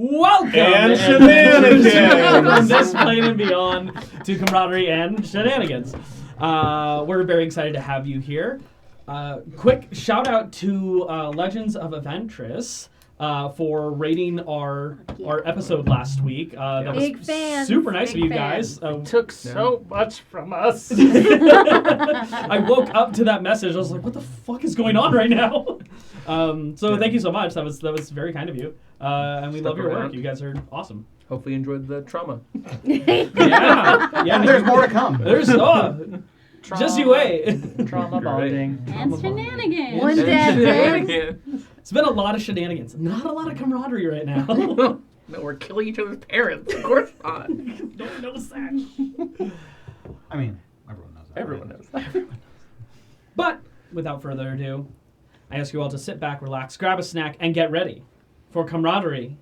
Welcome and Shenanigans from this plane and beyond to Camaraderie and Shenanigans. We're very excited to have you here. Quick shout out to Legends of Eventris for rating our episode last week. That was Big fans. super nice Big of you fans. guys. Took so much from us. I woke up to that message. I was like, "What the fuck is going on right now?" So thank you so much. That was very kind of you. And we love your work. You guys are awesome. Hopefully you enjoyed the trauma. Yeah. And there's more to come. There's just you wait. Trauma bonding. And Shenanigans. One dead It's been a lot of shenanigans. Not a lot of camaraderie right now. No, we're killing each other's parents. Of course not. Don't know that. I mean, everyone knows that. Everyone knows. But without further ado, I ask you all to sit back, relax, grab a snack, and get ready for camaraderie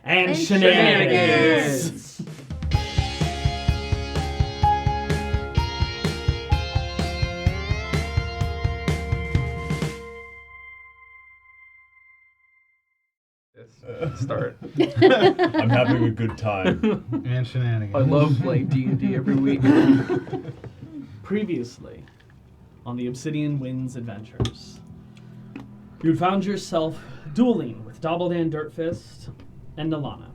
and shenanigans. Start. I'm having a good time. And Shenanigans. I love playing D&D every week. Previously, on the Obsidian Winds adventures, you'd found yourself dueling with Doubledan Dirtfist and Nalana.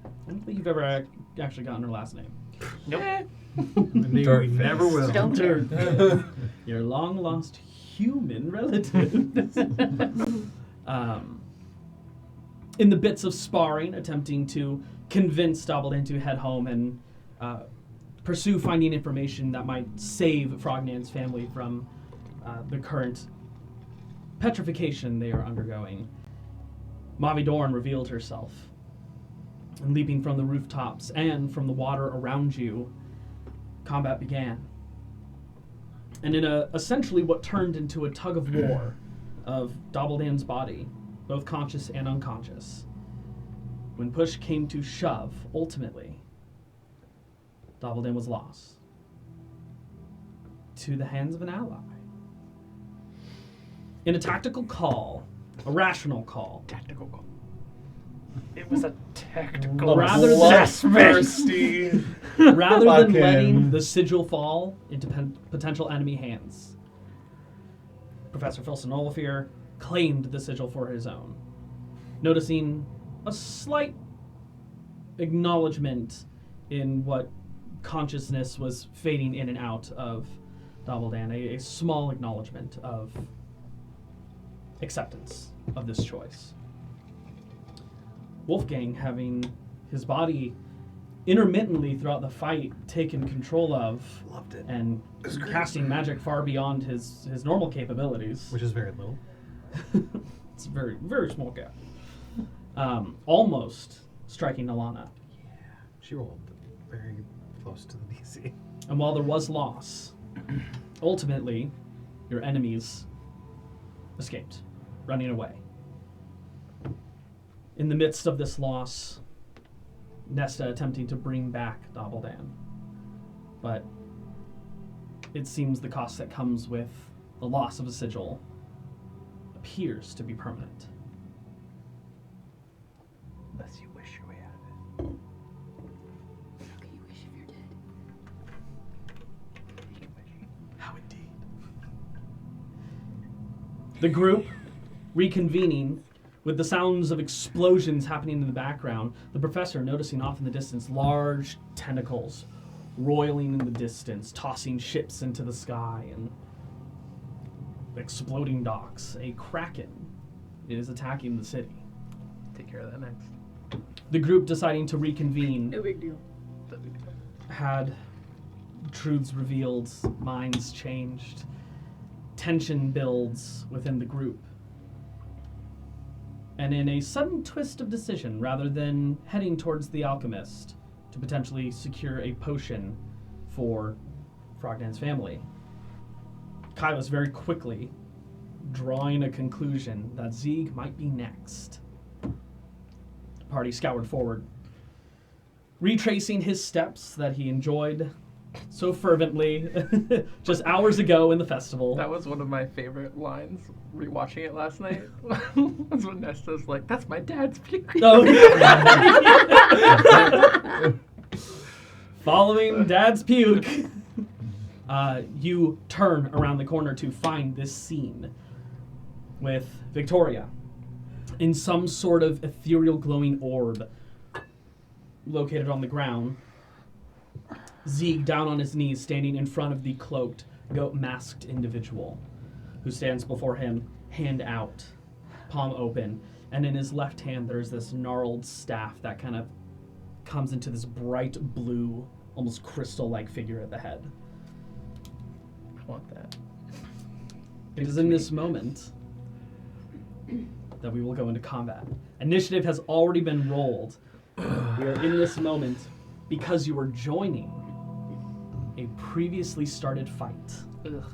I don't think you've ever actually gotten her last name. Nope. We never will. Don't Dirt. Your long-lost human relative. In the bits of sparring, attempting to convince Doubledan to head home and pursue finding information that might save Frognan's family from the current petrification they are undergoing. Mavi Dorn revealed herself, and leaping from the rooftops and from the water around you, combat began. And in essentially what turned into a tug of war of Doubledan's body, both conscious and unconscious, when push came to shove, ultimately, Doubledan was lost to the hands of an ally. In a tactical call, a rational call, Tactical call. It was a tactical rather than Bloodthirsty. rather than Fucking- letting the sigil fall into potential enemy hands, Professor Filson Olivier claimed the sigil for his own, noticing a slight acknowledgement in what consciousness was fading in and out of Doubledan, a small acknowledgement of acceptance of this choice. Wolfgang, having his body intermittently throughout the fight taken control of, Loved it. and casting magic far beyond his normal capabilities. Which is very little. It's a very, very small gap. Almost striking Nalana. She rolled very close to the DC. And while there was loss, ultimately, your enemies escaped, running away. In the midst of this loss, Nesta attempting to bring back Doubledan. But it seems the cost that comes with the loss of a sigil appears to be permanent. Unless you wish your way out of it. You wish if you're dead. You can wish. How indeed. The group reconvening with the sounds of explosions happening in the background, the professor noticing off in the distance large tentacles roiling in the distance, tossing ships into the sky and exploding docks. A Kraken is attacking the city. Take care of that next. The group deciding to reconvene No big deal. had truths revealed, minds changed, tension builds within the group. And in a sudden twist of decision, rather than heading towards the alchemist to potentially secure a potion for Frognan's family, Kai was very quickly drawing a conclusion that Zieg might be next. The party scoured forward, retracing his steps that he enjoyed so fervently just hours ago in the festival. That was one of my favorite lines rewatching it last night. That's when Nesta's like, "That's my dad's puke." Oh, following Dad's puke, you turn around the corner to find this scene with Victoria in some sort of ethereal glowing orb located on the ground. Zieg down on his knees, standing in front of the cloaked, goat-masked individual who stands before him, hand out, palm open, and in his left hand there's this gnarled staff that kind of comes into this bright blue, almost crystal-like figure at the head. I want that. It is in this moment that we will go into combat. Initiative has already been rolled. We are in this moment because you are joining a previously started fight. Ugh.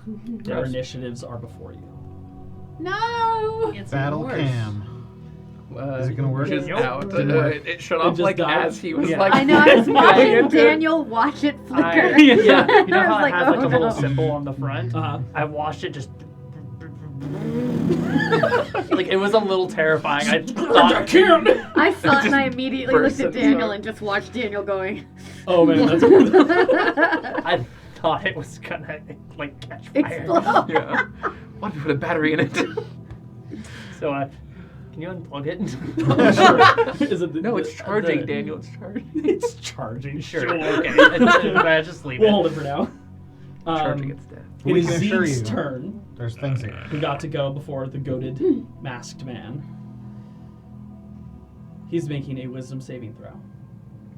Their initiatives are before you. No! It's Battle worse. cam. Is it gonna work? Just Nope. out. Didn't work. It shut It off just like died. as he was Yeah. like. I know, I was watching into- Daniel watch it flicker. Yeah, you know I how was it has like oh a little no. symbol on the front? Uh-huh. I watched it just. Like, it was a little terrifying. I thought. I saw it and I immediately burst looked at inside. Daniel and just watched Daniel going. Oh man, that's I thought it was gonna, like, catch fire. Explode. Yeah. Why did you put a battery in it? So, can you unplug it? Oh, sure. Is it No, it's charging, the- Daniel. It's charging. It's charging. Sure, Sure. okay. I just leave We'll it. hold it for now. Charging its death. It We is can assure Zeke's you. turn. There's things here. Who got to go before the goated masked man. He's making a wisdom saving throw.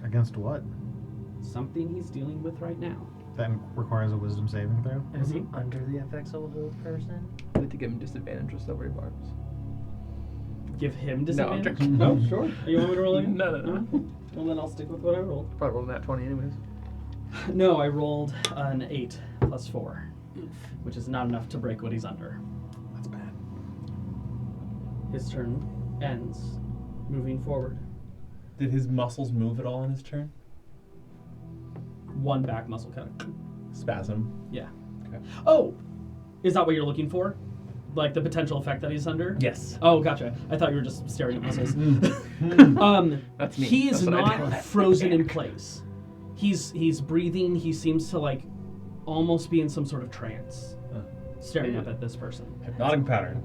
Against what? Something he's dealing with right now. That requires a wisdom saving throw? Is he under the effects of a whole person? I like to give him disadvantage with silvery barbs. Give him I'm disadvantage? joking. No, sure. You want me to roll again? No. Well, then I'll stick with what I rolled. Probably rolled that 20 anyways. No, I rolled an 8 plus 4, which is not enough to break what he's under. That's bad. His turn ends. Moving forward. Did his muscles move at all in his turn? One back muscle kind of. Spasm. Yeah. Okay. Oh! Is that what you're looking for? Like the potential effect that he's under? Yes. Oh, gotcha. I thought you were just staring at muscles. That's me. He is That's what I do. not frozen in place. He's breathing. He seems to like almost be in some sort of trance, staring up at this person. Hypnotic pattern.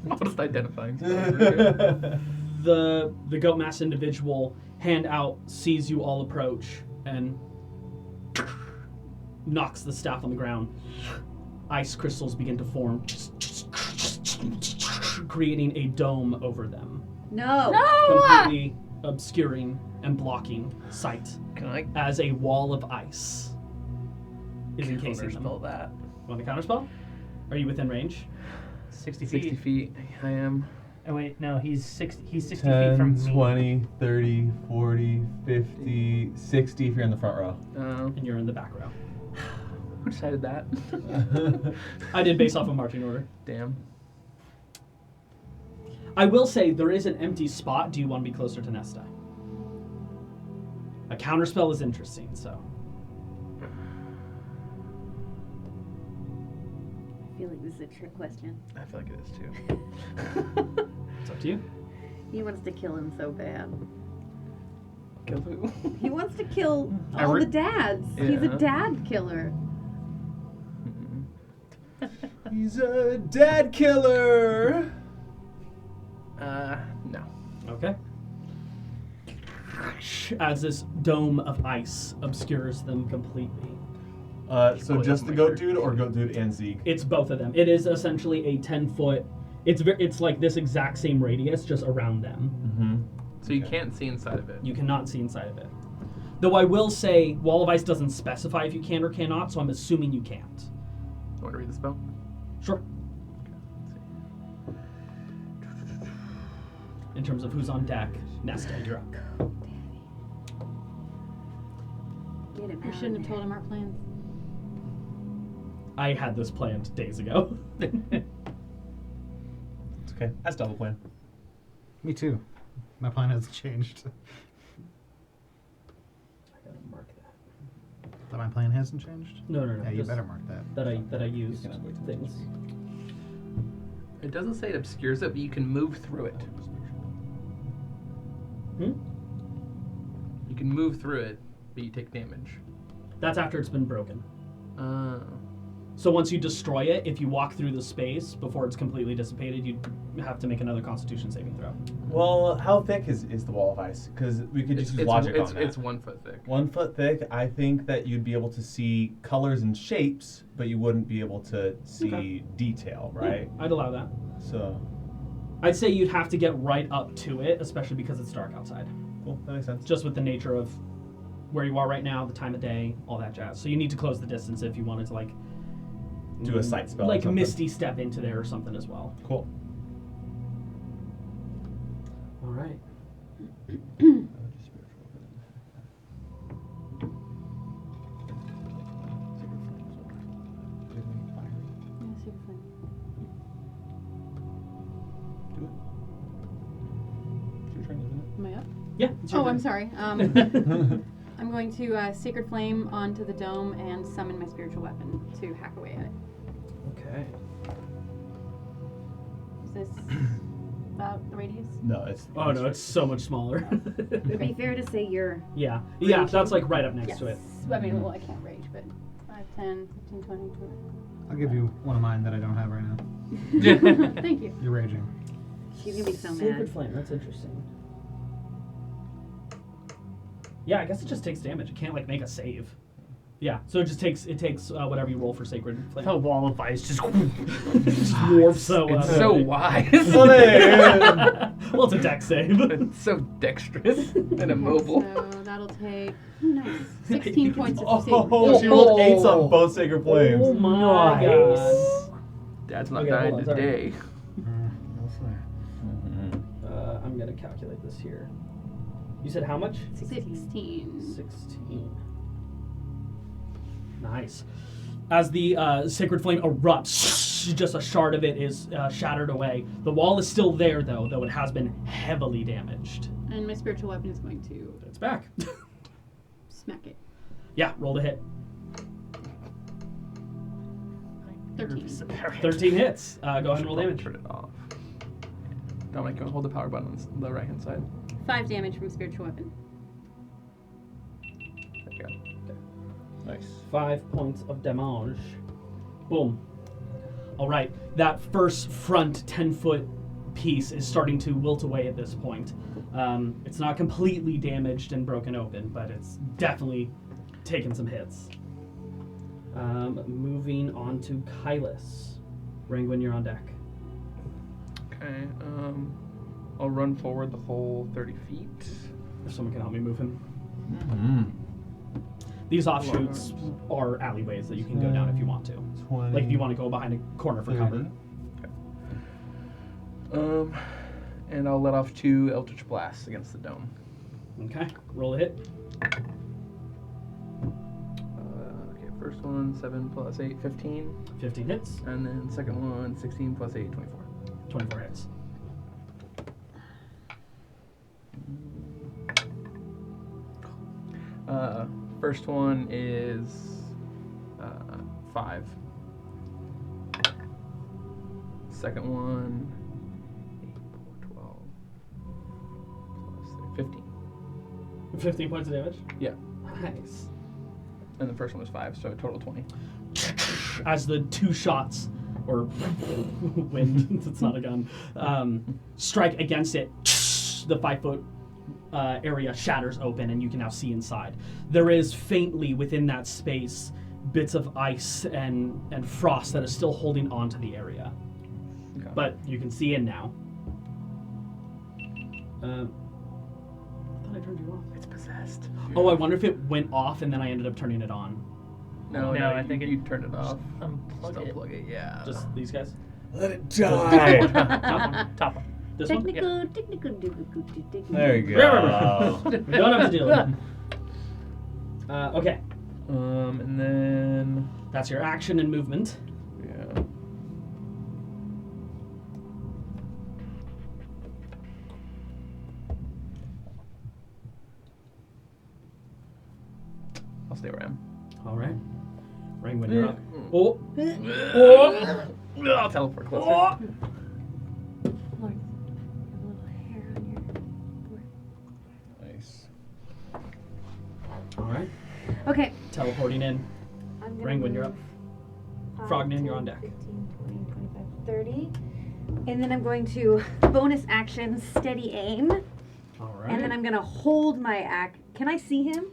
Modest identifying. The goat mass individual, hand out, sees you all approach and knocks the staff on the ground. Ice crystals begin to form, creating a dome over them, No. completely obscuring and blocking sight Can I as a wall of ice is encasing them. spell that? Want to counterspell? Are you within range? 60 60 feet. feet. I am. Oh, wait, no, he's 60 feet 10, from me. 20, 30, 40, 50, 60 if you're in the front row. And you're in the back row. Who decided that? I did based off of marching order. Damn. I will say there is an empty spot. Do you want to be closer to Nesta? A counterspell is interesting, so. I feel like this is a trick question. I feel like it is too. It's up to you. He wants to kill him so bad. Kill who? He wants to kill all the dads. He's a Yeah. dad killer. He's a dad killer. No. Okay. As this dome of ice obscures them completely. So just the goat dude or goat dude and Zeke? It's both of them. It is essentially a 10-foot. It's like this exact same radius, just around them. Mm-hmm. So you can't see inside of it. You cannot see inside of it. Though I will say, Wall of Ice doesn't specify if you can or cannot, so I'm assuming you can't. Want to read the spell? Sure. In terms of who's on deck, Nesta, you're up. Get him We out shouldn't of have told him our plans. I had this planned days ago. It's okay. That's double plan. Me too. My plan hasn't changed. That my plan hasn't changed? No. Yeah, you just better mark that. that I use You cannot wait till things. It doesn't say it obscures it, but you can move through it. Hmm? You can move through it, but you take damage. That's after it's been broken. So once you destroy it, if you walk through the space before it's completely dissipated, you have to make another Constitution saving throw. Well, how thick is the wall of ice? Because we could just use logic on that. It's 1 foot thick. 1 foot thick. I think that you'd be able to see colors and shapes, but you wouldn't be able to see detail, right? Yeah, I'd allow that. So, I'd say you'd have to get right up to it, especially because it's dark outside. cool. That makes sense. Just with the nature of where you are right now, the time of day, all that jazz. So you need to close the distance if you wanted to Do a sight spell or like something. misty step into there or something as well. Cool. All right. Do it. It's your turn, isn't Am I up? Yeah. it's your Oh, I'm turn. sorry. it? I'm going to Sacred Flame onto the dome and summon my spiritual weapon to hack away at it. Okay. Is this about the radius? No, it's. Oh no, it's so much smaller. It would be fair to say you're yeah. Yeah, that's like right up next Yes. to it. I mean, well, I can't rage, but 5, 10, 15, 20, I'll give you one of mine that I don't have right now. 20. Thank you. You're raging. she's gonna be so Sacred mad. Flame, that's interesting. Yeah, I guess it just takes damage. It can't like make a save. Yeah, so it takes whatever you roll for Sacred Flame. A wall of ice just. Just warps so It's so wise. well, it's a deck save. It's so dexterous and immobile. So that'll take nice 16 points of Oh, she rolled 8s on both Sacred Flames. Oh my god. Dad's not Okay, dying hold on, sorry. today. We'll see. I'm gonna calculate this here. You said how much? 16. 16. Nice. As the Sacred Flame erupts, just a shard of it is shattered away. The wall is still there, though it has been heavily damaged. And my spiritual weapon is going to It's back. smack it. Yeah, roll to hit. 13. 13 hits. Go ahead and roll damage. Turn it off. Dominic, you want to hold the power button on the right hand side? 5 damage from spiritual weapon. There you go. Nice. 5 points of damage. Boom. All right, that first front 10-foot piece is starting to wilt away at this point. It's not completely damaged and broken open, but it's definitely taken some hits. Moving on to Kylus. Rangwin, you're on deck. Okay. I'll run forward the whole 30 feet. If someone can help me move him. Mm-hmm. These offshoots are alleyways that you can go down if you want to. 20. Like if you want to go behind a corner for cover. 30. And I'll let off 2 Eldritch Blasts against the dome. Okay, roll a hit. Okay, first one, 7 plus 8, 15. 15 hits. And then second one, 16 plus 8, 24. 24 hits. First one is 5. Second one, 8, 4, 12, plus 15. 15 points of damage. Yeah. Nice. And the first one was 5, so a total 20. As the 2 shots, or wind, it's not a gun, strike against it, the 5-foot area shatters open and you can now see inside. There is faintly within that space bits of ice and frost that is still holding on to the area. Okay. But you can see in now. I thought I turned you off. It's possessed. Oh, I wonder if it went off and then I ended up turning it on. No, No, I think you turned it off. Unplug Just it. unplug it, yeah. Just these guys? Let it die. Top one. Top one. This one? Technical. There you We go. don't have to deal with it. Okay, And then that's your action and movement. yeah. I'll stay where I am. Ringwind, you're up. Oh. Oh. I'll teleport closer. Oh. Lord, a little hair on your forehead. Nice. All right. Okay. Teleporting in. I'm gonna Ringwind, you're up. move 5, Frogman, you're 10, on deck. 15, 20, 25, 30. And then I'm going to bonus action steady aim. All right. And then I'm going to hold my act. Can I see him?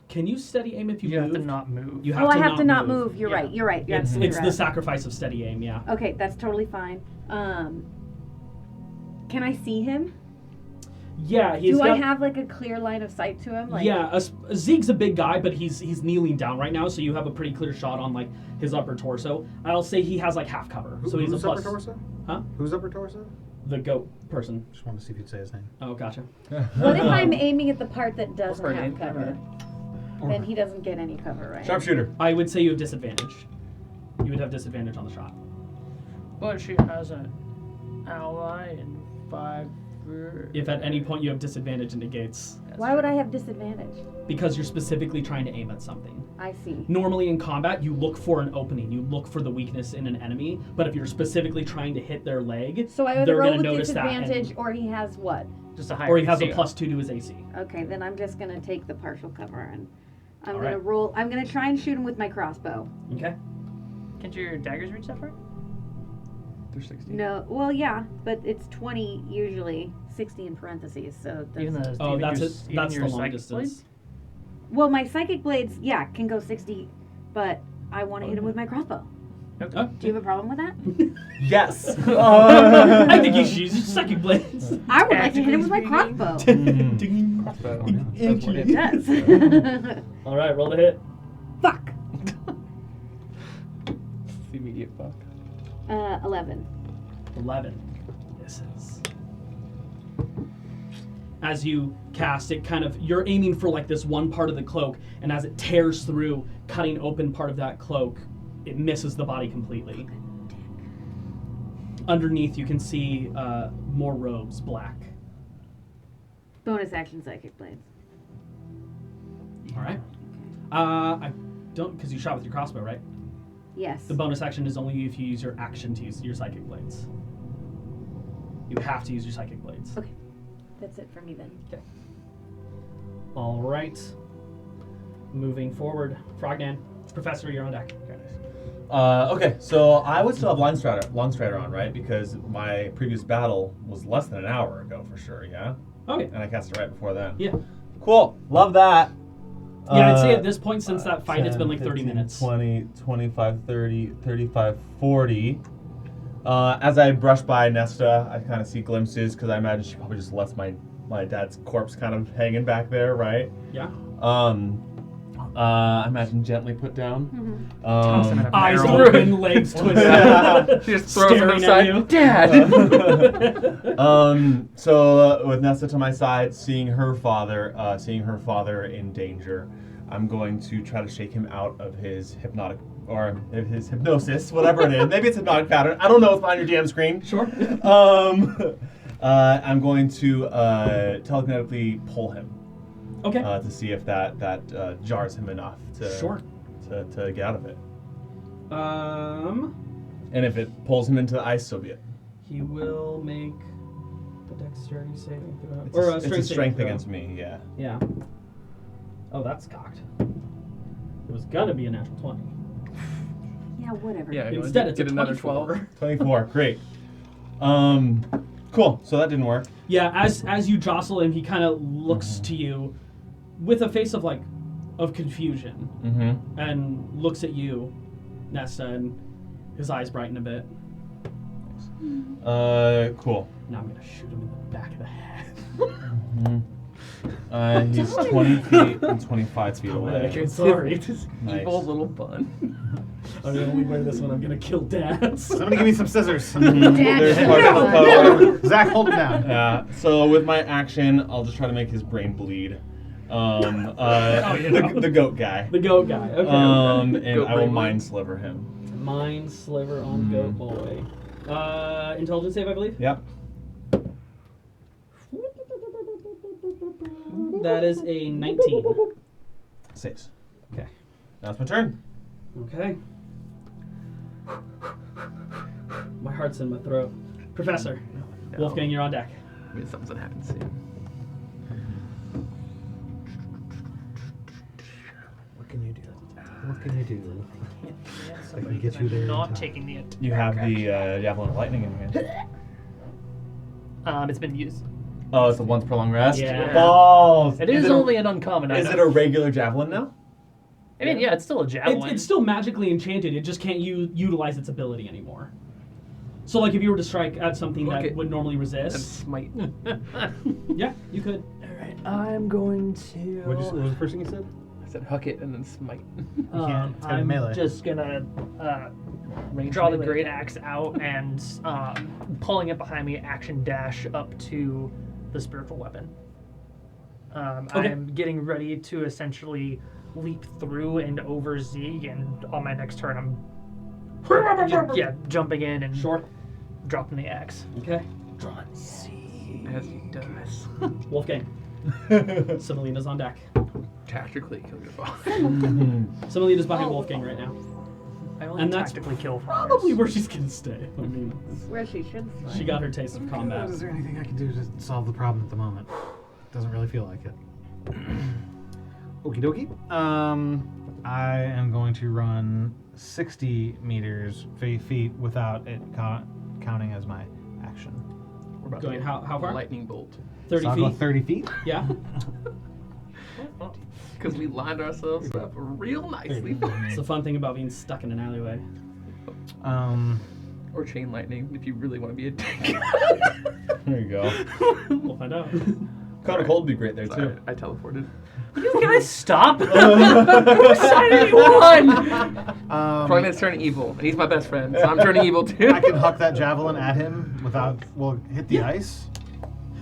Can you steady aim if you You move? have to not move. You have Oh, to I have to not move. You're Yeah. right. You're right. You're It's absolutely the right. sacrifice of steady aim, yeah. Okay, that's totally fine. Can I see him? Yeah, he's Do got, I have like a clear line of sight to him? Like, yeah, Zieg's a big guy, but he's kneeling down right now, so you have a pretty clear shot on like his upper torso. I'll say he has like half cover, so he's a Who's plus. upper torso? Huh? Who's upper torso? The goat person. Just wanted to see if you'd say his name. Oh, gotcha. What if I'm aiming at the part that doesn't her have name? cover? Then he doesn't get any cover, right? Sharpshooter. I would say you have disadvantage. You would have disadvantage on the shot. But she has an ally and 5. If at any point you have disadvantage, it negates. Why would I have disadvantage? Because you're specifically trying to aim at something. I see. Normally in combat, you look for an opening. You look for the weakness in an enemy. But if you're specifically trying to hit their leg, So I either they're roll going to with notice that. disadvantage, or he has what? Just a higher Or he has a AC. +2 to his AC. Okay, then I'm just gonna take the partial cover and I'm All gonna right. roll. I'm gonna try and shoot him with my crossbow. Okay. Can't your daggers reach that far? They're 60. No, well, yeah, but it's 20 usually, 60 in parentheses. So Even that's, the Oh, even that's your, it. even That's your the long psychic distance. blade? well, my psychic blades, yeah, can go 60, but I want to hit him with my crossbow. Oh, Do you have a problem with that? Yes. I think you should use your second blades. I would like to hit him with my Tactically crossbow. Ding. Crossbow. Yeah. That's what It it does. All right, roll the hit. Fuck. It's the immediate fuck. 11. 11 misses. As you cast it, you're aiming for like this one part of the cloak, and as it tears through, cutting open part of that cloak, it misses the body completely. Underneath, you can see more robes, black. Bonus action psychic blades. All right. I don't, because you shot with your crossbow, right? Yes. The bonus action is only if you use your action to use your psychic blades. You have to use your psychic blades. Okay. That's it for me then. All right. Moving forward, Frognan, Professor, you're on deck. Okay, so I would still have Longstrider on, right? Because my previous battle was less than an hour ago for sure, yeah? Okay. And I cast it right before then. Yeah. Cool. Love that. Yeah, I'd say at this point, since that fight, it's 10, been like 30 15, minutes. 20, 25, 30, 35, 40. As I brush by Nesta, I kind of see glimpses because I imagine she probably just left my dad's corpse kind of hanging back there, right? Yeah. I imagine gently put down. Toss him in a Eyes barrel. open, legs twisted. She just throws him Staring at aside. you. Dad! So with Nesta to my side, seeing her father in danger, I'm going to try to shake him out of his hypnotic or his hypnosis, whatever it is. Maybe it's hypnotic pattern. I don't know. It's behind your damn screen. Sure. I'm going to telekinetically pull him Okay. to see if that jars him enough to Sure. to get out of it. Um, And if it pulls him into the ice, so be it. he will make a dexterity saving throw. It's Or a, a it's strength a strength saving throw. against me. Yeah. Yeah. Oh, that's cocked. It was gonna be a natural 20. Yeah, whatever. Yeah, you wanna Instead, it's get a another 24. 12. 24. Great. Cool. So that didn't work. Yeah, as you jostle him, he kind of looks to you with a face of confusion, Mm-hmm. and looks at you, Nesta, and his eyes brighten a bit. Cool. Now I'm gonna shoot him in the back of the head. He's 20 feet and 25 feet away. Okay, sorry. This Nice. evil little bun. I'm gonna only wear this one. I'm gonna kill dads. Somebody give me some scissors. There's Dad, part of the no. power. Zach, hold him down. Yeah. So with my action, I'll just try to make his brain bleed. The goat guy. The goat guy. Okay. And Goat I will brain mind sliver him. Mind sliver on goat boy. Intelligence save, I believe. Yep. That is a 19. Saves. Okay. Now it's my turn. Okay. My heart's in my throat. Professor, No. Wolfgang, you're on deck. I mean, something's gonna happen soon. What can you do? What can you do? I can get you I'm there. in not time. taking the attack. You have the Javelin of Lightning in your hand. It's been used. Oh, it's a once prolonged rest? Yeah. Balls! It is only an uncommon Is item. it a regular Javelin now? I mean, yeah, it's still a javelin. It's still magically enchanted. It just can't utilize its ability anymore. So, like, if you were to strike at something Hook that it. would normally And resist, smite. yeah, you could. Alright, I'm going to. What was the first thing you said? I said huck it and then smite. You can't. It's got a I'm melee. just gonna Range draw the melee great attack. axe out and pulling it behind me, action dash up to the spiritual weapon. I Okay. am getting ready to essentially leap through and over Zieg, and on my next turn I'm jumping in and Sure. dropping the axe. Okay. As he does. Wolfgang. Simelina's on deck. Tactically kill your boss. Simelina's behind Wolfgang right now. I only And that's tactically kill Probably fires. where she's gonna stay. I mean, Where she should stay. she got her taste of combat. Is there anything I can do to solve the problem at the moment? Doesn't really feel like it. Okie dokie. I am going to run 60 meters, feet, without it counting as my action. We're about Going to how far? lightning bolt. 30 So I'll go feet. 30 feet. Yeah. Because we lined ourselves up real nicely. It's the fun thing about being stuck in an alleyway. Or chain lightning if you really want to be a dick. There you go. We'll find out. Caught a cold would be great there, Sorry, too. I teleported. You guys stop! Who decided you won? Frogman's turning evil, and he's my best friend, so I'm turning evil too. I can huck that javelin at him without, hit the ice.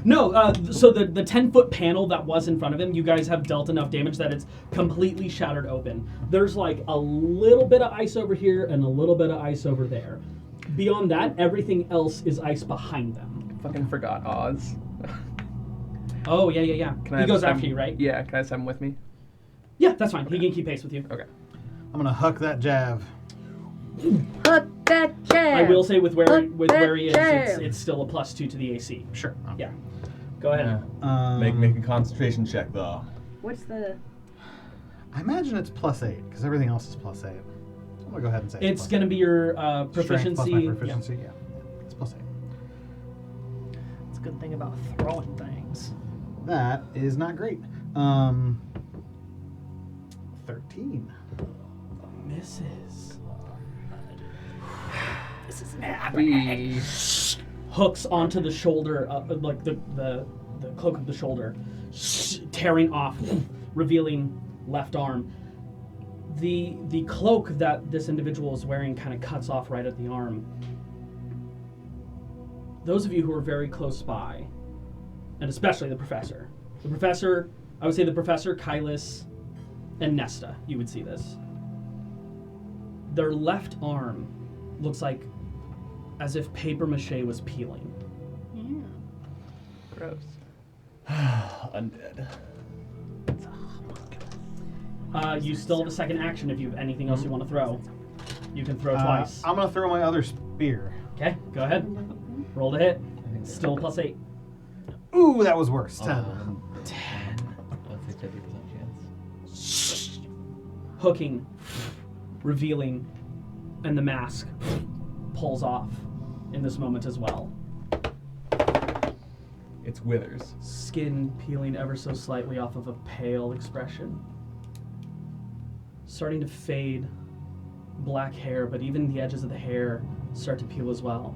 No, so the 10-foot panel that was in front of him, you guys have dealt enough damage that it's completely shattered open. There's like a little bit of ice over here and a little bit of ice over there. Beyond that, everything else is ice behind them. Fucking forgot Oz. Oh, yeah. Can I He have goes Sam- after you, right? Yeah, can I have him with me? Yeah, that's fine. He can keep pace with you. Okay. I'm gonna huck that jav. Hook that chair. I will say with where Hook where he is, that it's still a +2 to the AC. Sure. Yeah. Go ahead. Make a concentration check, though. What's the... I imagine it's +8 because everything else is +8. I'm gonna go ahead and say It's +8. going to be your Strength proficiency. plus my proficiency. Yeah. It's +8. It's a good thing about throwing things. That is not great. 13. Misses. This is happening. We Hooks onto the shoulder, like the cloak of the shoulder, tearing off, revealing left arm. The cloak that this individual is wearing kind of cuts off right at the arm. Those of you who are very close by, and especially the professor, I would say the professor, Kylis, and Nesta, you would see this. Their left arm looks like as if paper mache was peeling. gross. Undead. You still have a second action if you have anything else you want to throw. You can throw twice. I'm gonna throw my other spear. Okay, go ahead. Roll to hit. Still +8. Ooh, that was worse. 10. 10. That's a 50% chance. Hooking, revealing, and the mask pulls off in this moment as well. It's Withers. Skin peeling ever so slightly off of a pale expression. Starting to fade. Black hair, but even the edges of the hair start to peel as well.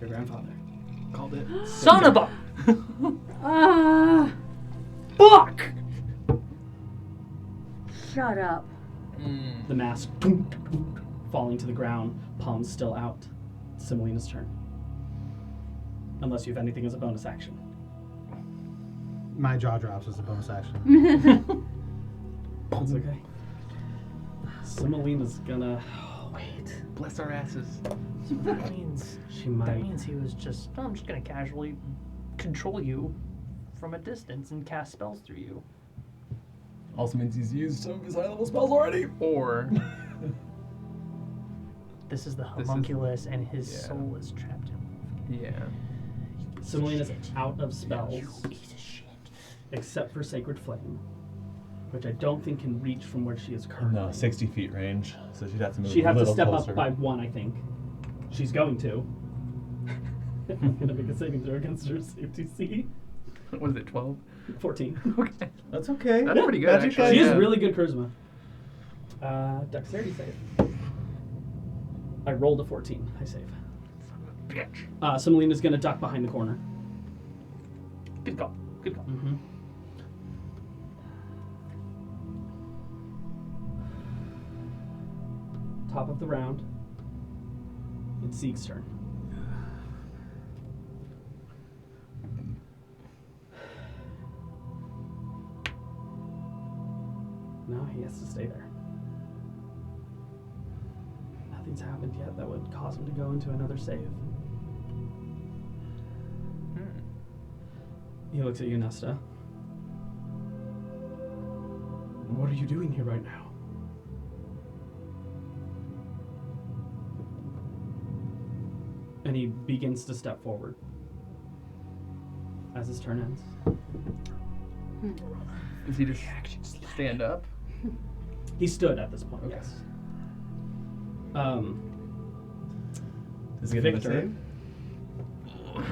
Your grandfather. Called it. Son of a Ah, fuck! shut up. The mask falling to the ground, palms still out. Simelina's turn. Unless you have anything as a bonus action. My jaw drops as a bonus action. That's okay. Simelina's gonna... Oh, wait. Bless our asses. So that means She might... he was just. I'm just gonna casually control you from a distance and cast spells through you. Also means he's used some of his high level spells already. Or This is the This is- homunculus, and his yeah. soul is trapped in. yeah. Semelena's out of spells, Piece of shit. except for Sacred Flame, which I don't think can reach from where she is currently. No, 60 feet range. So she'd have to move She'd a have to little step closer. up by 1, I think. She's going to. I'm gonna make a saving throw against her safety C. What is it, 12? 14. Okay. That's okay. That's pretty good, Magic actually. guys- She Yeah. has really good charisma. Dexterity save. I rolled a 14. I save. Bitch. Semelena's gonna duck behind the corner. Good call. Good call. Mm-hmm. Top of the round. It's Zieg's turn. No, he has to stay there. Nothing's happened yet that would cause him to go into another save. He looks at you, Nesta. What are you doing here right now? And he begins to step forward as his turn ends. Does he just stand up? He stood at this point, Okay. yes. Does he get another Victor. save?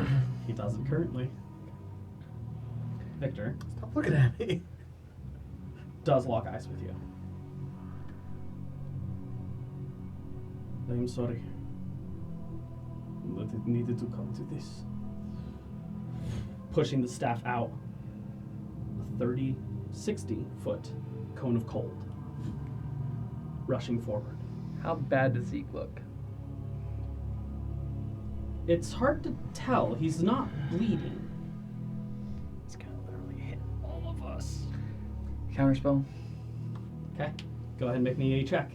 He doesn't currently. Victor Stop looking at me. does lock eyes with you. I'm sorry. But it needed to come to this. Pushing the staff out. A 30, 60 foot cone of cold. Rushing forward. How bad does Zeke look? It's hard to tell. He's not bleeding. He's gonna literally hit all of us. Counterspell. Okay. Go ahead and make me a check.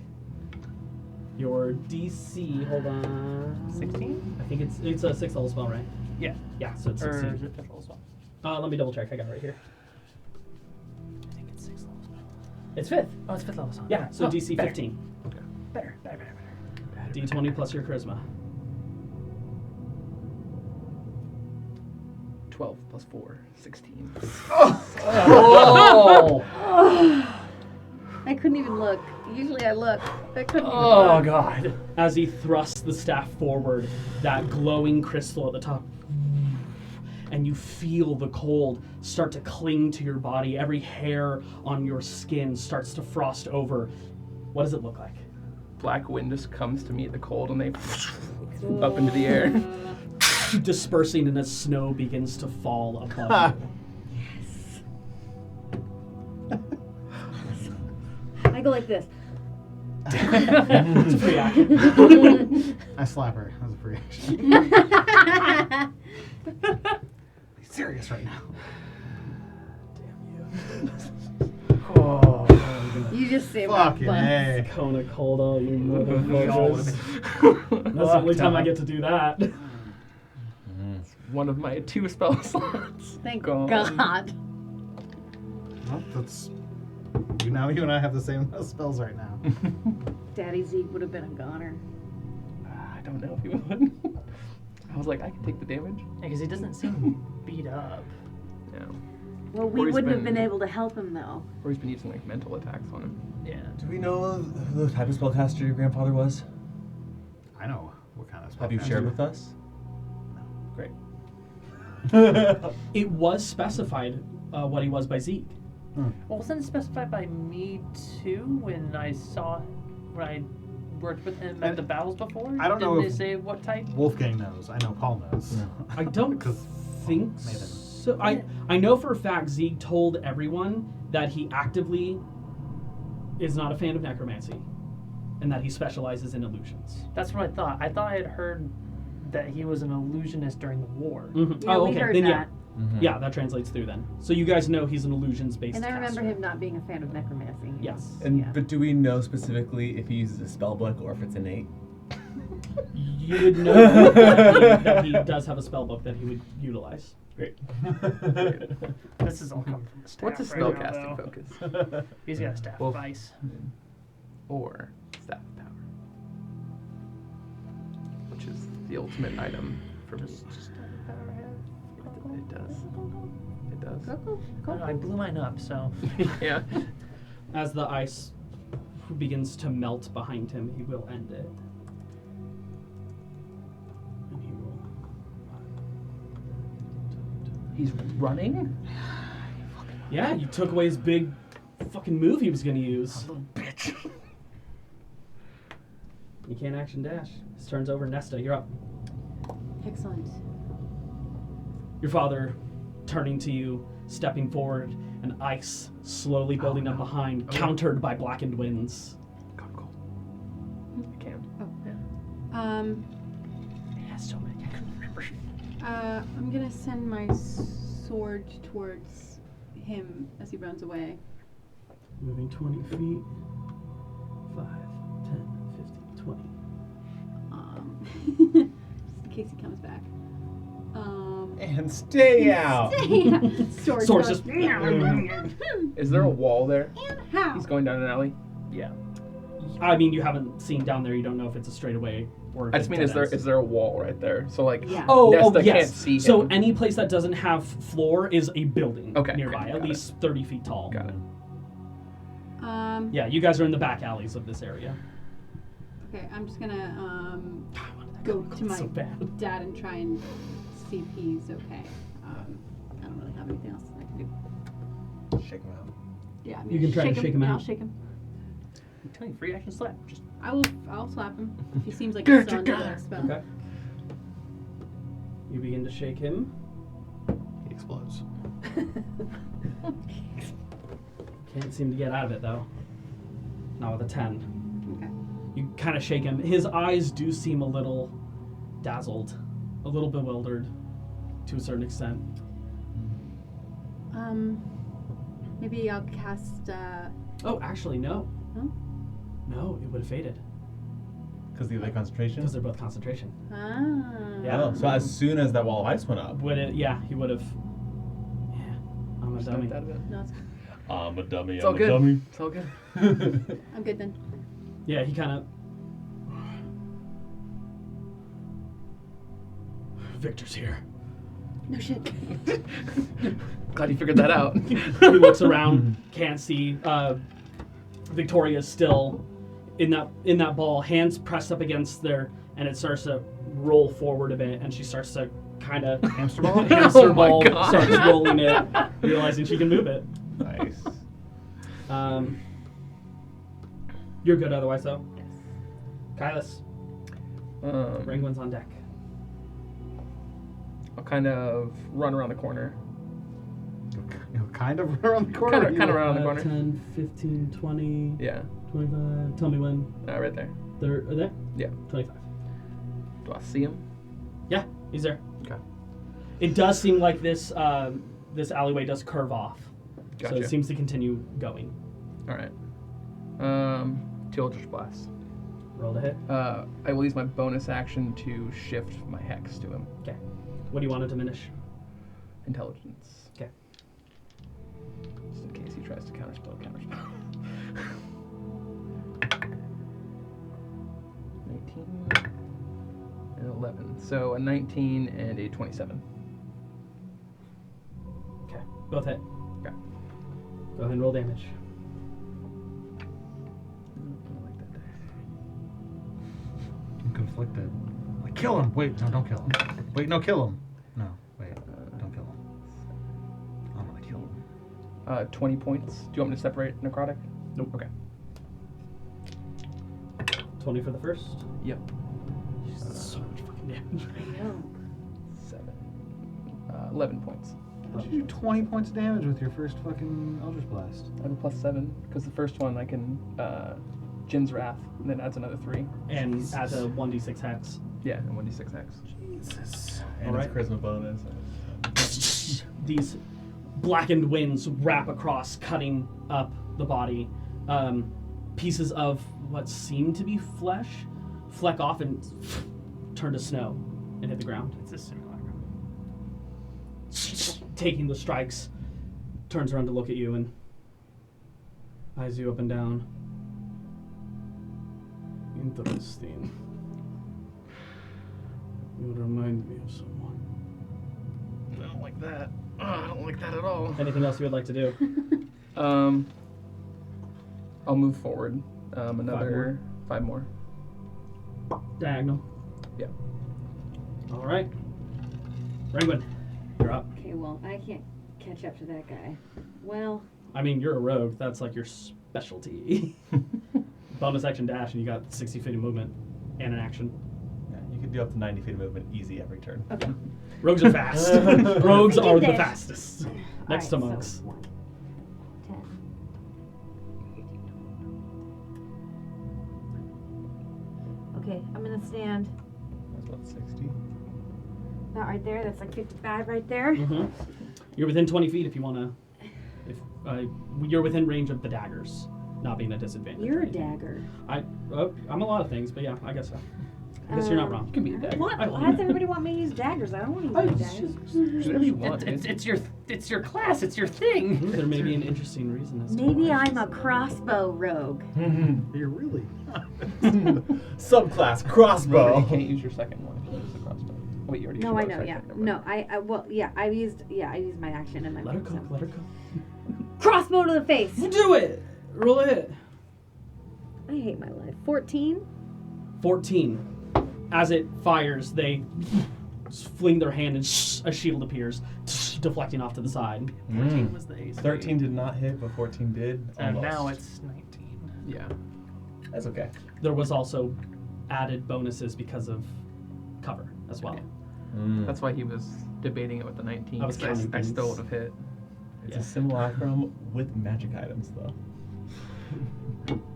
Your DC, hold on. 16? I think it's a 6th level spell, right? Yeah. Yeah, so it's Or 16. is it 5th level spell? Let me double check. I got it right here. I think it's 6th level spell. It's 5th. Oh, it's 5th level spell. Yeah, so Oh, DC better. 15. Better. D20 plus your charisma. 12 plus 4, 16. Oh! I couldn't even look. Usually I look. I couldn't even Oh, look. God. As he thrusts the staff forward, that glowing crystal at the top, and you feel the cold start to cling to your body. Every hair on your skin starts to frost over. What does it look like? Black wind just comes to meet the cold and they up into the air. Dispersing, and as snow begins to fall above you. I go like this. It's a free action. I slap her. That was a free action. Be serious right now. Oh. You just say my Fucking butt. A. Cone of cold, oh, you Y'all would've motherfuckers. That's the only time I get to do that. One of my 2 spell slots. Thank Gone. God. Well, that's. Now you and I have the same spells right now. Daddy Zeke would have been a goner. I don't know if he would. I was like, I can take the damage. Because he doesn't seem beat up. Yeah. Well, Or we he's wouldn't have been- been able to help him though. Or he's been using like mental attacks on him. Yeah. Do we know the type of spellcaster your grandfather was? I know what kind of spell. Have you shared with us? Great. It was specified what he was by Zeke. Well, wasn't it specified by me too when I worked with him at And the battles before? I don't know Didn't if- they say what type? Wolfgang knows. I know Paul knows. I don't Because think Nathan. so. I know for a fact Zieg told everyone that he actively is not a fan of necromancy and that he specializes in illusions. That's what I thought. I thought I had heard that he was an illusionist during the war. Mhm. Yeah, Oh, we okay. heard Then that. yeah, that translates through then. So you guys know he's an illusions-based And I remember caster. him not being a fan of necromancy. Yes. And Yeah. but do we know specifically if he uses a spell book or if it's innate? You would know that he does have a spell book that he would utilize. Great. This is all coming from the staff. What's a right spellcasting now, though. focus? He's got a staff Well, of ice. Or staff of power, which is the ultimate item for me. It does. It does. I blew mine up, so. Yeah. As the ice begins to melt behind him, he will end it. And he will. He's running? Yeah, you took away his big fucking move he was gonna use. Little bitch. You can't action dash. His turn's over. Nesta, you're up. Excellent. Your father turning to you, stepping forward, and ice slowly building up behind, countered by blackened winds. Cool. I can. It has so many. I couldn't remember. I'm gonna send my sword towards him as he runs away. Moving 20 feet. 5, 10, 15, 20. Just in case he comes back. And stay out. Sword Sword's goes, just. Is there a wall there? How? He's going down an alley. Yeah. I mean, you haven't seen down there. You don't know if it's a straightaway or. If I just it mean, dead is ends. there a wall right there? So like, Yeah. Nesta yes. can't see him. So any place that doesn't have floor is a building Okay, nearby, got at it. least 30 feet tall. Got it. Yeah, you guys are in the back alleys of this area. Okay, I'm just gonna go to my so bad. dad and try and see if he's okay. I don't really have anything else I can do. Shake him out. Yeah, I'm You gonna can try to shake him Yeah, out. I'll shake him. I'm telling you, free action slap. Just I'll slap him if he seems like he's still under that spell. Okay. You begin to shake him. He explodes. Can't seem to get out of it though. Not with a 10. Okay. You kind of shake him. His eyes do seem a little dazzled, a little bewildered, to a certain extent. Maybe I'll cast. Oh, actually, no. No? No, it would have faded Because the other concentration? because they're both concentration. Ah. Yeah. Oh, so as soon as that wall of ice went up. Would it? Yeah, he would have. Yeah, I'm a dummy. Out of it. No, it's, I'm a dummy, It's all good. It's all good. I'm good then. Yeah, he kind of. Victor's here. No shit. Glad you figured that out. He looks around, can't see. Victoria's still in that ball, hands pressed up against there, and it starts to roll forward a bit, and she starts to kind of Hamster ball? hamster Oh my ball, God. starts rolling it, realizing she can move it. Nice. You're good otherwise, though. Yes. Kylus, Um, Ringwin's on deck. I'll kind of run around the corner. You'll kind of around the corner. Kind of around the corner. 10, 15, 20, Yeah. 25. Tell me when. Right there. They're there? Yeah. 25. Do I see him? Yeah, he's there. Okay. It does seem like this this alleyway does curve off. Gotcha. So it seems to continue going. All right. Two Eldritch Blasts. Roll to hit. I will use my bonus action to shift my hex to him. Okay. What do you want to diminish? Intelligence. Okay. Just in case he tries to counterspell. 19 and 11. So a 19 and a 27. Okay. Both hit. Okay. Go ahead and roll damage. I don't like that dice. I'm conflicted. Like, kill him. Wait, no, don't kill him. Wait, no, kill him. No, wait, don't kill him. I'm gonna kill him. 20 points. Do you want me to separate necrotic? Nope. Okay. 20 for the first. Yep. So much fucking damage. I know. 7. 11 points. How'd you do 20 points of damage with your first fucking Eldritch Blast? I have a +7 because the first one I can Jin's Wrath, and then adds another 3. And add a 1d6 hex. Yeah, and 1d6 hex. Jesus. And Alright. his charisma bonus. These blackened winds wrap across, cutting up the body. Pieces of what seem to be flesh fleck off and turn to snow and hit the ground. It's a simulacrum. taking the strikes, turns around to look at you and eyes you up and down. Interesting. You remind me of someone. I don't like that. I don't like that at all. Anything else you would like to do? I'll move forward. Another 5 more. Diagonal. Yeah. All right. Ringwood, you're up. Okay, well, I can't catch up to that guy. Well, I mean, you're a rogue. That's like your specialty. Bonus action dash, and you got 60 feet of movement and an action. Yeah, you can do up to 90 feet of movement easy every turn. okay. Rogues are fast. Rogues We can are the dash. fastest. Next to Alright, monks. So 1, 10. Okay, I'm gonna stand That's about 60. about right there. That's like 55 right there. Mm-hmm. You're within 20 feet if you want to. If you're within range of the daggers, not being a disadvantage. You're or a anything. dagger. I'm a lot of things, but yeah, I guess so. I guess you're not wrong. You can be a dagger. What? I Why believe does it. everybody want me to use daggers? I don't want to use daggers. Whatever you want, dude. It's your class. It's your thing. There may be an interesting reason as to Maybe why. I'm a crossbow rogue. You're really. Subclass Remember, crossbow. you can't use your second one if you use the crossbow. Wait, you already No, I used your know. Yeah. second, never No, mind. I used my action and my Let her move, cook. so. Let her cook. Crossbow to the face. Do it. Roll a hit. I hate my life. 14. 14. As it fires, they fling their hand and a shield appears, deflecting off to the side. 14 was the AC. 13 did not hit, but 14 did. And Almost. now it's 19. Yeah. That's okay. There was also added bonuses because of cover as well. That's why he was debating it with the 19. I was 'cause counting I still things. would have hit. It's Yeah. a simulacrum with magic items, though.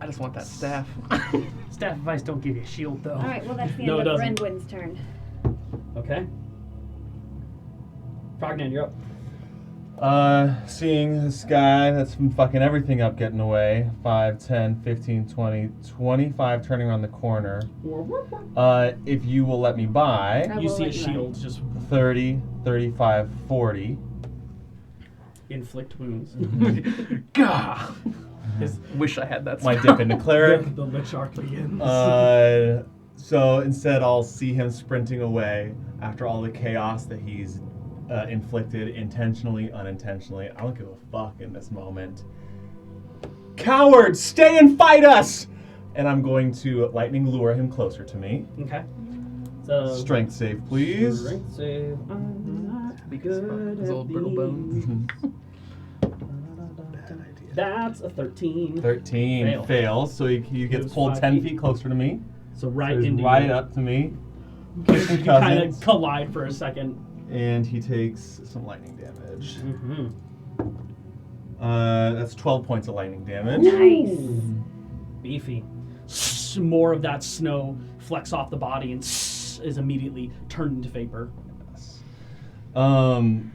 I just want that staff. Staff advice don't give you a shield though. All right. Well, that's the No, it end of doesn't. Renwin's turn. Okay. Frognan, you're up. Seeing this guy that's been fucking everything up getting away. 5, 10, 15, 20, 25 turning around the corner. If you will let me by, I You will see a let you by. shield just 30, 35, 40. inflict wounds. Gah! His, Wish I had that My spell. dip into cleric. the lich arc begins. So instead, I'll see him sprinting away after all the chaos that he's inflicted, intentionally, unintentionally. I don't give a fuck in this moment. Cowards, stay and fight us! And I'm going to lightning lure him closer to me. Okay. So Strength save, please. Strength save. I'm not Weak as fuck, good his at old brittle bones. That's a 13. 13 Fail. fails, so he gets Moves pulled 5 10 feet. feet closer to me. So So right he's into right you. up to me. You Kissing kind cousins. of collide for a second. And he takes some lightning damage. Mm-hmm. That's 12 points of lightning damage. Nice. Beefy. More of that snow flecks off the body and is immediately turned into vapor.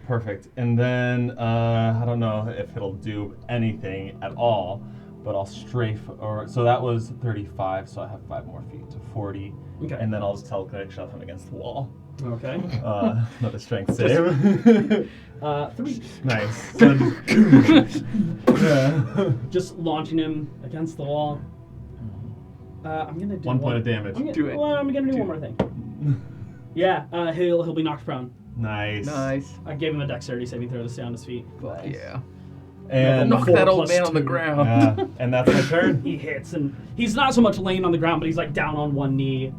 Perfect. And then I don't know if it'll do anything at all, but I'll strafe. So that was 35. So I have 5 more feet to 40. Okay. And then I'll just telekinetic shove him against the wall. Okay. Another strength save. 3. Nice. So yeah. Just launching him against the wall. I'm gonna do 1 point of damage. Do it. Well, I'm gonna do Do one more thing. Yeah, he'll be knocked prone. Nice. Nice. I gave him a dexterity saving throw to stay on his feet. Fuck yeah. And Knock 4 that old plus man on the 2. ground. yeah. And that's my turn. He hits, and he's not so much laying on the ground, but he's like down on one knee.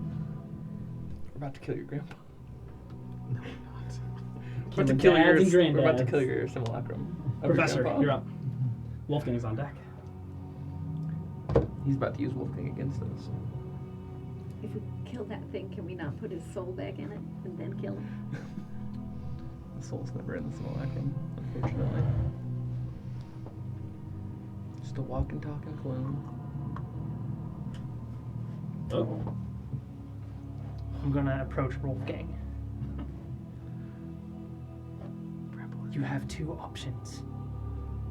We're about to kill your grandpa. Killing We're about to kill dads and we're about to granddads. kill your simulacrum. of your Professor, grandpa. you're up. Wolfgang's on deck. He's about to use Wolfgang against us. If we kill that thing, can we not put his soul back in it and then kill him? The soul's never in the simulacrum, unfortunately. Just a walking, talking clone. Oh. I'm gonna approach Wolfgang. You have 2 options,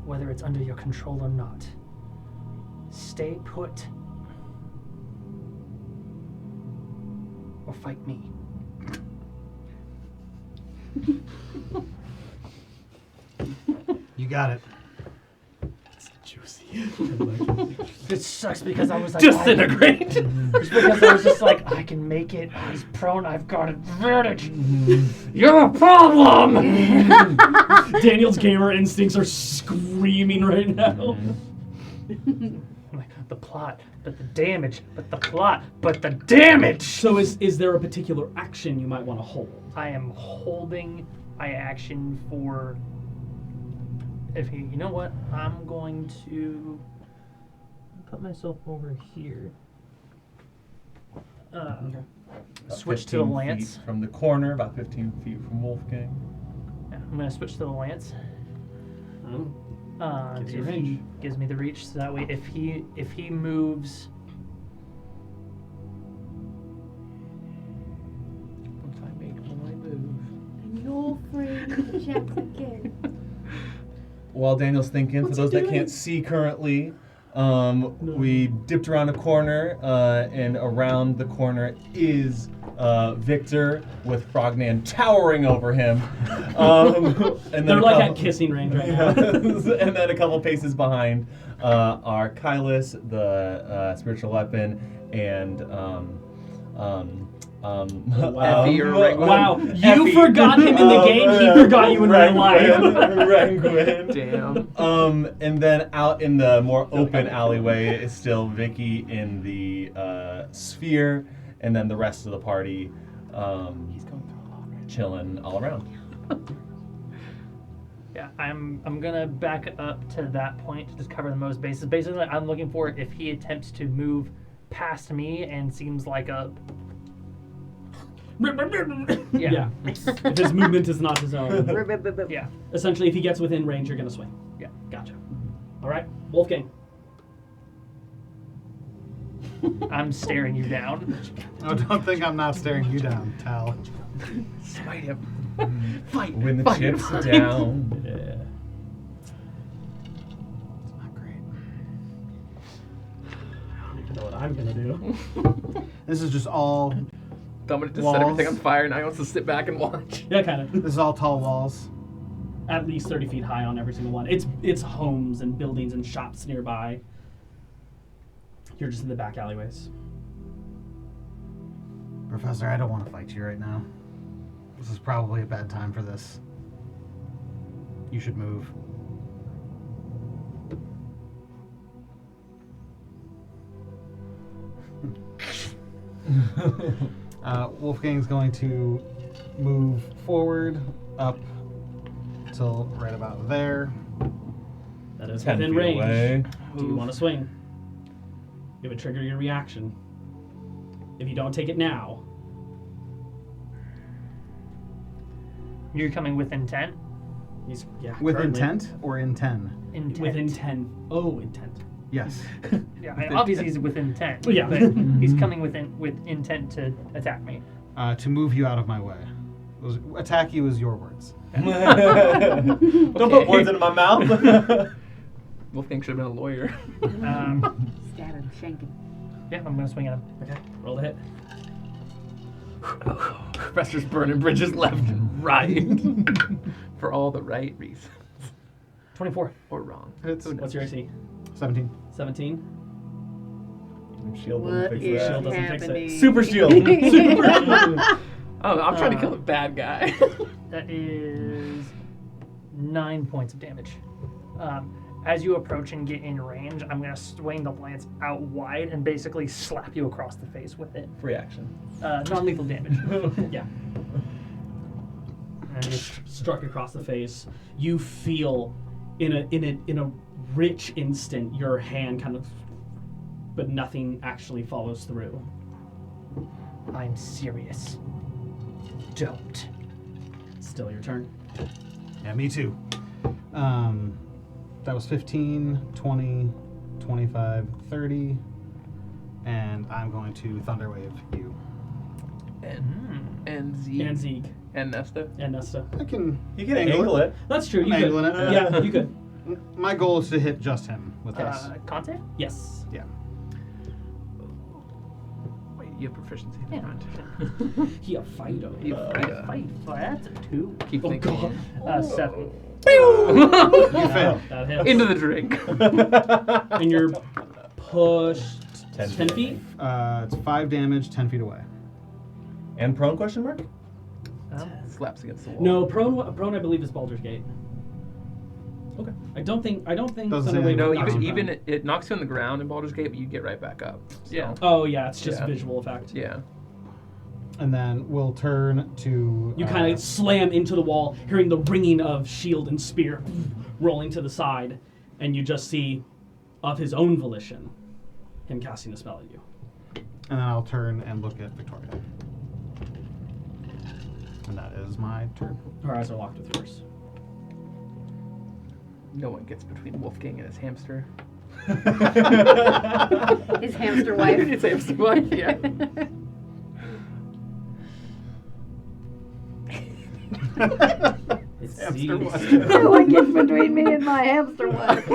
whether it's under your control or not. Stay put, or fight me. You got it. Juicy. It sucks because I was like, disintegrate. It's because I was just like, I can make it. He's prone. I've got advantage. You're a problem. Daniel's gamer instincts are screaming right now. Like, the plot, but the damage, but the plot, but the damage. So is there a particular action you might want to hold? I am holding my action for. You know what? I'm going to put myself over here. Switch to the 15 lance. feet from the corner, about 15 feet from Wolfgang. Yeah, I'm going to switch to the lance. Gives you If range. he gives me the reach, so that way if he moves. If I make my move. And you're afraid of the jets again. While Daniel's thinking, for those that can't see currently, we dipped around a corner, and around the corner is Victor with Frognan towering over him. And then They're a like couple- at kissing range right now. And then a couple paces behind are Kylus, the spiritual weapon, and Effie or Ranguin. Wow, you Effie. forgot him in the game. He forgot you in real life. Ranguin. Damn. And then out in the more open alleyway is still Vicky in the sphere, and then the rest of the party He's going through a lot right chilling all around. Yeah, I'm gonna back up to that point to just cover the most bases. Basically, I'm looking for if he attempts to move past me and seems like a Yeah. If his movement is not his own. yeah. Essentially, if he gets within range, you're going to swing. Yeah. Gotcha. All right, Wolfgang. I'm staring you down. Oh, don't think I'm not staring you down, Tal. Smite him. Fight. When the fight, chips fight. down. Yeah. It's not great. I don't even know what I'm going to do. This is just all. Dominic just Walls. set everything on fire, and now he wants to sit back and watch. Yeah, kind of. This is all tall walls. At least 30 feet high on every single one. It's homes and buildings and shops nearby. You're just in the back alleyways. Professor, I don't want to fight you right now. This is probably a bad time for this. You should move. Wolfgang's going to move forward up till right about there. That is 10 within feet range. away. Do you want to swing? It would trigger your reaction. If you don't take it now, You're coming within 10? he's With currently intent or in 10? Intent. Within 10. Oh, intent. Yes. Yeah, obviously he's within 10. Yeah. But he's coming with intent to attack me. To move you out of my way. Attack you is your words. Don't put words into my mouth. Wolfgang should have been a lawyer. Stab him, shank him. Yeah, I'm gonna swing at him. Okay, roll the hit. Professor's burning bridges left and right. For all the right reasons. 24. Or wrong. What's your AC? 17. 17? Shield What doesn't fix is that. Shield doesn't fix it. happening? Super shield. Super shield. Oh, I'm trying to kill the bad guy. That is 9 points of damage. As you approach and get in range, I'm going to swing the lance out wide and basically slap you across the face with it. Free action. Non-lethal damage. Yeah. And just struck across the face. You feel in a rich instant your hand kind of, but nothing actually follows through. I'm serious. Don't. Still your turn. Yeah, me too. That was 15, 20, 25, 30. And I'm going to Thunderwave you. And Zieg. And Zieg. And Nesta. And Nesta. I can. You can angle it. That's true. I'm You could. angling it. Yeah, you could. My goal is to hit just him with this. Con save? Yes. Yeah. Wait, you have proficiency in Yeah. front. He a fighter. You fight. Fight. That's a 2. Keep Oh thinking. god. 7. You Yeah, fail. that hits. Into the drink. And you're pushed 10 feet? It's 5 damage, 10 feet away. And prone question mark? Slaps against the wall. No, prone I believe is Baldur's Gate. Okay. I don't think Doesn't say Thunderwave No, knocks you even prone. it knocks you on the ground in Baldur's Gate, but you get right back up. So, Yeah. Oh yeah, it's just Yeah. visual effect. Yeah. And then we'll turn to. You kind of slam into the wall, hearing the ringing of shield and spear rolling to the side, and you just see, of his own volition, him casting a spell at you. And then I'll turn and look at Victoria. And that is my turn. Her eyes are locked with yours. No one gets between Wolfgang and his hamster. His hamster wife. His hamster wife, yeah. It's Hamster Zieg. wife. No one gets between me and my hamster wife.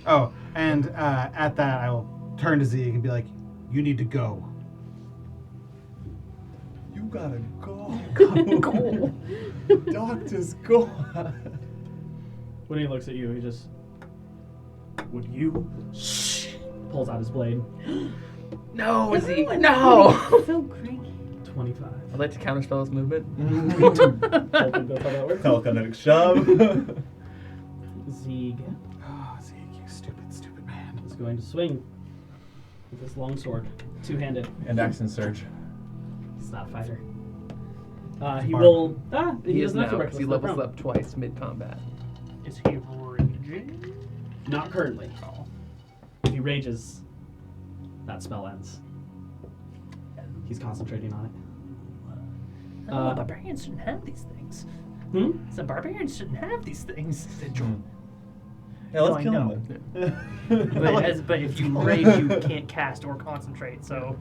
Oh, and at that, I will turn to Zieg and be like, "You need to go." You gotta go. Goal. Doctors, go. When he looks at you, he just, would you? Pulls out his blade. No, is he? Everyone- No! So cranky. 25. I'd like to counterspell his movement. Tolkien, that's how that works. Telekinetic shove. Zieg Oh, Zieg, you stupid man. is going to swing with his longsword, two-handed. And action surge. He's not a fighter. He's He a will. He is doesn't have to now, because he reckless levels prone. up twice mid-combat. Is he raging? Not currently. If he rages, that spell ends. He's concentrating on it. No, barbarians shouldn't have these things. Hmm? So barbarians shouldn't have these things. Yeah, let's I kill know. him then. But if you rage, you can't cast or concentrate. So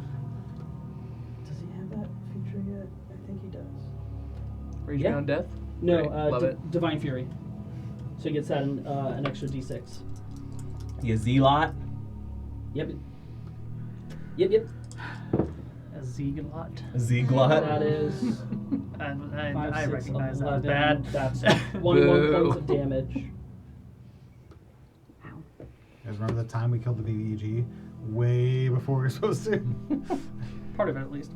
Does he have that feature yet? I think he does. Rage Yeah. Beyond Death? No, Great, love it. Divine Fury. So he gets that an extra D6. You Z-lot. Yep. Yep. a Zeeglot. Z-glot. That is I 5, 6, recognize that 11. as bad. That's one Boo. points of damage. You guys remember the time we killed the BBEG way before we were supposed to? Part of it, at least.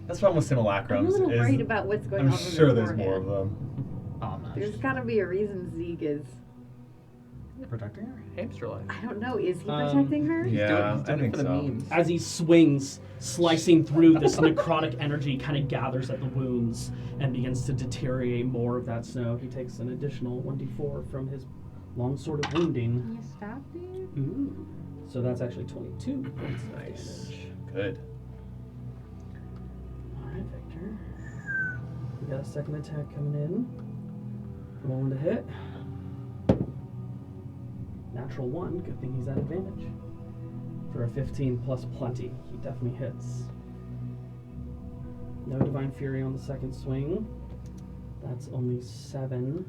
That's the problem with simulacrums. I'm a little is worried about what's going I'm on. with sure his there's forehead. more of them. Oh, There's got to be a reason Zieg is. Protecting her? Hamster life. I don't know. Is he Um, protecting her? Yeah, he's I doing think it for the so. memes. As he swings, slicing through, this necrotic energy kind of gathers at the wounds and begins to deteriorate more of that snow. He takes an additional 1d4 from his longsword of wounding. Can you stop, dude? Ooh. So that's actually 22 points of Nice. damage. Good. Alright, Victor. We got a second attack coming in. Rolling to hit. Natural 1. Good thing he's at advantage. For a 15 plus plenty. He definitely hits. No Divine Fury on the second swing. That's only 7.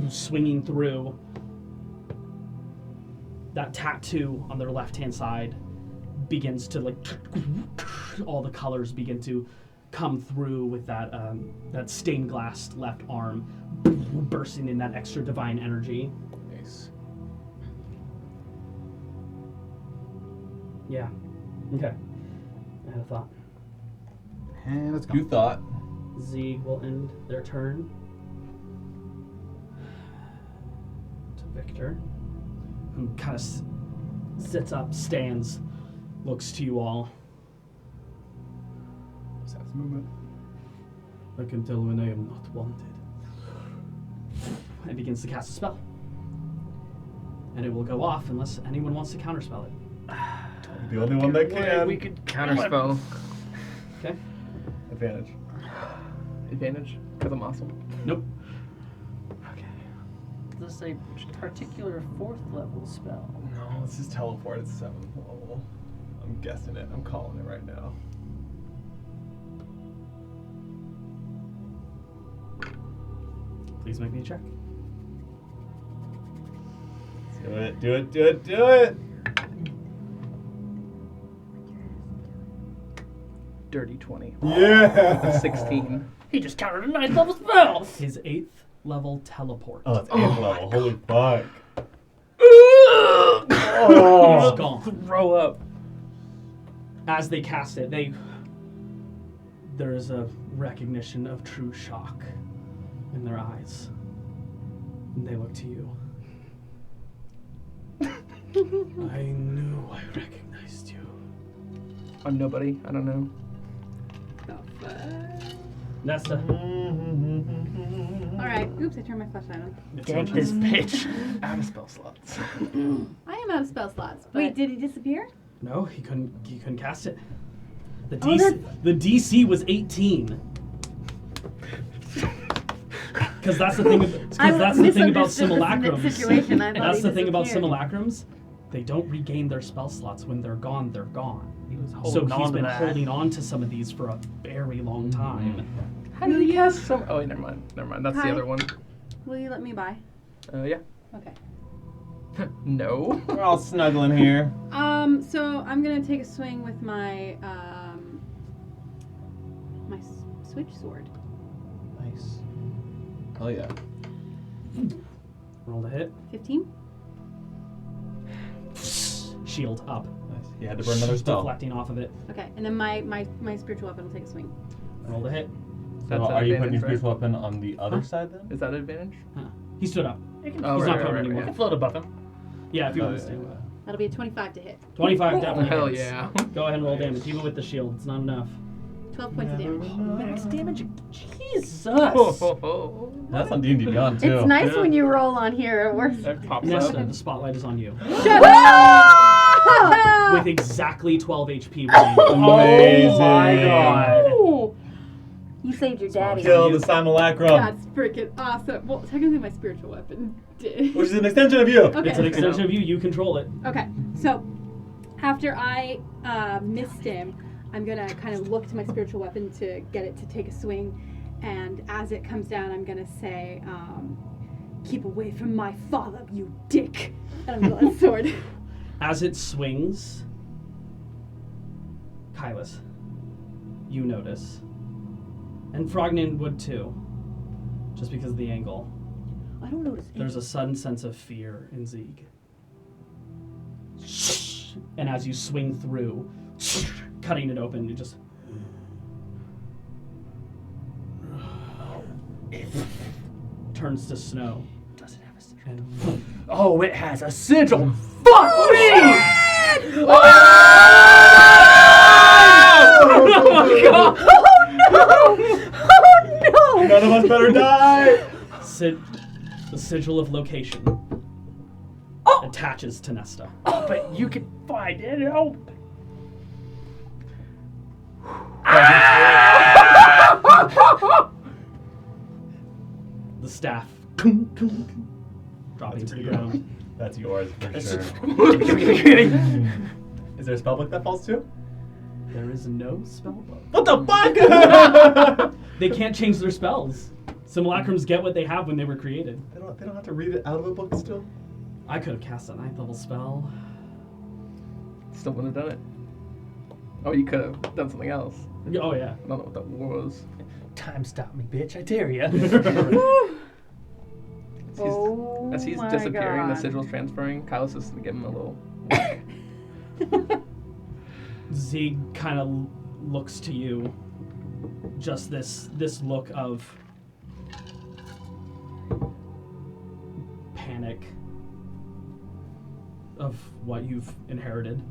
Swinging through. That tattoo on their left-hand side begins to all the colors begin to come through with that that stained glass left arm bursting in that extra divine energy. Nice. Yeah. Okay. I had a thought. And it's gone. You thought. Zieg will end their turn. To Victor, who kind of sits up, stands, looks to you all. Sounds movement. I can tell when I am not wanted. And begins to cast a spell. And it will go off unless anyone wants to counterspell it. The only one that can. We could Counterspell. Okay? Advantage. Advantage? Because I'm awesome. Nope. This is a particular 4th level spell. No, let's just teleport at 7th level. I'm guessing it. I'm calling it right now. Please make me a check. Do it, do it, do it, do it! dirty 20. Yeah. 16. He just countered a 9th level spell. His 8th level teleport. Oh, it's 8th level. Holy fuck. It's gone. Throw up. As they cast it, there is a recognition of true shock in their eyes. And they look to you. I knew I recognized you. I'm nobody. I don't know. Nesta. Alright. Oops, I turned my flashlight on. It's your Gank turn. this bitch. Out of spell slots. I am out of spell slots. But Wait, did he disappear? No, he couldn't cast it. The Oh, DC was 18. Because that's the thing. Because that's the thing about simulacrums. Situation. I thought That's he the thing about disappeared. simulacrums. They don't regain their spell slots. When they're gone, they're gone. He was So holding he's on been to that. holding on to some of these for a very long time. How did he cast some? Oh, wait, never mind. Never mind. That's Hi. the other one. will you let me by? Yeah. Okay. No. We're all snuggling here. So I'm gonna take a swing with my my switch sword. Nice. Oh yeah. Roll to hit. 15. Shield up. Nice. You had to burn another spell. Deflecting off of it. Okay, and then my spiritual weapon will take a swing. Roll to hit. That's So an are you putting advantage, your right? spiritual weapon on the other Huh? side then? Is that an advantage? He stood up. Oh, He's right, not right, prone right, anymore. I can float above him. Yeah, if you Oh, want to yeah, stay. yeah. That'll be a 25 to hit. 25 definitely. Hell hits. yeah. Go ahead and roll damage. Even with the shield, it's not enough. 12 points of damage. Max damage. Jesus. That's on D&D Beyond too. It's nice when you roll on here. It works. That pops Nesta, up. the spotlight is on you. Shut up! With exactly 12 HP remaining. Amazing. Oh my god. You saved your daddy. Kill the simulacrum, That's freaking awesome. Well, technically my spiritual weapon did. which is an extension of you. Okay. It's an extension of you. You control it. Okay, so after I missed him, I'm gonna kind of look to my spiritual weapon to get it to take a swing, and as it comes down, I'm gonna say, "Keep away from my father, you dick!" And I'm gonna let the sword. As it swings, Kylus, you notice, and Frognan would too, just because of the angle. I don't notice. There's a sudden sense of fear in Zieg. And as you swing through, cutting it open, you just... It turns to snow. Does it have a sigil? And Oh, it has a sigil. Fuck me! Oh my god! Oh no! None of us better die! the sigil of location attaches to Nesta. Oh, but you can find it. Oh. The staff dropping to the ground. That's yours for That's sure. it. Is there a spellbook that falls too? There is no spellbook. What the fuck? They can't change their spells. Simulacrums get what they have when they were created. They don't have to read it out of a book still? I could have cast a 9th level spell. Still wouldn't have done it. Oh, you could have done something else. Oh yeah. I don't know what that was. Time stop me, bitch. I dare ya. As he's my disappearing, the God. sigil's transferring. Kylus is to give him a little. Zieg kind of looks to you. Just this look of panic of what you've inherited.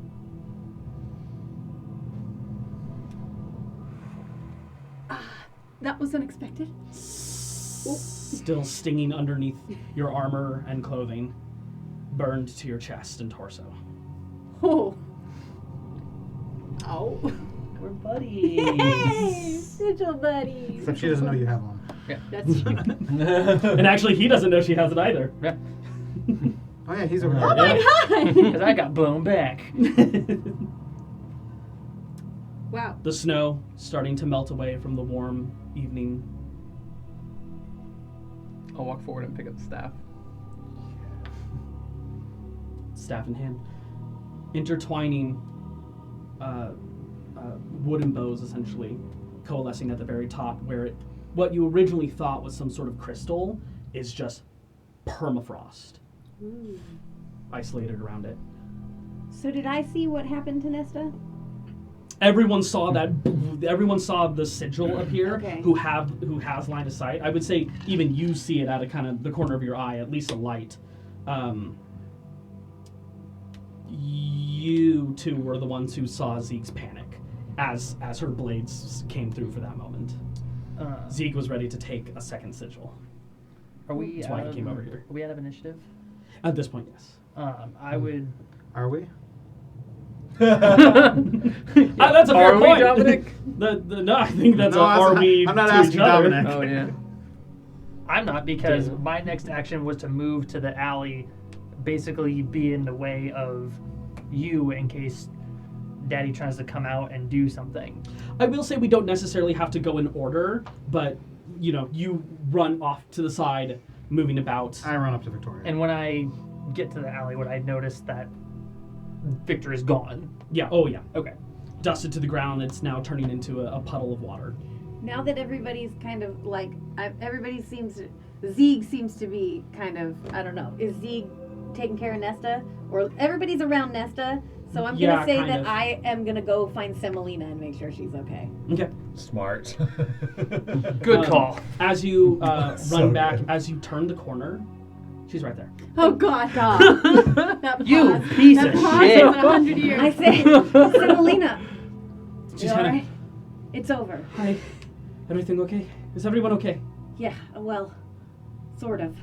That was unexpected. Still stinging underneath your armor and clothing, burned to your chest and torso. Oh. Ow. We're buddies. Hey, sigil buddies. Except she doesn't know you have one. That's true. And actually, he doesn't know she has it either. Yeah. Oh yeah, he's over Oh there. my god! Because I got blown back. Wow. The snow starting to melt away from the warm evening. I'll walk forward and pick up the staff. Staff in hand, intertwining wooden bows essentially coalescing at the very top, where what you originally thought was some sort of crystal is just permafrost isolated around it. So did I see what happened to Nesta? Everyone saw that. Everyone saw the sigil appear. Okay. Who has line of sight. I would say even you see it out of kind of the corner of your eye, at least a light. You two were the ones who saw Zieg's panic as her blades came through for that moment. Zieg was ready to take a second sigil. Are we? That's why he came over here. Are we out of initiative? At this point, yes. I would. Are we? That's a fair Are we, point. Dominic? No, I think that's No, are we I'm not to asking each other. Dominic. Oh yeah. I'm not, because Damn. my next action was to move to the alley, basically be in the way of you in case Daddy tries to come out and do something. I will say we don't necessarily have to go in order, but you run off to the side, moving about. I run up to Victoria. And when I get to the alley, would I notice that Victor is gone? Yeah. Oh yeah. Okay. Dusted to the ground. It's now turning into a puddle of water. Now that everybody's kind of like, Zieg seems to be kind of, I don't know, is Zieg taking care of Nesta? Or everybody's around Nesta, so I'm Yeah, going to say kind that of. I am going to go find Semolina and make sure she's okay. Okay. Smart. Good call. As you So run back, good. as you turn the corner, she's right there. Oh God. God. That You pause. piece That of pause shit. is 100 years. I say, Semolina, She's you kind alright? of. It's over. Hi. Everything okay? Is everyone okay? Yeah, well, sort of.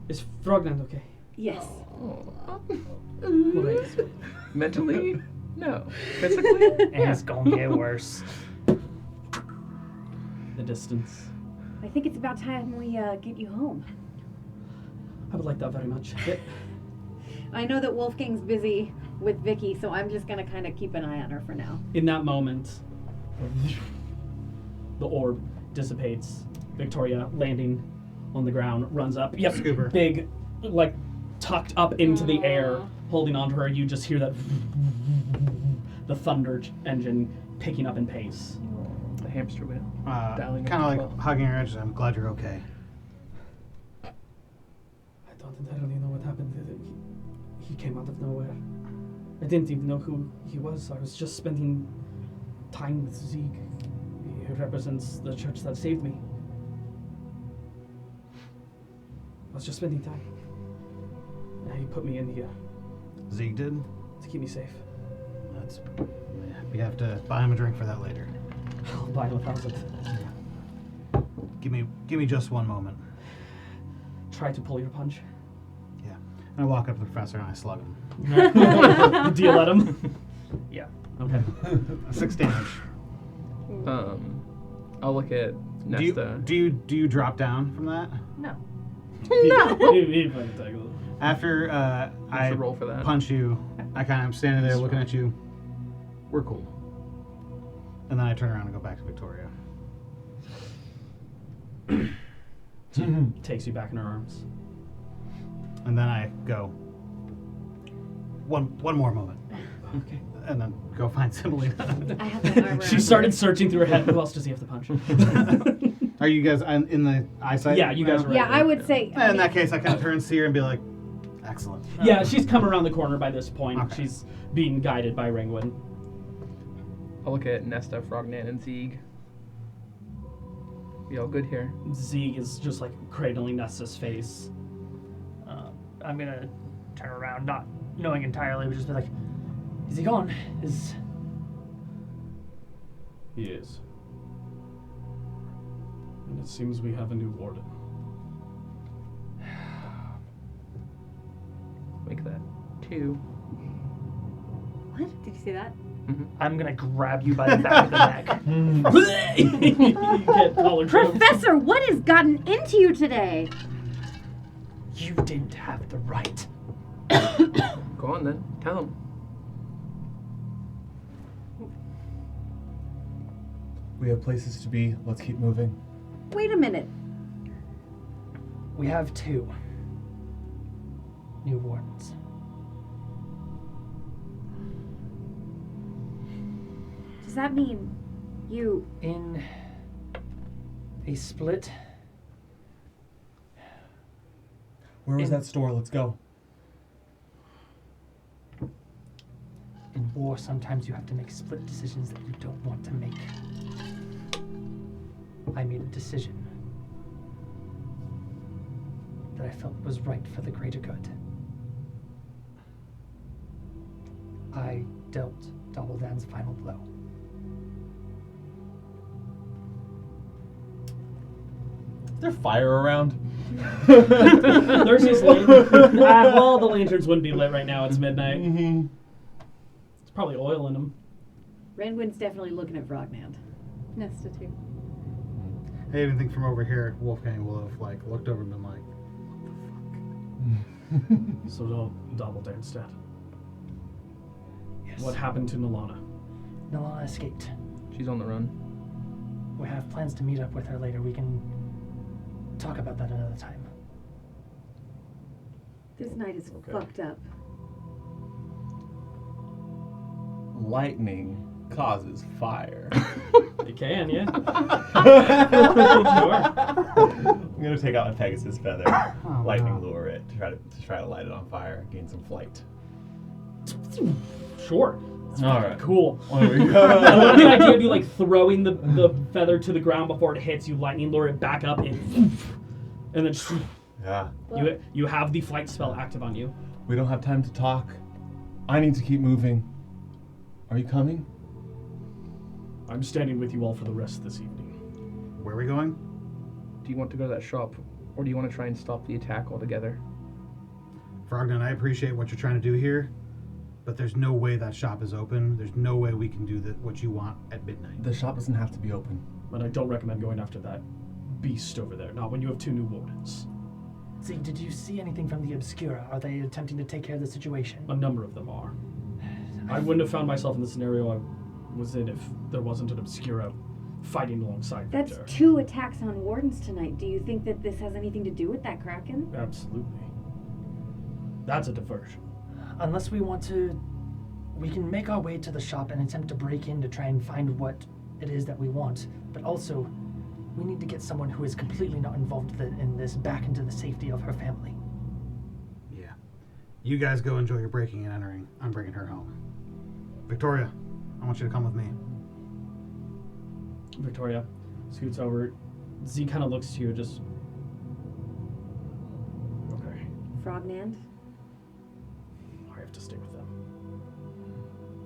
Is Frogland okay? Yes. All right. Mentally, no. Physically, And it's gonna get worse. The distance. I think it's about time we get you home. I would like that very much. It, I know that Wolfgang's busy with Vicky, so I'm just gonna kind of keep an eye on her for now. in that moment, the orb dissipates. Victoria, landing on the ground, runs up. Yep. Scooper. Big, like, tucked up into the air, Aw. holding onto her. You just hear that the thunder engine picking up in pace. the hamster wheel. Kind Dialing up of like control. hugging her edge. I'm glad you're okay. I don't entirely know what happened. He came out of nowhere. I didn't even know who he was. I was just spending time with Zieg. He represents the church that saved me. I was just spending time. And he put me in here Zieg did. to keep me safe. That's. We have to buy him a drink for that later. I'll buy him 1,000. Give me just one moment. Try to pull your punch. Yeah. And I walk up to the professor and I slug him. Do you let him? Yeah. Okay. 6 damage. I'll look at Nesta. Do you drop down from that? No. He fucking tackled it. After I should roll for that. punch you, I kind of am standing there looking at you. We're cool. And then I turn around and go back to Victoria. Takes you back in her arms. And then I go. One more moment. Okay. And then go find Semolina. I have my arm She around started her. searching through her head. Who else does he have to punch? Are you guys in the eyesight? Yeah, you guys are. Yeah, right I there. would say. In that case, I kind of turn and see her and be like, excellent. Yeah, she's come around the corner by this point. Okay. She's being guided by Ringwood. I'll look at Nesta, Frognan, and Zieg. Be all good here. Zieg is just like cradling Nesta's face. I'm gonna turn around, not knowing entirely, but just be like, is he gone? He is. And it seems we have a new warden. Make that 2. What? Did you say that? I'm gonna grab you by the back of the neck. You get collar choked. Professor, what has gotten into you today? You didn't have the right. Go on then. Tell him. We have places to be. Let's keep moving. Wait a minute. We have 2 new wardens. Does that mean you... In a split. Where was that store? Let's go. In war, sometimes you have to make split decisions that you don't want to make. I made a decision that I felt was right for the greater good. I dealt Doubledan's final blow. Is there fire around? There's these well, the lanterns wouldn't be lit right now. It's midnight. Mm-hmm. It's probably oil in them. Randwind's definitely looking at Frognand. Nesta too. I even think from over here, Wolfgang will have like looked over and been like, So Doubledan's dead. Yes. What happened to Nalana? Nalana escaped. She's on the run. We have plans to meet up with her later. We can talk about that another time. This night is Okay. fucked up. Lightning causes fire. It can, yeah. I'm gonna take out my Pegasus feather, Oh, lightning wow. lure it to try to light it on fire, gain some flight. Sure. All right, Cool. There we I love the go. idea of you like throwing the feather to the ground before it hits you, lightning lure it back up, and then Yeah, you have the flight spell active on you. we don't have time to talk. I need to keep moving. Are you coming? I'm standing with you all for the rest of this evening. "Where are we going?" Do you want to go to that shop, or do you want to try and stop the attack altogether? Frognan, I appreciate what you're trying to do here, but there's no way that shop is open. There's no way we can do what you want at midnight. The shop doesn't have to be open. But I don't recommend going after that beast over there. Not when you have 2 new wardens. Zieg, did you see anything from the Obscura? Are they attempting to take care of the situation? A number of them are. I wouldn't have found myself in the scenario I was in if there wasn't an Obscura fighting alongside That's Victor. 2 attacks on wardens tonight. Do you think that this has anything to do with that Kraken? Absolutely. That's a diversion. Unless we want to, we can make our way to the shop and attempt to break in to try and find what it is that we want. But also, we need to get someone who is completely not involved in this back into the safety of her family. Yeah. You guys go enjoy your breaking and entering. I'm bringing her home. Victoria, I want you to come with me. Victoria scoots over. Z kind of looks to you, just. Okay, Frognand? I have to stay with them.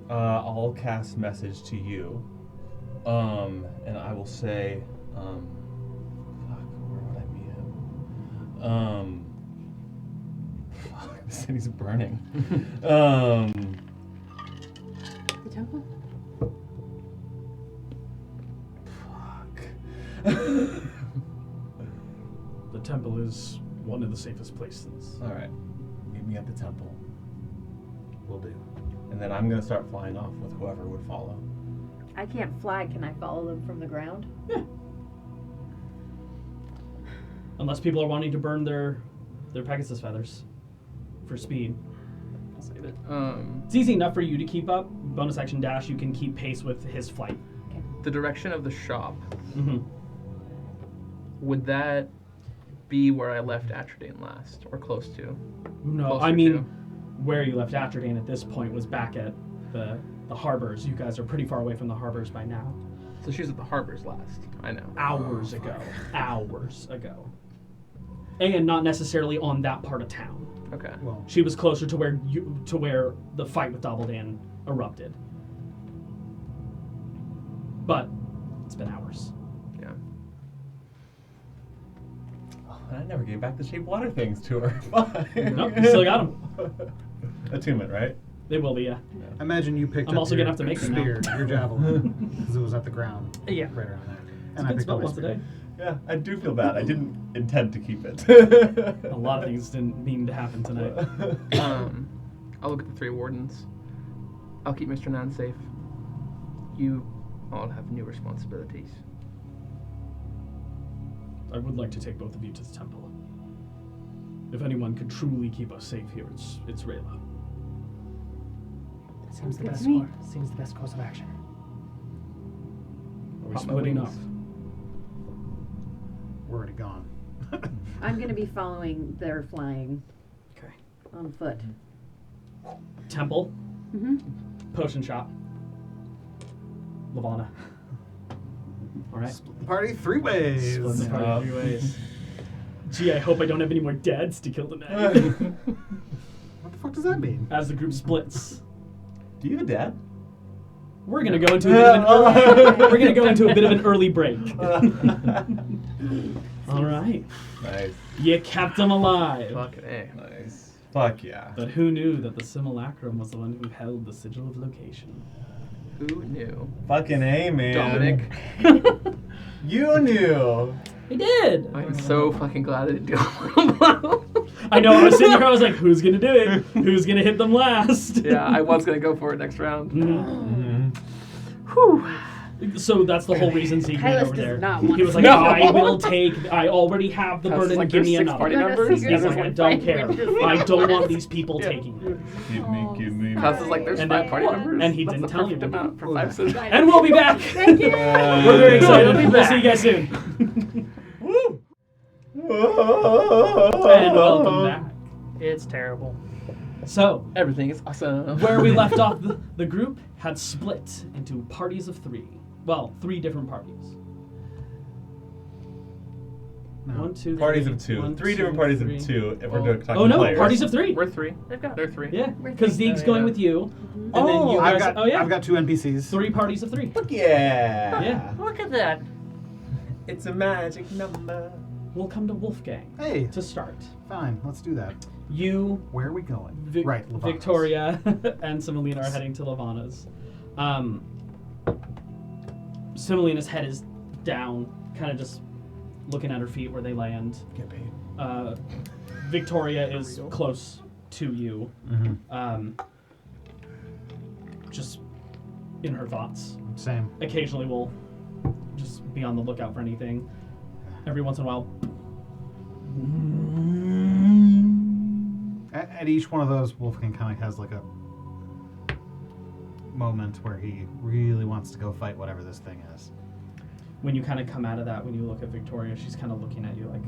I'll cast message to you, and I will say, fuck, where would I meet him? Fuck, the city's burning. The temple? Fuck. The temple is one of the safest places. All right, meet me at the temple, Will do. and then I'm gonna start flying off with whoever would follow. I can't fly. Can I follow them from the ground? Unless people are wanting to burn their Pegasus feathers for speed. I'll save it. It's easy enough for you to keep up. Bonus action dash, you can keep pace with his flight. The direction of the shop, Mm-hmm. would that be where I left Atrodane last, or close to? No, Closer I mean, to. where you left Atrodane at this point was back at the harbors. You guys are pretty far away from the harbors by now. So she was at the harbors last. I know. Hours ago. Hours ago. And not necessarily on that part of town. Okay. Well, She was closer to where the fight with Doubledan erupted. But it's been hours. Yeah. Oh, and I never gave back the shape water things to her. Fine. Nope, you still got them. Attunement, right? They will be, yeah. imagine you picked I'm up also your gonna have to make them now. spear, your javelin, because it was at the ground. Yeah. Right around there. It's And a I good picked spell up my once a spear. day. Yeah, I do feel bad. I didn't intend to keep it. A lot of things didn't mean to happen tonight. I'll look at the 3 wardens. I'll keep Mr. Nan safe. You all have new responsibilities. I would like to take both of you to the temple. If anyone could truly keep us safe here, it's Rayla. Seems the Good best to me. Seems the best course of action. We're Pop my splitting wings. up. We're already gone. I'm gonna be following their flying Okay. on foot. Temple, Mm-hmm. potion shop, Lavana. All right. Split the party 3 ways. Split the party Uh, 3 ways. Gee, I hope I don't have any more dads to kill tonight. What the fuck does that mean? As the group splits, Do you have a dad? we're gonna go into a bit of an early, we're gonna go into a bit of an early break. All right. Nice. You kept them alive. Fucking A. Nice. Fuck yeah. But who knew that the simulacrum was the one who held the sigil of location? Who knew? Fucking A, man. Dominic. You knew. I did. I'm so fucking glad I didn't do it. I know. I was sitting here. I was like, "Who's gonna do it? Who's gonna hit them last?" Yeah, I was gonna go for it next round. Mhm. Whew. So that's the whole reason Zieg went Hylas over does there. not want He was to like, No. "I will take. I already have the Hylas is burden. like, Give me "There's 6 another." party Not a members. secret. He's like, "I don't care. I don't want these people Yeah. taking you." Give me. Hylas is like, there's And 5 then- party members. and he That's didn't the tell you. perfect amount for 5 citizens. And we'll be back. Thank you. We're very excited. We'll be We'll see you back. guys soon. Woo! And welcome back. It's terrible. So, Everything is awesome. where we left off, the group had split into parties of 3. Well, 3 different parties. No. 1, 2, Parties 3. of 2. 1, 3 different 2, parties 3. of 2. If we're Oh, talking oh no, players. parties of 3. We're 3. They've got They're 3. Yeah, We're because three. Zeke's Oh, going yeah. with you, and then Oh, you guys. I've got, I've got 2 NPCs. 3 parties of 3. Fuck yeah. Yeah. Look at that. It's a magic number. We'll come to Wolfgang Hey, to start. fine, let's do that. You, Where are we going? Vic- Lavana's. Victoria, and Simelina are heading to Lavana's. Simelina's head is down, kind of just looking at her feet where they land. Get paid. Victoria is close to you, Mm-hmm. just in her thoughts. Same. Occasionally will just be on the lookout for anything. Every once in a while. At each one of those, Wolfgang kind of has like a moment where he really wants to go fight whatever this thing is. When you kind of come out of that, when you look at Victoria, she's kind of looking at you like,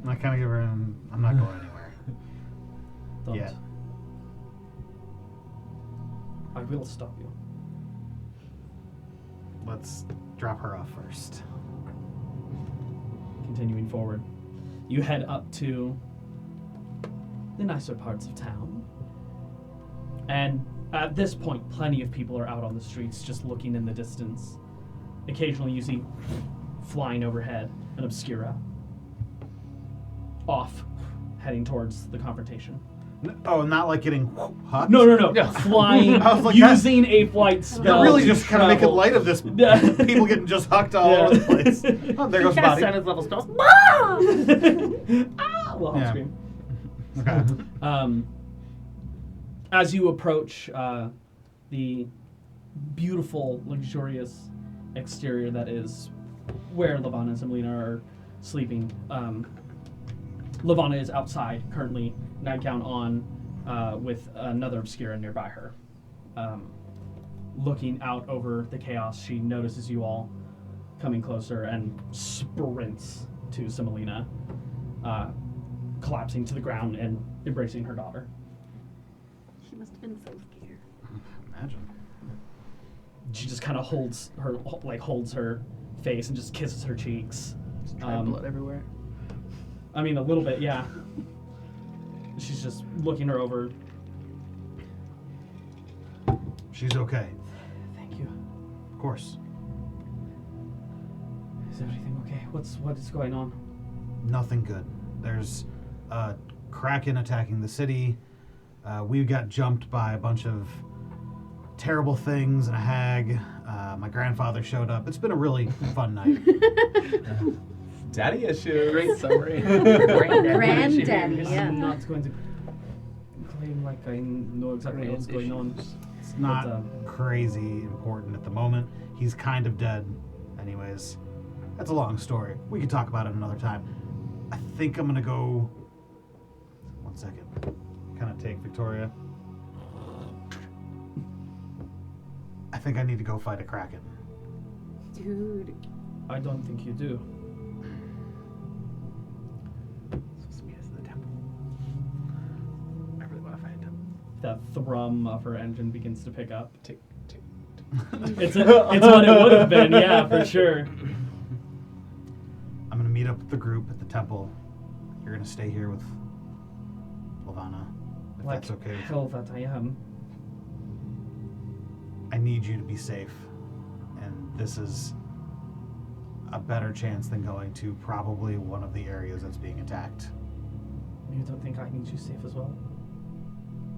I kind of give her I'm not going anywhere. don't. Yet. I will stop you. Let's drop her off first. Continuing forward, you head up to the nicer parts of town. And at this point, plenty of people are out on the streets just looking in the distance. Occasionally you see flying overhead an obscura off, heading towards the confrontation. Oh, not like getting hucked? No. Yeah. Flying, I was like, using a flight spell. You're really to just kind of making travel. light of this. People getting just hucked all over the place. Oh, there goes Cast body. Santa's level spells. Ah! Well, I'll Yeah. scream. Okay. As you approach the beautiful, luxurious exterior that is where Lavana and Simelina are sleeping, Lavana is outside currently, nightgown on, with another obscura nearby her. Looking out over the chaos, she notices you all coming closer and sprints to Simelina, collapsing to the ground and embracing her daughter. She must have been so scared. Imagine. She just kind of holds her face and just kisses her cheeks. Dried blood everywhere. I mean, a little bit, yeah. She's just looking her over. She's okay. Thank you. Of course. Is everything okay? What is going on? Nothing good. There's a Kraken attacking the city. We got jumped by a bunch of terrible things and a hag. My grandfather showed up. It's been a really fun night. Daddy issues. Great summary. Granddaddy, yeah. I'm not going to claim like I know exactly what's going on. It's not But, crazy important at the moment. He's kind of dead. Anyways, that's a long story. We could talk about it another time. I think I'm gonna go. 1 second. Kind of take Victoria. I think I need to go fight a Kraken. Dude. I don't think you do. Supposed to meet us at the temple. I really want to find him. That thrum of her engine begins to pick up. Tick, tick. It's what it would have been, yeah, for sure. I'm gonna meet up with the group at the temple. You're gonna stay here with Lavana, if Like that's okay with you. hell that I am. I need you to be safe, and this is a better chance than going to probably one of the areas that's being attacked. You don't think I need you safe as well?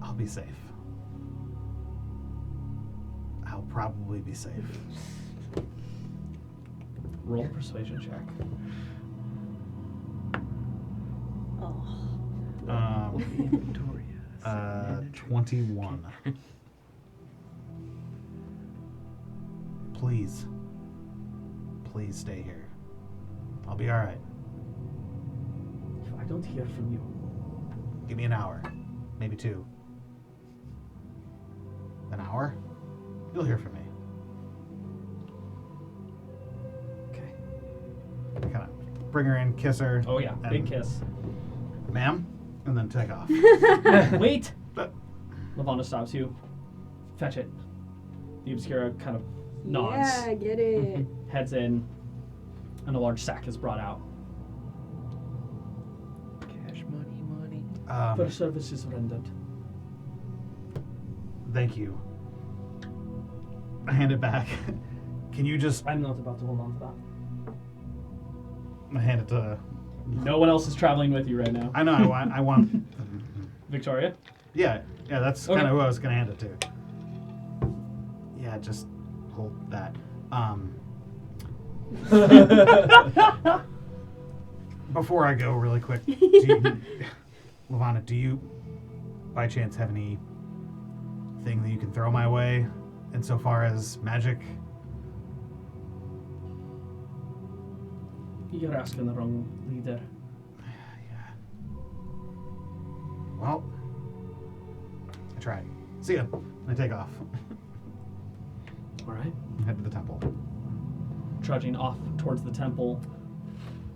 I'll be safe. I'll probably be safe. Roll a persuasion check. Oh. Victorious. 21. Please stay here. I'll be all right. If I don't hear from you, Give me an hour, maybe 2. An hour? You'll hear from me. okay. I kind of bring her in, kiss her. Oh yeah, big and, kiss. Ma'am, and then take off. Wait! But- Lavana stops you. Fetch it. The Obscura kind of nods, Yeah, get it. heads in, and a large sack is brought out. Cash money. For services rendered. Thank you. I hand it back. Can you just I'm not about to hold on to that. hand it to... No one else is traveling with you right now. I know, I want... Victoria? Yeah, that's Okay. kind of who I was going to hand it to. Yeah, just hold that. Before I go, really quick, Lavana, do you, by chance, have any thing that you can throw my way insofar as magic? You're asking the wrong leader. Yeah. Well, I tried. See ya. I take off. Alright. Head to the temple. Trudging off towards the temple,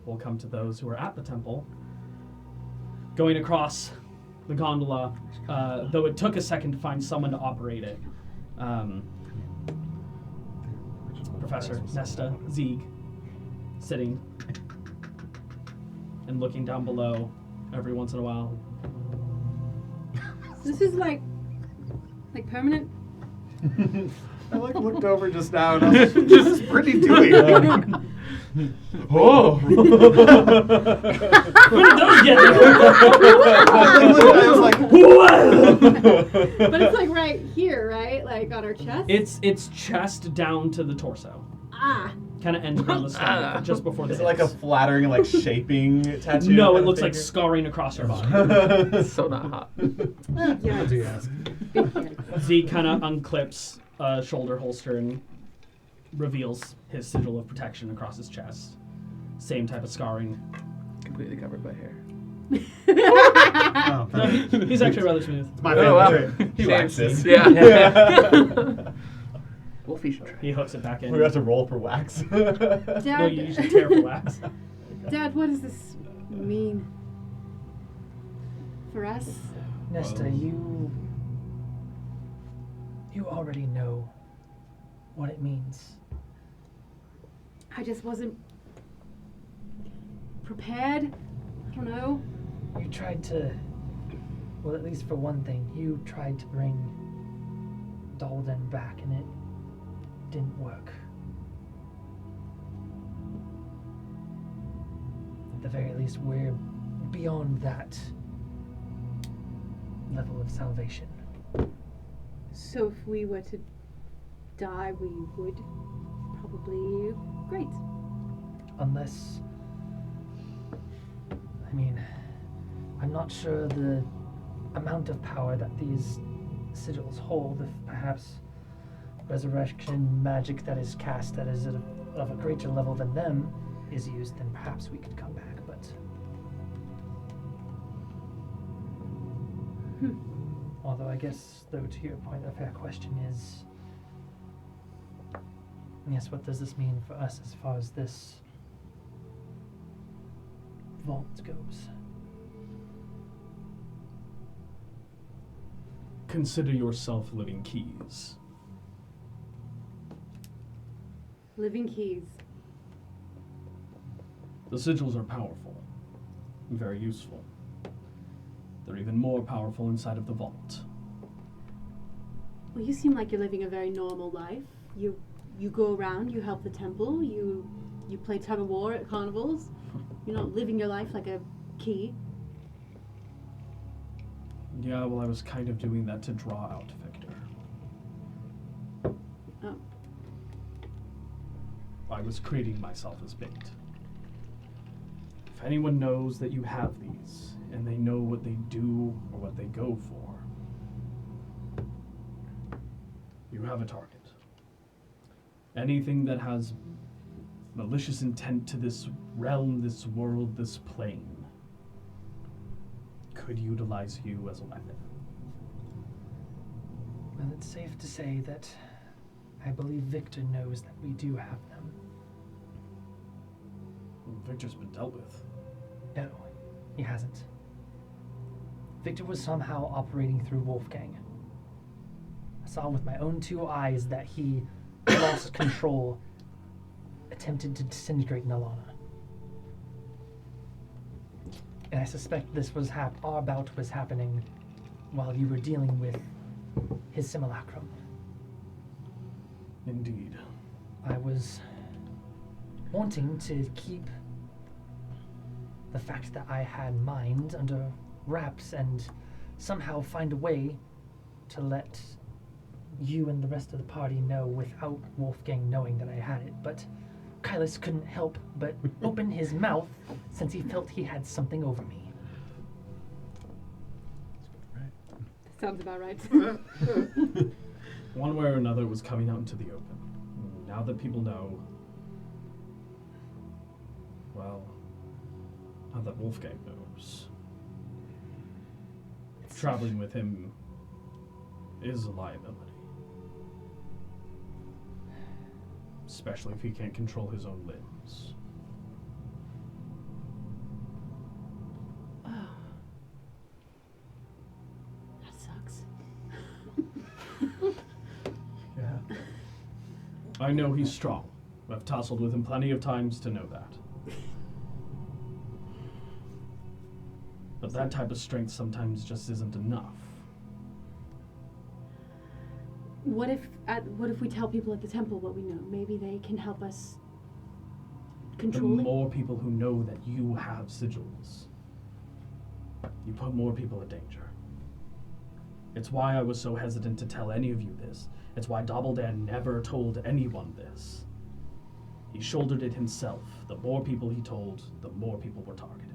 we'll come to those who are at the temple. Going across the gondola, though it took a second to find someone to operate it. Professor Nesta Zieg sitting and looking down below every once in a while. This is like permanent. I looked over just now and I was like, what is Brittany doing? Oh! Where did those get there? I was like, But it's like right here, right? Like on our chest. It's chest down to the torso. Ah. Kind of ending on the stomach, just before the Is it like a hips. flattering, like shaping tattoo? No, kind it of looks like figure? scarring across your body. So not hot. yeah, do you ask? Z kind of unclips a shoulder holster and reveals his sigil of protection across his chest. Same type of scarring. Completely covered by hair. Oh, No, he's actually rather smooth. it's my Oh, favorite wow. trait. He Same. waxes. Yeah. Wolfie should try. He hooks it back in. We have to roll for wax. Dad, No, you usually tear for wax. Dad, what does this mean for us? Nesta, you already know what it means. I just wasn't prepared. I don't know. You tried to, well, at least for one thing, you tried to bring Dalden back and it didn't work. At the very least, we're beyond that level of salvation. So if we were to die, we would probably great. Unless, I mean, I'm not sure the amount of power that these sigils hold. If perhaps resurrection magic that is cast that is of a greater level than them is used, then perhaps we could come back. But although I guess, though, to your point, a fair question is, Yes, what does this mean for us as far as this vault goes? Consider yourself living keys. Living keys. The sigils are powerful, and very useful. They're even more powerful inside of the vault. Well, you seem like you're living a very normal life. You go around, you help the temple, you play tug of war at carnivals. You're not living your life like a key. Yeah, well, I was kind of doing that to draw out Victor. Oh. I was creating myself as bait. If anyone knows that you have these, and they know what they do or what they go for, you have a target. Anything that has malicious intent to this realm, this world, this plane, could utilize you as a weapon. Well, it's safe to say that I believe Victor knows that we do have them. Victor's been dealt with. No, he hasn't. Victor was somehow operating through Wolfgang. I saw with my own 2 eyes that he lost control, attempted to disintegrate Nalana. And I suspect this was our bout was happening while you were dealing with his simulacrum. Indeed. I was wanting to keep the fact that I had mind under wraps and somehow find a way to let you and the rest of the party know without Wolfgang knowing that I had it. But Kylus couldn't help but open his mouth since he felt he had something over me. Sounds about right. One way or another, it was coming out into the open. Now that people know, well, now that Wolfgang knows, traveling with him is a liability. Especially if he can't control his own limbs. Oh. That sucks. Yeah. I know he's strong. I've tussled with him plenty of times to know that. But that type of strength sometimes just isn't enough. What if we tell people at the temple what we know? Maybe they can help us The control it. more people who know that you have sigils, you put more people in danger. It's why I was so hesitant to tell any of you this. It's why Dobbledan never told anyone this. He shouldered it himself. The more people he told, the more people were targeted.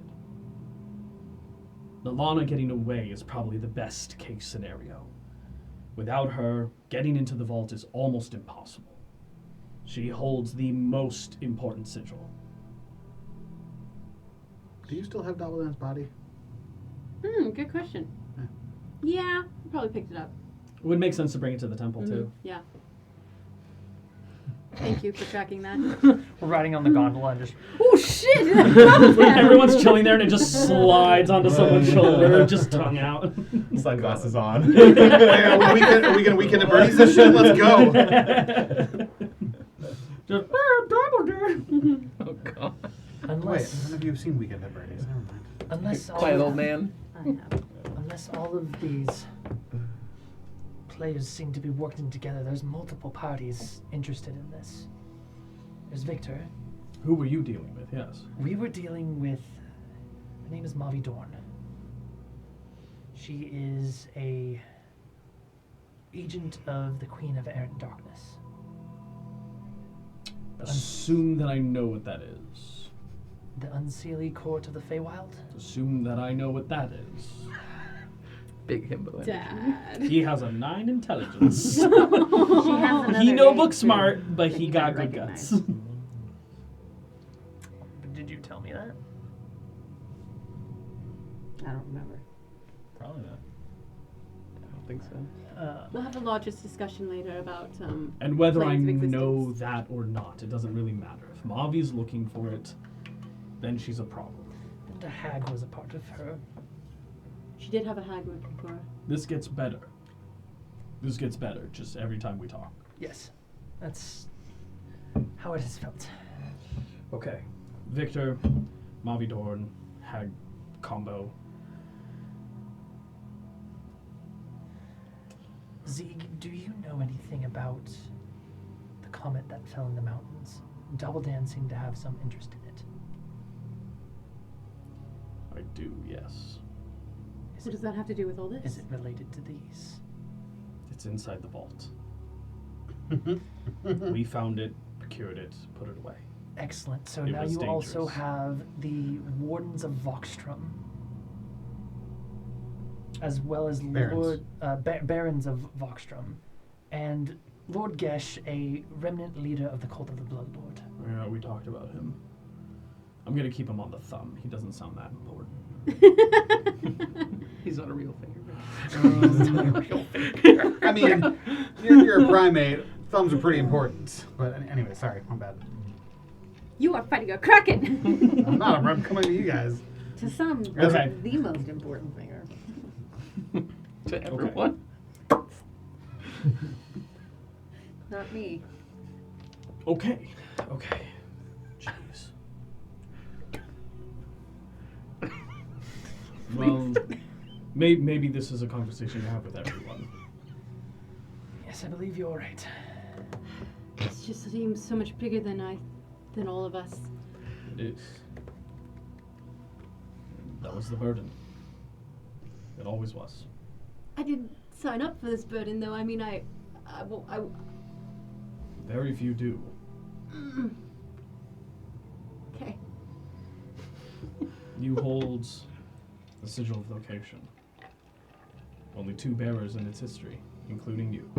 Nalana getting away is probably the best case scenario. Without her, getting into the vault is almost impossible. She holds the most important sigil. Do you still have Dobbledan's body? Good question. Yeah, I probably picked it up. It would make sense to bring it to the temple, too. Yeah. Thank you for tracking that. We're riding on the gondola and just... Oh shit! Everyone's chilling there and it just slides onto someone's shoulder, just tongue out. Sunglasses on. Hey, are we gonna weekend at Bernie's this shit? Let's go. Just, Oh god. Wait, Unless, none of you have seen Weekend at Bernie's. Never mind. unless, Quiet all, old man. I have. unless all of these players seem to be working together, there's multiple parties interested in this. There's Victor. Who were you dealing with? Yes. We were dealing with... Her name is Mavi Dorn. She is a agent of the Queen of Errant Darkness. Assume that I know what that is. The Unseelie Court of the Feywild? Assume that I know what that is. Big himbo. Dad. He has a 9 intelligence. She has another He no name, book too, smart, but that he you got might good recognize. guts. Did you tell me that? I don't remember. Probably not. I don't think so. We'll have a largest discussion later about. And whether I planes of know existence. that or not, it doesn't really matter. If Mavi's looking for it, then she's a problem. And a hag was a part of her. She did have a hag working for her. This gets better. This gets better just every time we talk. Yes, that's how it has felt. Okay. Victor, Mavi Dorn, hag combo. Zieg, do you know anything about the comet that fell in the mountains? Double Dan seemed to have some interest in it. I do, yes. What does that have to do with all this? Is it related to these? It's inside the vault. We found it, procured it, put it away. Excellent. So It now was you also dangerous. have the Wardens of Voxstrom, as well as Barons. Barons of Voxstrom, and Lord Gesh, a remnant leader of the cult of the Blood Lord. Yeah, we talked about him. I'm gonna keep him on the thumb. He doesn't sound that important. He's not a real figure. I mean, you're a primate. Thumbs are pretty important. But anyway, sorry, my bad. You are fighting a Kraken! I'm not. I'm coming to you guys. To some, Okay. the most important finger. To everyone. Not me. Okay. Okay. Jeez. Well, maybe this is a conversation to have with everyone. Yes, I believe you're right. It just seems so much bigger than all of us. It is. That was the burden. It always was. I didn't sign up for this burden, though. I mean, I Very few do. okay. You hold the sigil of location. Only 2 bearers in its history, including you.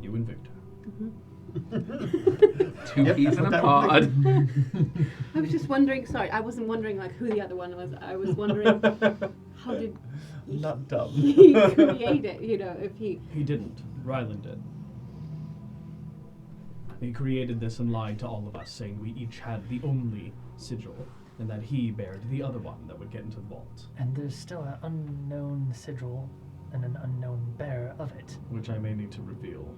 You and Victor. Two Yep, peas that's in what a that pod. I was just wondering. Sorry, I wasn't wondering like who the other one was. I was wondering how did Not dumb. he create it? You know, if he. He didn't. Ryland did. He created this and lied to all of us, saying we each had the only sigil, and that he bared the other one that would get into the vault, And there's still an unknown sigil and an unknown bearer of it. which I may need to reveal.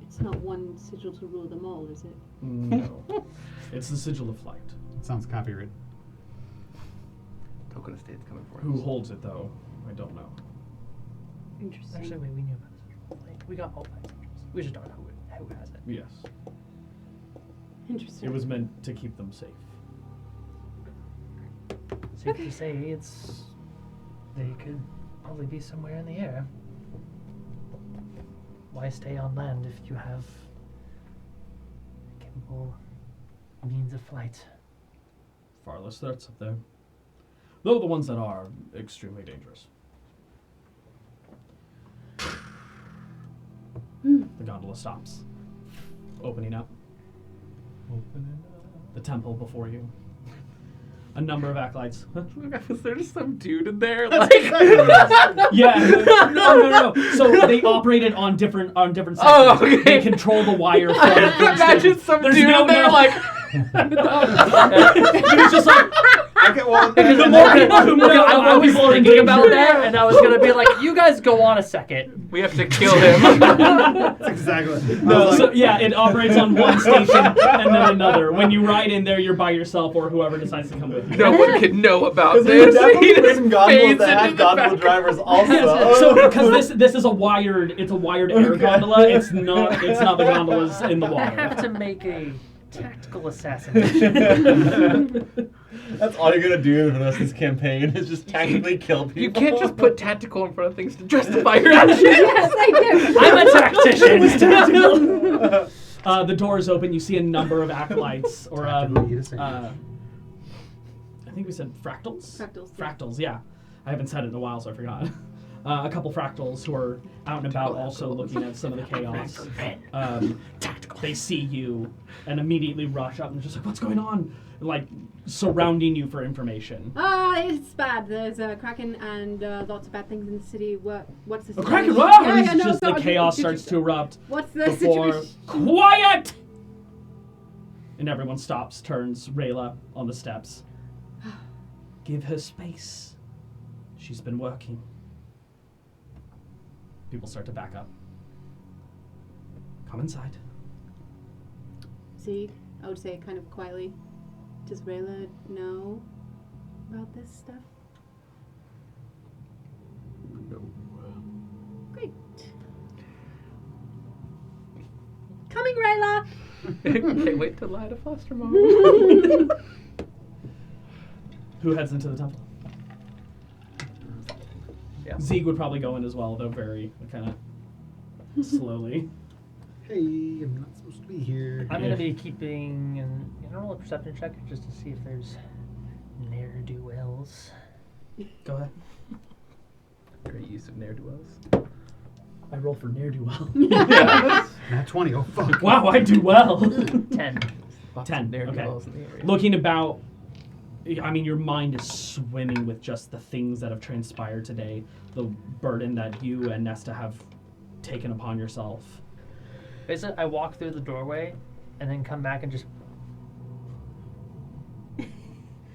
It's not one sigil to rule them all, is it? No. It's the sigil of flight. Sounds copyrighted. Token Estate's coming for us. Who holds it, though, I don't know. Interesting. Actually, we knew about this. Like, we got all 5 sigils. We just don't know who has it. Yes. Interesting. It was meant to keep them safe. Safe to say, they could probably be somewhere in the air. Why stay on land if you have capable means of flight? Far less threats up there. Though the ones that are extremely dangerous. The gondola stops. Opening up. The temple before you. A number of acolytes. Huh? Was there just some dude in there? Like, Yeah. No. So they operated on different sectors. Oh, okay. They control the wire from imagine some There's dude no in there no- like. It was just like Okay, well, the more people who move out, I was people are thinking about danger. that, and I was gonna be like, "You guys go on a second." We have to kill him. that's exactly. No, so yeah, it operates on one station and then another. When you ride in there, you're by yourself or whoever decides to come with you. No one can know about There's this. definitely He just some gondolas fades that into have the gondola back. drivers also. So because this is a wired air gondola. It's not the gondolas in the I have water. to make a tactical assassination. That's all you're gonna do for the rest of this campaign is just tactically kill people. You can't just put tactical in front of things to justify your actions. Yes, I do. I'm a tactician. The doors open. You see a number of acolytes, or Tactically eat a sandwich. I think we said fractals. Fractals, yeah. Fractals. Yeah, I haven't said it in a while, so I forgot. A couple fractals who are out and about, also looking at some of the chaos. They see you and immediately rush up and just like, "What's going on? like surrounding you for information. It's bad. There's a Kraken and lots of bad things in the city. What's the A situation? Kraken! Wow! Yeah, no, just the sorry, chaos did you- starts to erupt. What's the Before situation? quiet, and everyone stops, turns Rayla on the steps. Give her space. She's been working. People start to back up. Come inside. Zieg, I would say kind of quietly. Does Rayla know about this stuff? No. Great. Coming, Rayla! Can't wait to lie to foster mom. Who heads into the temple? Yeah. Zieg would probably go in as well, though very kind of slowly. Hey, I'm not supposed to be here. I'm gonna be keeping an roll a perception check just to see if there's ne'er-do-wells. Go ahead. Great use of ne'er-do-wells. I roll for ne'er-do-well. Nat 20. Oh fuck. Wow, I do well. 10. Lots 10, of ne'er-do-wells in the area. Looking about, I mean, your mind is swimming with just the things that have transpired today, the burden that you and Nesta have taken upon yourself. Basically, I walk through the doorway and then come back and just.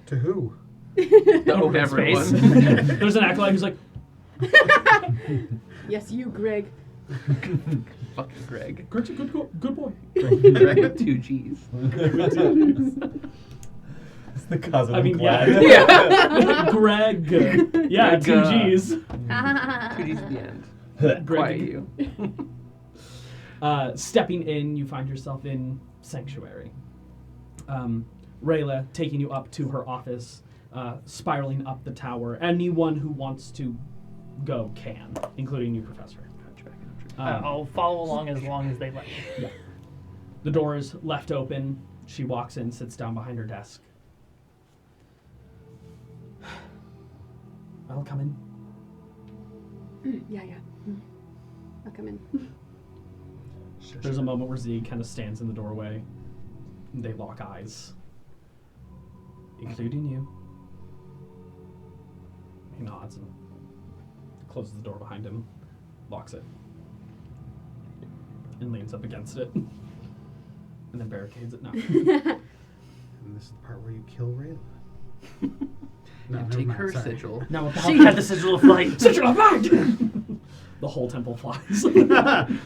To who? Oh, Open everyone. space. There's an acolyte who's like, Yes, you, Greg. Fucking Greg. Greg's a good boy. Greg with 2 G's. It's the cousin. I of mean, Glad. yeah. Greg. Yeah, Greg, 2 G's. 2 G's at the end. Quiet you. Stepping in, you find yourself in Sanctuary. Rayla taking you up to her office, spiraling up the tower. Anyone who wants to go can, including you, Professor. I'll follow along as long as they let me. Yeah. The door is left open. She walks in, sits down behind her desk. I'll come in. Yeah. I'll come in. There's a moment where Zieg kind of stands in the doorway. And they lock eyes. Including you. He nods and closes the door behind him, locks it, and leans up against it. And then barricades it. No. And this is the part where you kill Rayla. No, And never take mind, her sorry. sigil. Now about She had the sigil of flight. Sigil of flight! The whole temple flies. That'd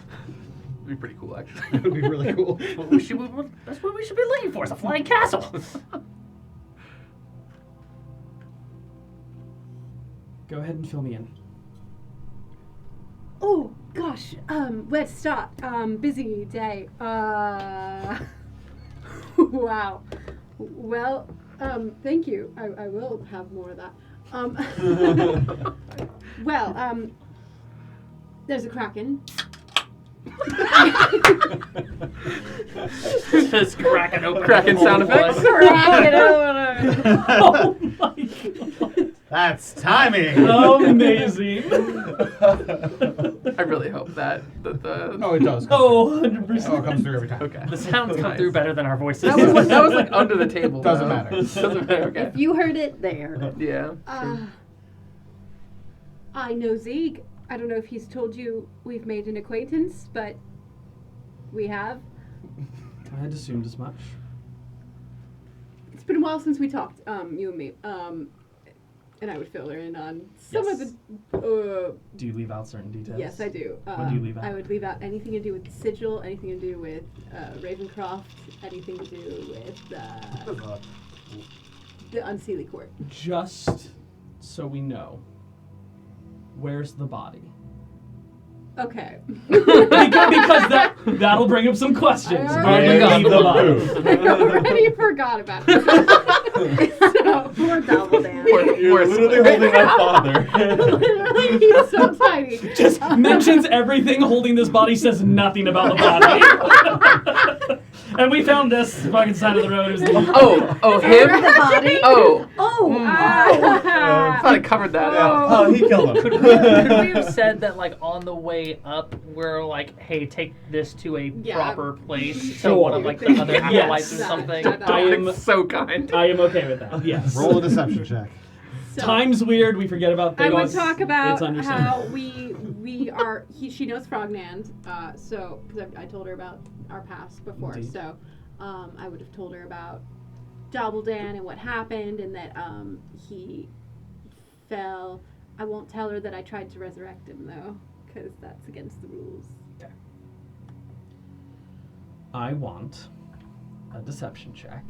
be pretty cool, actually. That would be really cool. That's what we should be looking for. It's a flying castle. Go ahead and fill me in. Oh gosh, where to start? Busy day. Wow. Well, thank you. I will have more of that. Well, there's a Kraken. Just Kraken open. Kraken sound effects. Kraken over. Oh my god. That's timing. Amazing. I really hope that the Oh, it does. Oh, Oh, it 100%. comes through every time. okay. The sounds come Nice. through better than our voices. That was like under the table. Doesn't though. matter. Doesn't matter. Okay. If you heard it there. Yeah. I know Zieg. I don't know if he's told you we've made an acquaintance, but we have. I had assumed as much. It's been a while since we talked, you and me. And I would fill her in on some Yes. of the. Do you leave out certain details? Yes, I do. What do you leave out? I would leave out anything to do with the sigil, anything to do with Ravencroft, anything to do with the Unseelie Court. Just so we know, where's the body? Okay. because that'll bring up some questions. I Where do you already leave the body? I already forgot about it. So, Poor Dumbledore. You're literally holding my father. literally, he's so tiny. Just mentions everything holding this body, says nothing about the body. And we found this fucking side of the road. It was Oh, Remember him? the body? Oh, Oh, I thought I covered that. Oh, he killed him. Could we have said that, like, on the way up, we're like, hey, take this to a Yeah. proper place, Sure. so one of, like, the other Yes. acolytes or something? I am so kind. I am okay with that. Yes. Roll a deception check. So, Time's weird. We forget about I things. would talk about It's on your how side. we are. She knows Frognand, so because I told her about our past before. Indeed. So I would have told her about Dobbledan and what happened, and that he fell. I won't tell her that I tried to resurrect him though, because that's against the rules. I want a deception check.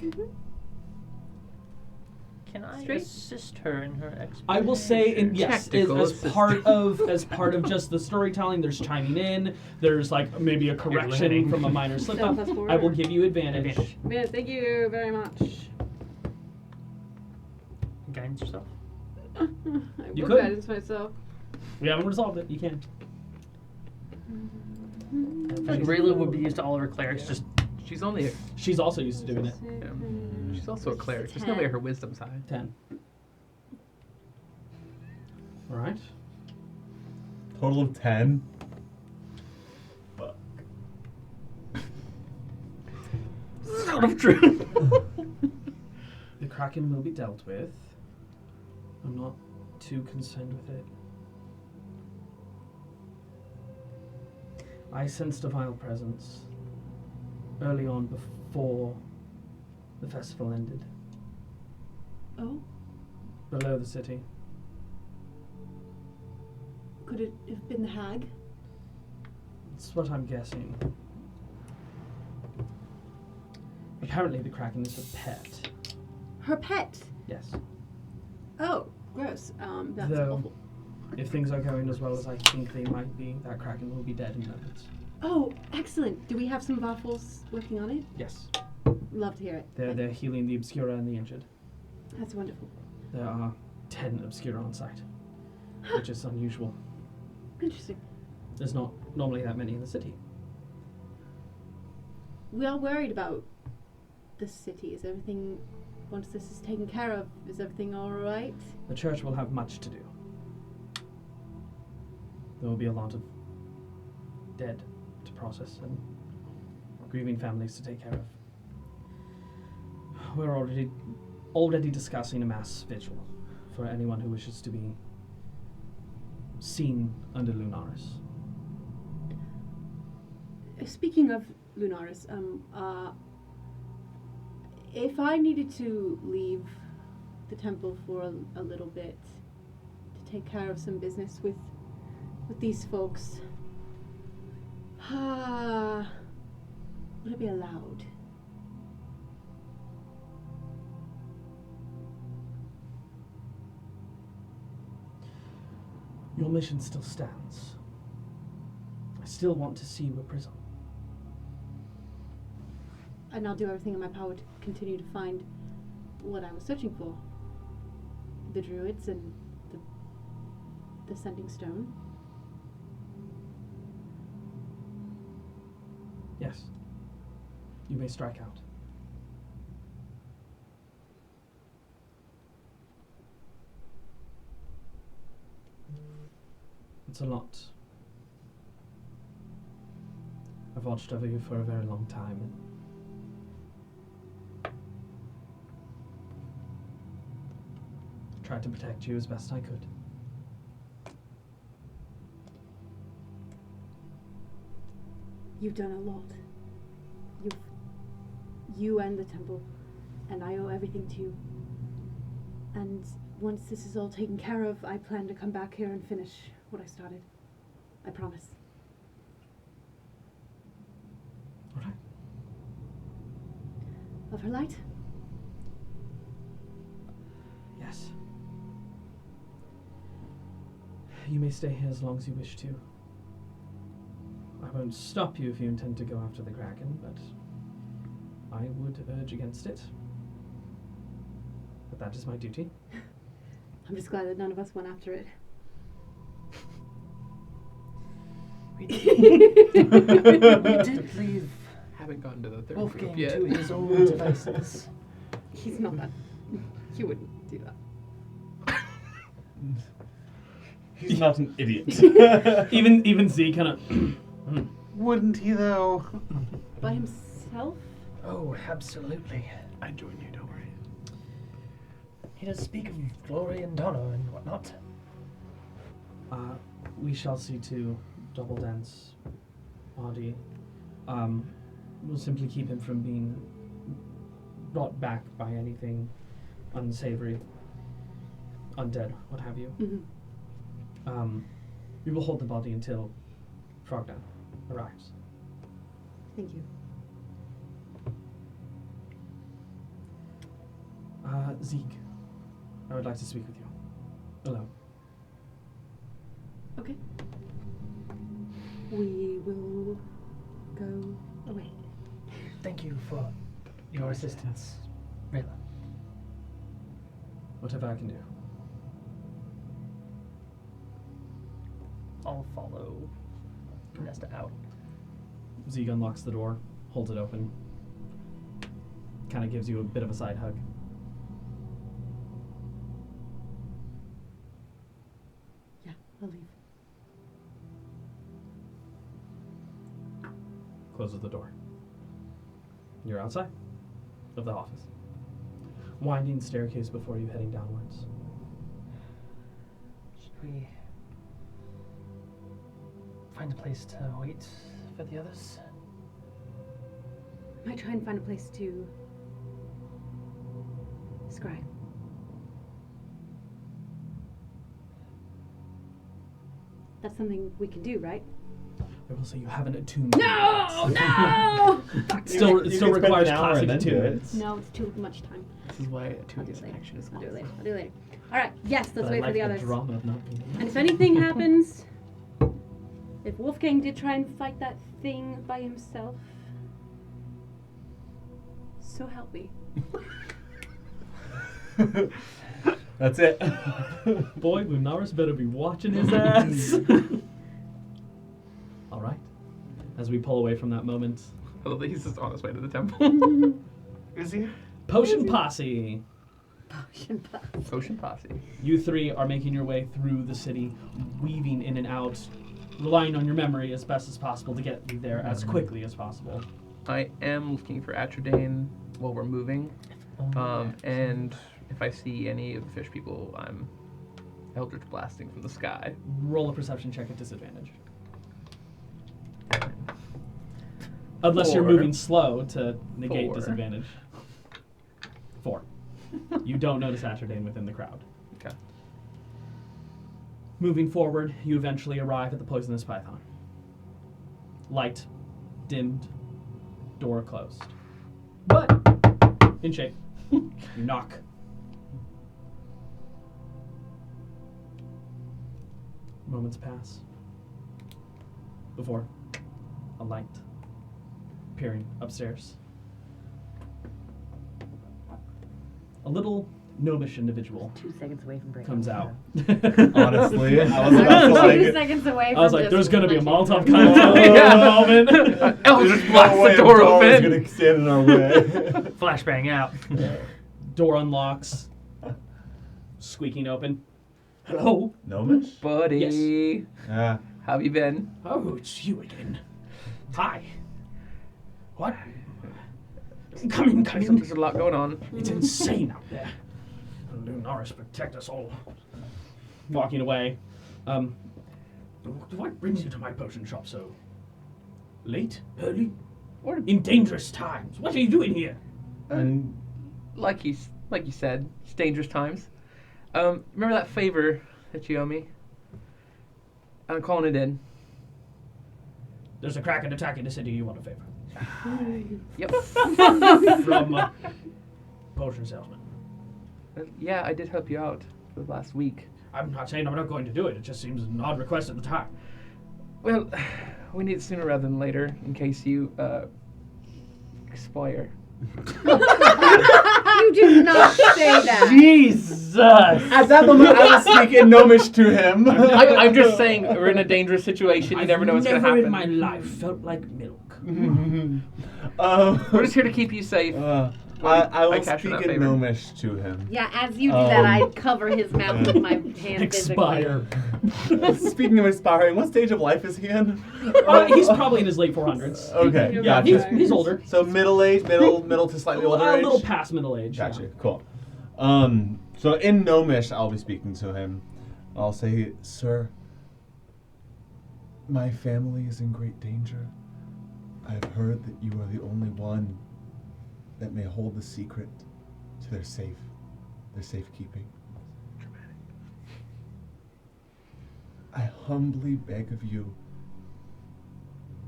Can I Straight? assist her in her explanation? I will say, yes, Tactical as assistance. part of just the storytelling. There's chiming in. There's like maybe a correction learning. from a minor slip up. 7+4. I will give you advantage. Advantage. Yeah, thank you very much. Guidance yourself. I You will could. guidance myself. We haven't resolved it. You can. I feel like Rayla would be used to all of her clerics. Just She's only. She's also used to doing it. She's also a cleric. There's no way her wisdom's high. 10. All right. Total of 10. Fuck. out of truth. The Kraken will be dealt with. I'm not too concerned with it. I sensed a vile presence early on before the festival ended, Oh, below the city. could it have been the hag? That's what I'm guessing. Apparently the Kraken is a pet. Her pet. Yes. Oh, gross. That's Though, awful. if things are going as well as I think they might be, that Kraken will be dead in moments. Oh, excellent. Do we have some waffles working on it? Yes. Love to hear it. They're healing the Obscura and the injured. That's wonderful. There are 10 Obscura on site, which is unusual. Interesting. There's not normally that many in the city. We are worried about the city. Is everything, once this is taken care of, is everything all right? The church will have much to do. There will be a lot of dead to process and grieving families to take care of. We're already discussing a mass vigil for anyone who wishes to be seen under Lunaris. Speaking of Lunaris, if I needed to leave the temple for a little bit to take care of some business with these folks, would it be allowed? Your mission still stands. I still want to see you a prison. And I'll do everything in my power to continue to find what I was searching for. The druids and the sending stone. Yes. You may strike out. It's a lot. I've watched over you for a very long time. And tried to protect you as best I could. You've done a lot. You and the temple, and I owe everything to you. And once this is all taken care of, I plan to come back here and finish what I started. I promise. All right. Of her light? Yes. You may stay here as long as you wish to. I won't stop you if you intend to go after the Kraken, but I would urge against it. But that is my duty. I'm just glad that none of us went after it. We did leave haven't gotten to the third Wolfgang group yet. to his own devices. He's not that. He wouldn't do that. He's not an idiot. Even Z kind of. Wouldn't he though? By himself? Oh, absolutely. I join you, don't worry. He does speak of glory and honor and whatnot. We shall see to Double Dent's body. We'll simply keep him from being brought back by anything unsavory, undead, what have you. Mm-hmm. We will hold the body until Frogdan arrives. Thank you. Zieg, I would like to speak with you. Alone. Okay. We will go away. Thank you for your assistance, Rayla. Whatever I can do. I'll follow Nesta out. Zieg unlocks the door, holds it open, kind of gives you a bit of a side hug. Yeah, I'll leave. Closes the door. You're outside of the office. Winding staircase before you heading downwards. Should we find a place to wait for the others? Might try and find a place to scry. That's something we can do, right? I will say you haven't attuned. No! No! Still, You it still could spend requires an hour classic and then do it. attunements. No, it's too much time. This is why a I'll do two-year it later. action is I'll do it later. awesome. I'll do it later. All right. Yes, let's But I wait for like the others. drama of not being And if anything happens, if Wolfgang did try and fight that thing by himself, so help me. That's it. Boy, Lunaris better be watching his ass. All right. As we pull away from that moment, I love that he's just on his way to the temple. Is he? Potion Posse. Ocean Posse. You three are making your way through the city, weaving in and out, relying on your memory as best as possible to get you there as quickly as possible. I am looking for Atrodane while we're moving. And if I see any of the fish people, I'm Eldritch blasting from the sky. Roll a perception check at disadvantage. Unless you're 4. moving slow to negate 4. disadvantage. 4. You don't notice Atrodane within the crowd. Okay. Moving forward, you eventually arrive at the poisonous python. Light, dimmed, door closed. But, in shape, you knock. Moments pass before a light appearing upstairs. A little gnomish individual 2 seconds away from breaking. comes out. Honestly, I was about to 2 like, seconds away I from was like, just there's going to be a punching Molotov through. cocktail Yeah. in a moment. Eldritch there's blast no way the a door door is open. gonna stand in our way. Flashbang out. Door unlocks. Squeaking open. Hello? Gnomish? Buddy. Yeah. How have you been? Oh, it's you again. Hi. What? Come in, come in. There's a lot going on. It's insane out there. Lunaris, protect us all. Walking away. What brings you to my potion shop so late? Early? Or In dangerous times? What are you doing here? And like you said, it's dangerous times. Remember that favor that you owe me? I'm calling it in. There's a Kraken attacking the city. You want a favor? Yep. From potion salesman. Yeah, I did help you out for the last week. I'm not saying I'm not going to do it. It just seems an odd request at the time. Well, we need it sooner rather than later in case you expire. You did not say that. Jesus! at that moment, I was speaking gnomish to him. I'm just saying we're in a dangerous situation. You never know what's going to Never happen. in my life felt like milk. We're just here to keep you safe. I will cash in speak that in favor. Gnomish to him. Yeah, as you do that, I cover his mouth with my hand Expire. Speaking of expiring, what stage of life is he in? He's probably in his late 400s. Okay, Yeah, gotcha. he's older. So middle age, middle to slightly older A age? little past middle age. Gotcha, Yeah. cool. So in Gnomish, I'll be speaking to him. I'll say, Sir, my family is in great danger. I've heard that you are the only one that may hold the secret to their safekeeping. I humbly beg of you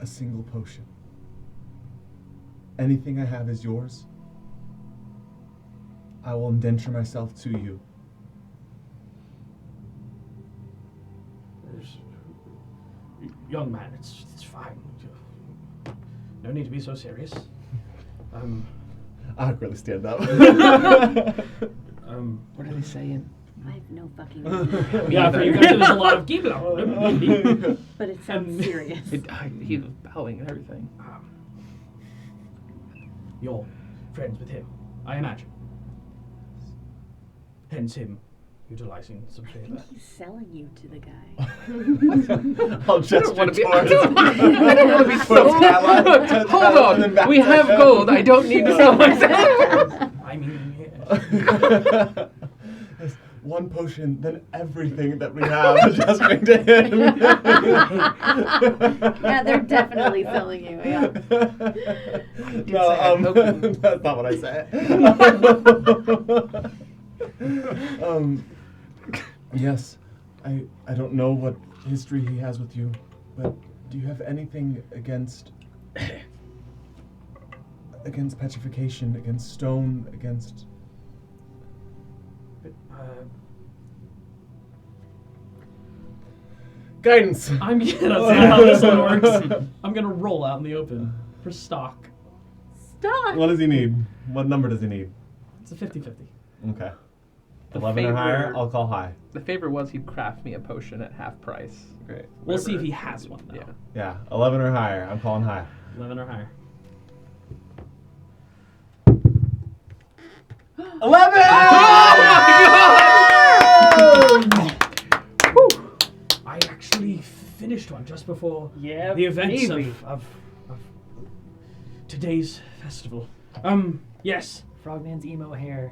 a single potion. Anything I have is yours. I will indenture myself to you. Young man, it's fine. No need to be so serious. I awkwardly stand up. What are they saying? I have no fucking idea. Yeah, for you guys, there's a lot of gibla. But it sounds serious. He was bowing and everything. You're friends with him, I imagine. Hence him utilizing some I favor. think he's selling you to the guy. I'll gesture wanna be- towards I don't wanna be so- Towards Hold Callum, and then on, back we to have him. gold. I don't need to sell myself. I mean, yeah. Yes, one potion, then everything that we have just bring to him. Yeah, they're definitely selling you. Yeah. No, that's not what I said. Yes, I don't know what history he has with you, but do you have anything against petrification, against stone, against... Guidance! I'm gonna see how this one works. I'm gonna roll out in the open for stock. Stop. What does he need? What number does he need? It's a 50-50. Okay. The 11 or favor- higher, I'll call high. The favor was he'd craft me a potion at half price. Great. We'll see if Whatever. he has one, though. Yeah. Yeah, 11 or higher, I'm calling high. 11 or higher. 11! I actually finished one just before Yeah, the events baby. of today's festival. Yes. Frogman's emo hair.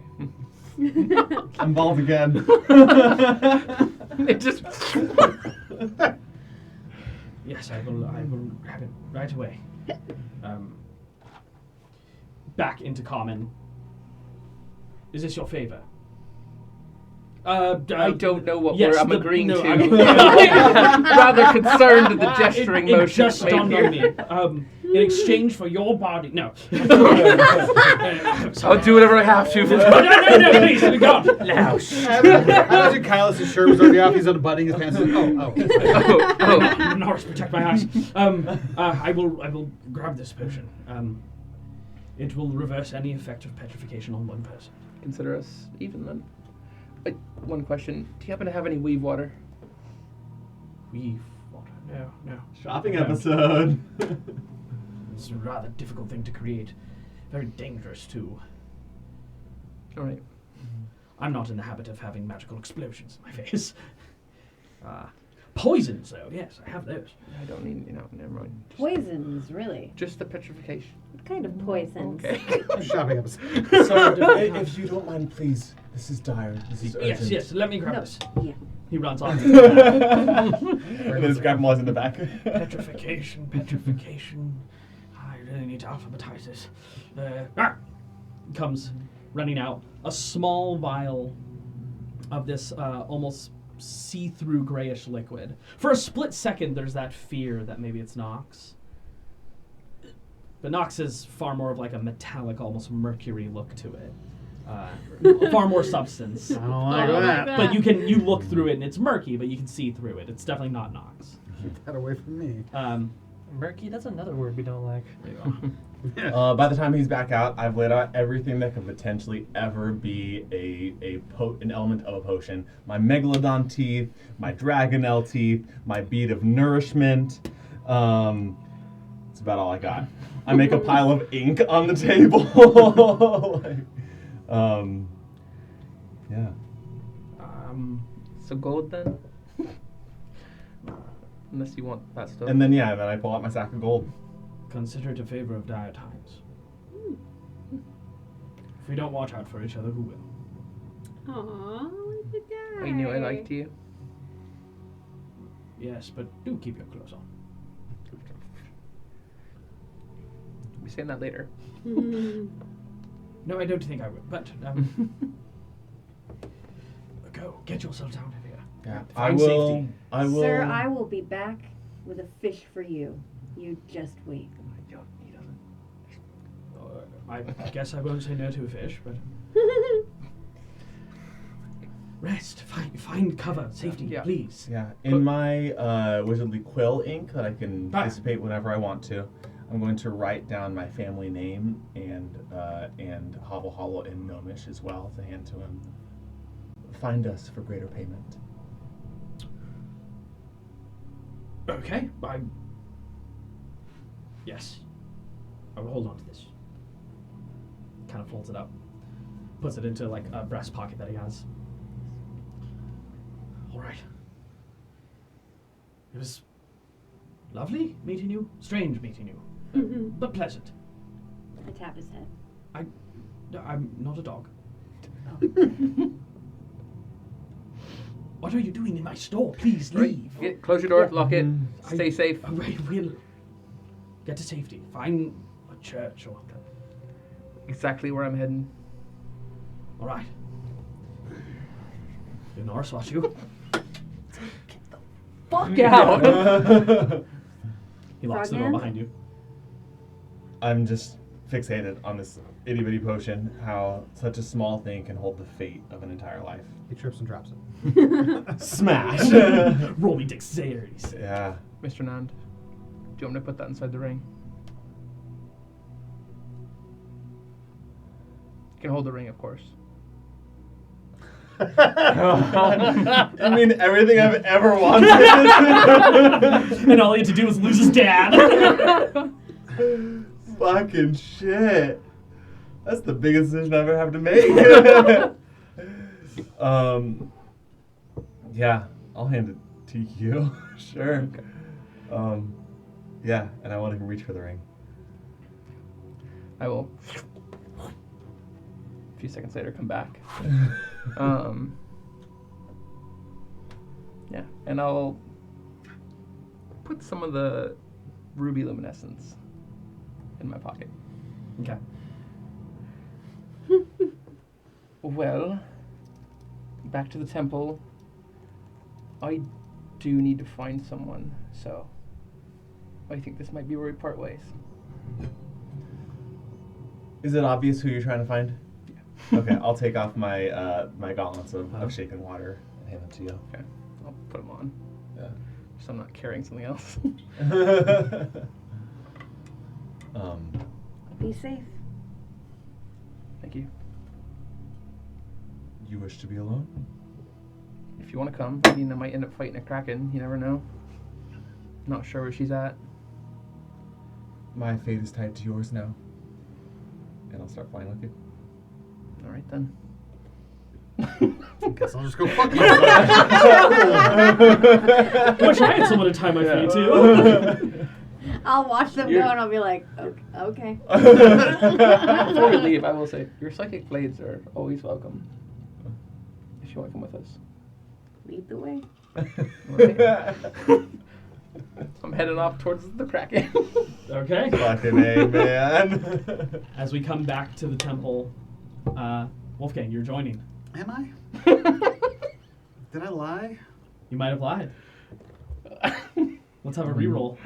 I'm bald again. It just. Yes, I will have it right away. Back into common. Is this your favor? I don't know what yes, I'm agreeing no, to. I'm Rather concerned at the gesturing it motion just made dawned on here. me. In exchange for your body, no. I'll do whatever I have to. No, please, be gone. Now, I imagine Kyle's shirt was already off. He's unbuttoning his pants. Oh. Norris, protect my eyes. I will grab this potion. It will reverse any effect of petrification on one person. Consider us even then. One question: do you happen to have any weave water? Weave water? No. Shopping No. episode. It's a rather difficult thing to create. Very dangerous too. All right. I'm not in the habit of having magical explosions in my face. Poisons, though, yes, I have those. I don't need, never mind. Poisons, really? Just the petrification. What kind of poisons? Okay. Shopping episode. So, if you don't mind, please. This is dire. This is urgent. Yes, let me grab No. this. Yeah. He runs off. And then just grab him while he's in the back. Petrification. I really need to alphabetize this. Comes running out. A small vial of this almost see-through grayish liquid. For a split second, there's that fear that maybe it's Nox. But Nox is far more of like a metallic, almost mercury look to it. Far more substance. I don't like Oh my that. God. But you look through it and it's murky, but you can see through it. It's definitely not Nox. Keep that away from me. Murky, that's another word we don't like. There you go. By the time he's back out, I've laid out everything that could potentially ever be an element of a potion. My megalodon teeth, my dragonelle teeth, my bead of nourishment, some about all I got. I make a pile of ink on the table. Yeah. So gold then? Unless you want that stuff. And then I pull out my sack of gold. Consider it a favor of dire times. If we don't watch out for each other, who will? Aww, look at that. I knew I liked you. Yes, but do keep your clothes on. We'll be saying that later. No, I don't think I will. But go get yourselves out of here. Yeah. Find safety. I will. Sir, I will be back with a fish for you. You just wait. He doesn't. I guess I won't say no to a fish, but rest. Find cover, safety, Yeah. please. Yeah. In my wizardly quill ink that I can dissipate whenever I want to, I'm going to write down my family name and Hovel Hollow in Gnomish as well to hand to him. Find us for greater payment. Okay, yes. I will hold on to this. Kind of folds it up. Puts it into like a breast pocket that he has. Alright. It was lovely meeting you. Strange meeting you. But pleasant. I tap his head. I'm not a dog. What are you doing in my store? Please leave. Close your door, lock it, stay safe. We'll get to safety. Find a church or... Exactly where I'm heading. All right. You Norris, watch you. Fuck out! He locks the door Frogman? behind you. I'm just fixated on this itty bitty potion, how such a small thing can hold the fate of an entire life. He trips and drops it. Smash! Roll me dexterity. Yeah. Mr. Nand, do you want me to put that inside the ring? You can hold the ring, of course. I mean, everything I've ever wanted. And all he had to do was lose his dad. Fucking shit. That's the biggest decision I've ever had to make. Yeah, I'll hand it to you. Sure. Yeah, and I want to reach for the ring. I will. A few seconds later, come back. Yeah, and I'll put some of the ruby luminescence in my pocket. Okay. Well, back to the temple. I do need to find someone, so I think this might be where we part ways. Is it obvious who you're trying to find? Yeah. Okay, I'll take off my my gauntlets of shaken water and hand them to you. Okay, I'll put them on, Yeah. so I'm not carrying something else. Be safe. Thank you. You wish to be alone? If you want to come, I mean, I might end up fighting a Kraken. You never know. Not sure where she's at. My fate is tied to yours now. And I'll start flying with you. All right then. Guess I'll just go fuck myself. Wish I had someone to tie my feet to. I'll watch them go and I'll be like, okay. Before we leave, I will say your psychic blades are always welcome. If you want to come with us. Lead the way. Right. I'm heading off towards the Kraken. Okay. Fucking A, man. As we come back to the temple, Wolfgang, you're joining. Am I? Did I lie? You might have lied. Let's have a reroll.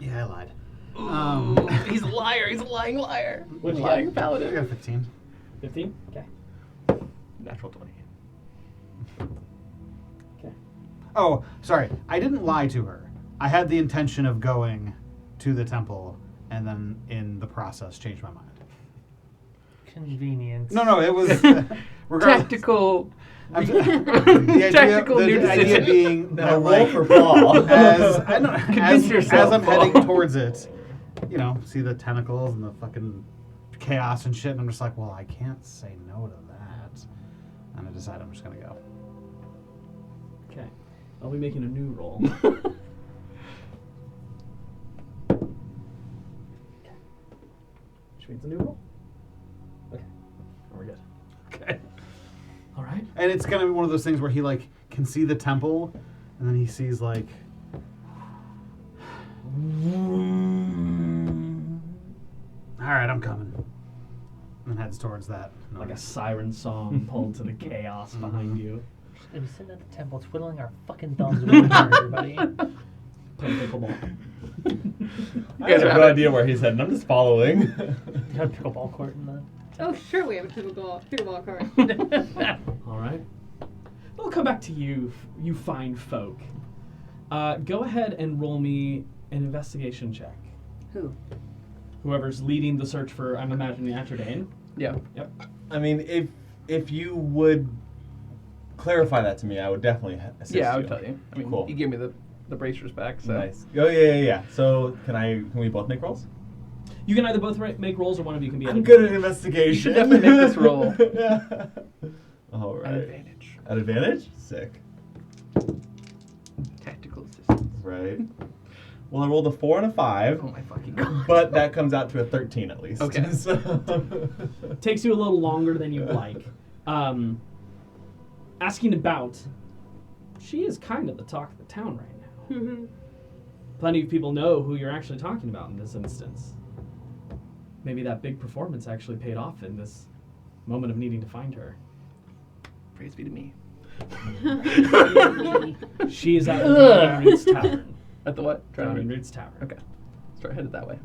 Yeah, I lied. He's a liar. He's a lying liar. What'd you Lying get? I paladin. got 15. 15? Okay. Natural 20. Okay. Oh, sorry. I didn't lie to her. I had the intention of going to the temple and then in the process changed my mind. Convenience. No, it was regardless. Tactical Tactical new the idea decision. being Now that, roll like, for fall. Convince yourself, as I'm Paul. heading towards it, you know, see the tentacles and the fucking chaos and shit, and I'm just like, well, I can't say no to that. And I decide I'm just gonna go. Okay. I'll be making a new roll. Which means a new roll. Okay. We're good. Okay. All right. And it's gonna be one of those things where he like can see the temple, and then he sees like. All right, I'm coming. And heads towards that. Like a siren song pulled to the chaos behind you. Just gonna be sitting at the temple twiddling our fucking thumbs waiting for everybody. Playing pickleball. I have no idea where he's heading. I'm just following. You got a pickleball court in the Oh, sure, we have a pickleball court. All right. We'll come back to you, you fine folk. Go ahead and roll me an investigation check. Who? Whoever's leading the search for, I'm imagining, Atrodane. Yeah. Yep. I mean, if you would clarify that to me, I would definitely assist Yeah, I you. would tell you. I mean, Cool. you gave me the bracers back, so. Nice. Oh yeah. So can we both make rolls? You can either both make rolls, or one of you can be. I'm good at investigation. You should definitely make this roll. Yeah. All right. At advantage. At advantage? Sick. Tactical assistance. Right. Well, I rolled a 4 and a 5. Oh my fucking god. But that comes out to a 13 at least. Okay. So Takes you a little longer than you'd like. Asking about, she is kind of the talk of the town right now. Plenty of people know who you're actually talking about in this instance. Maybe that big performance actually paid off in this moment of needing to find her. Praise be to me. She is at the Drowning Roots Tavern. At the what? Drowning Roots Tavern. Okay. Start headed that way.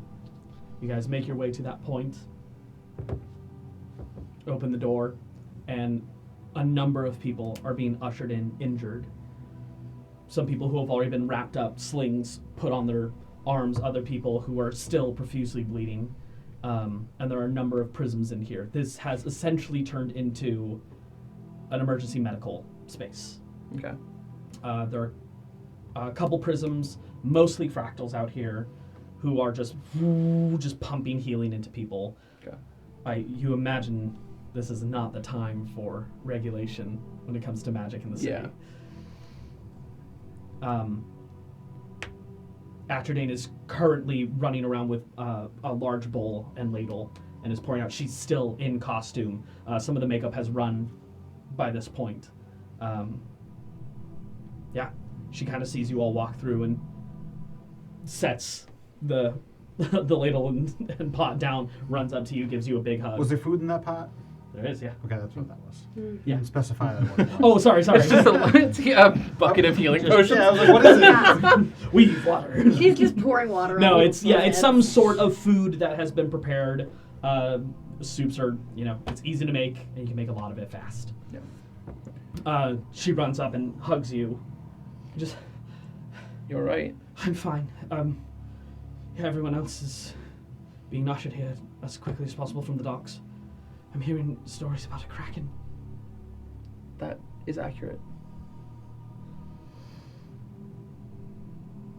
You guys make your way to that point, open the door, and a number of people are being ushered in injured. Some people who have already been wrapped up, slings put on their arms, other people who are still profusely bleeding. And there are a number of prisms in here. This has essentially turned into an emergency medical space. Okay. There are a couple prisms, mostly fractals out here, who are just pumping healing into people. Okay. You imagine this is not the time for regulation when it comes to magic in the city. Yeah. Atrodane is currently running around with a large bowl and ladle and is pouring out. She's still in costume. Some of the makeup has run by this point. She kind of sees you all walk through and sets the the ladle and pot down, runs up to you, gives you a big hug. Was there food in that pot? There is, yeah. Okay, that's what that was. You Yeah. didn't specify that one. Oh, sorry. It's just a bucket of healing potions. Yeah, I was like, what is it? We use water. She's just pouring water on No, people's it's heads. some sort of food that has been prepared. Soups are, it's easy to make, and you can make a lot of it fast. Yeah. She runs up and hugs you. Just, You're right. I'm fine. Everyone else is being ushered here as quickly as possible from the docks. I'm hearing stories about a Kraken. That is accurate.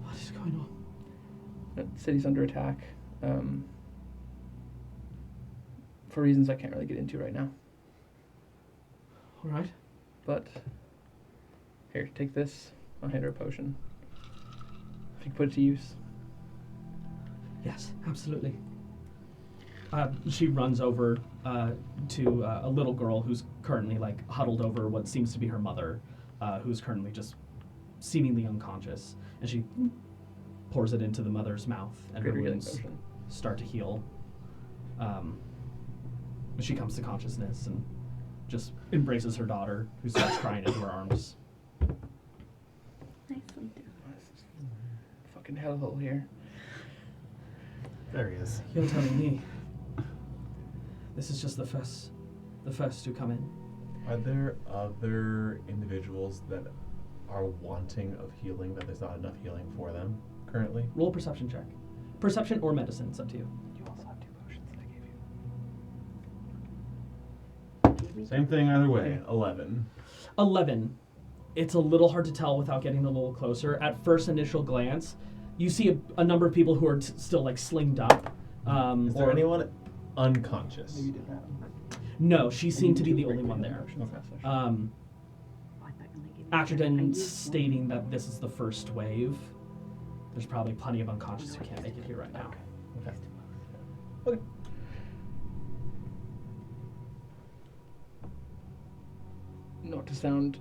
What is going on? The city's under attack. For reasons I can't really get into right now. All right. But here, take this. I'll hand her a potion. If you can put it to use. Yes, absolutely. She runs over to a little girl who's currently huddled over what seems to be her mother, who's currently just seemingly unconscious, and she pours it into the mother's mouth, and her Greater healing wounds potion. start to heal. She comes to consciousness and just embraces her daughter, who starts crying into her arms. Nicely done. Fucking hellhole here. There he is. You're telling me this is just the first to come in? Are there other individuals that are wanting of healing, that there's not enough healing for them currently? Roll a perception check. Perception or medicine, it's up to you. You also have 2 potions that I gave you. Gave Same thing either way. 11. 11. It's a little hard to tell without getting a little closer. At first initial glance, you see a number of people who are still like slinged up. Is there anyone unconscious? Maybe you didn't have. No, she seemed to be the only one there. After then stating that this is the first wave, there's probably plenty of unconscious who can't make it here right now. Okay. Not to sound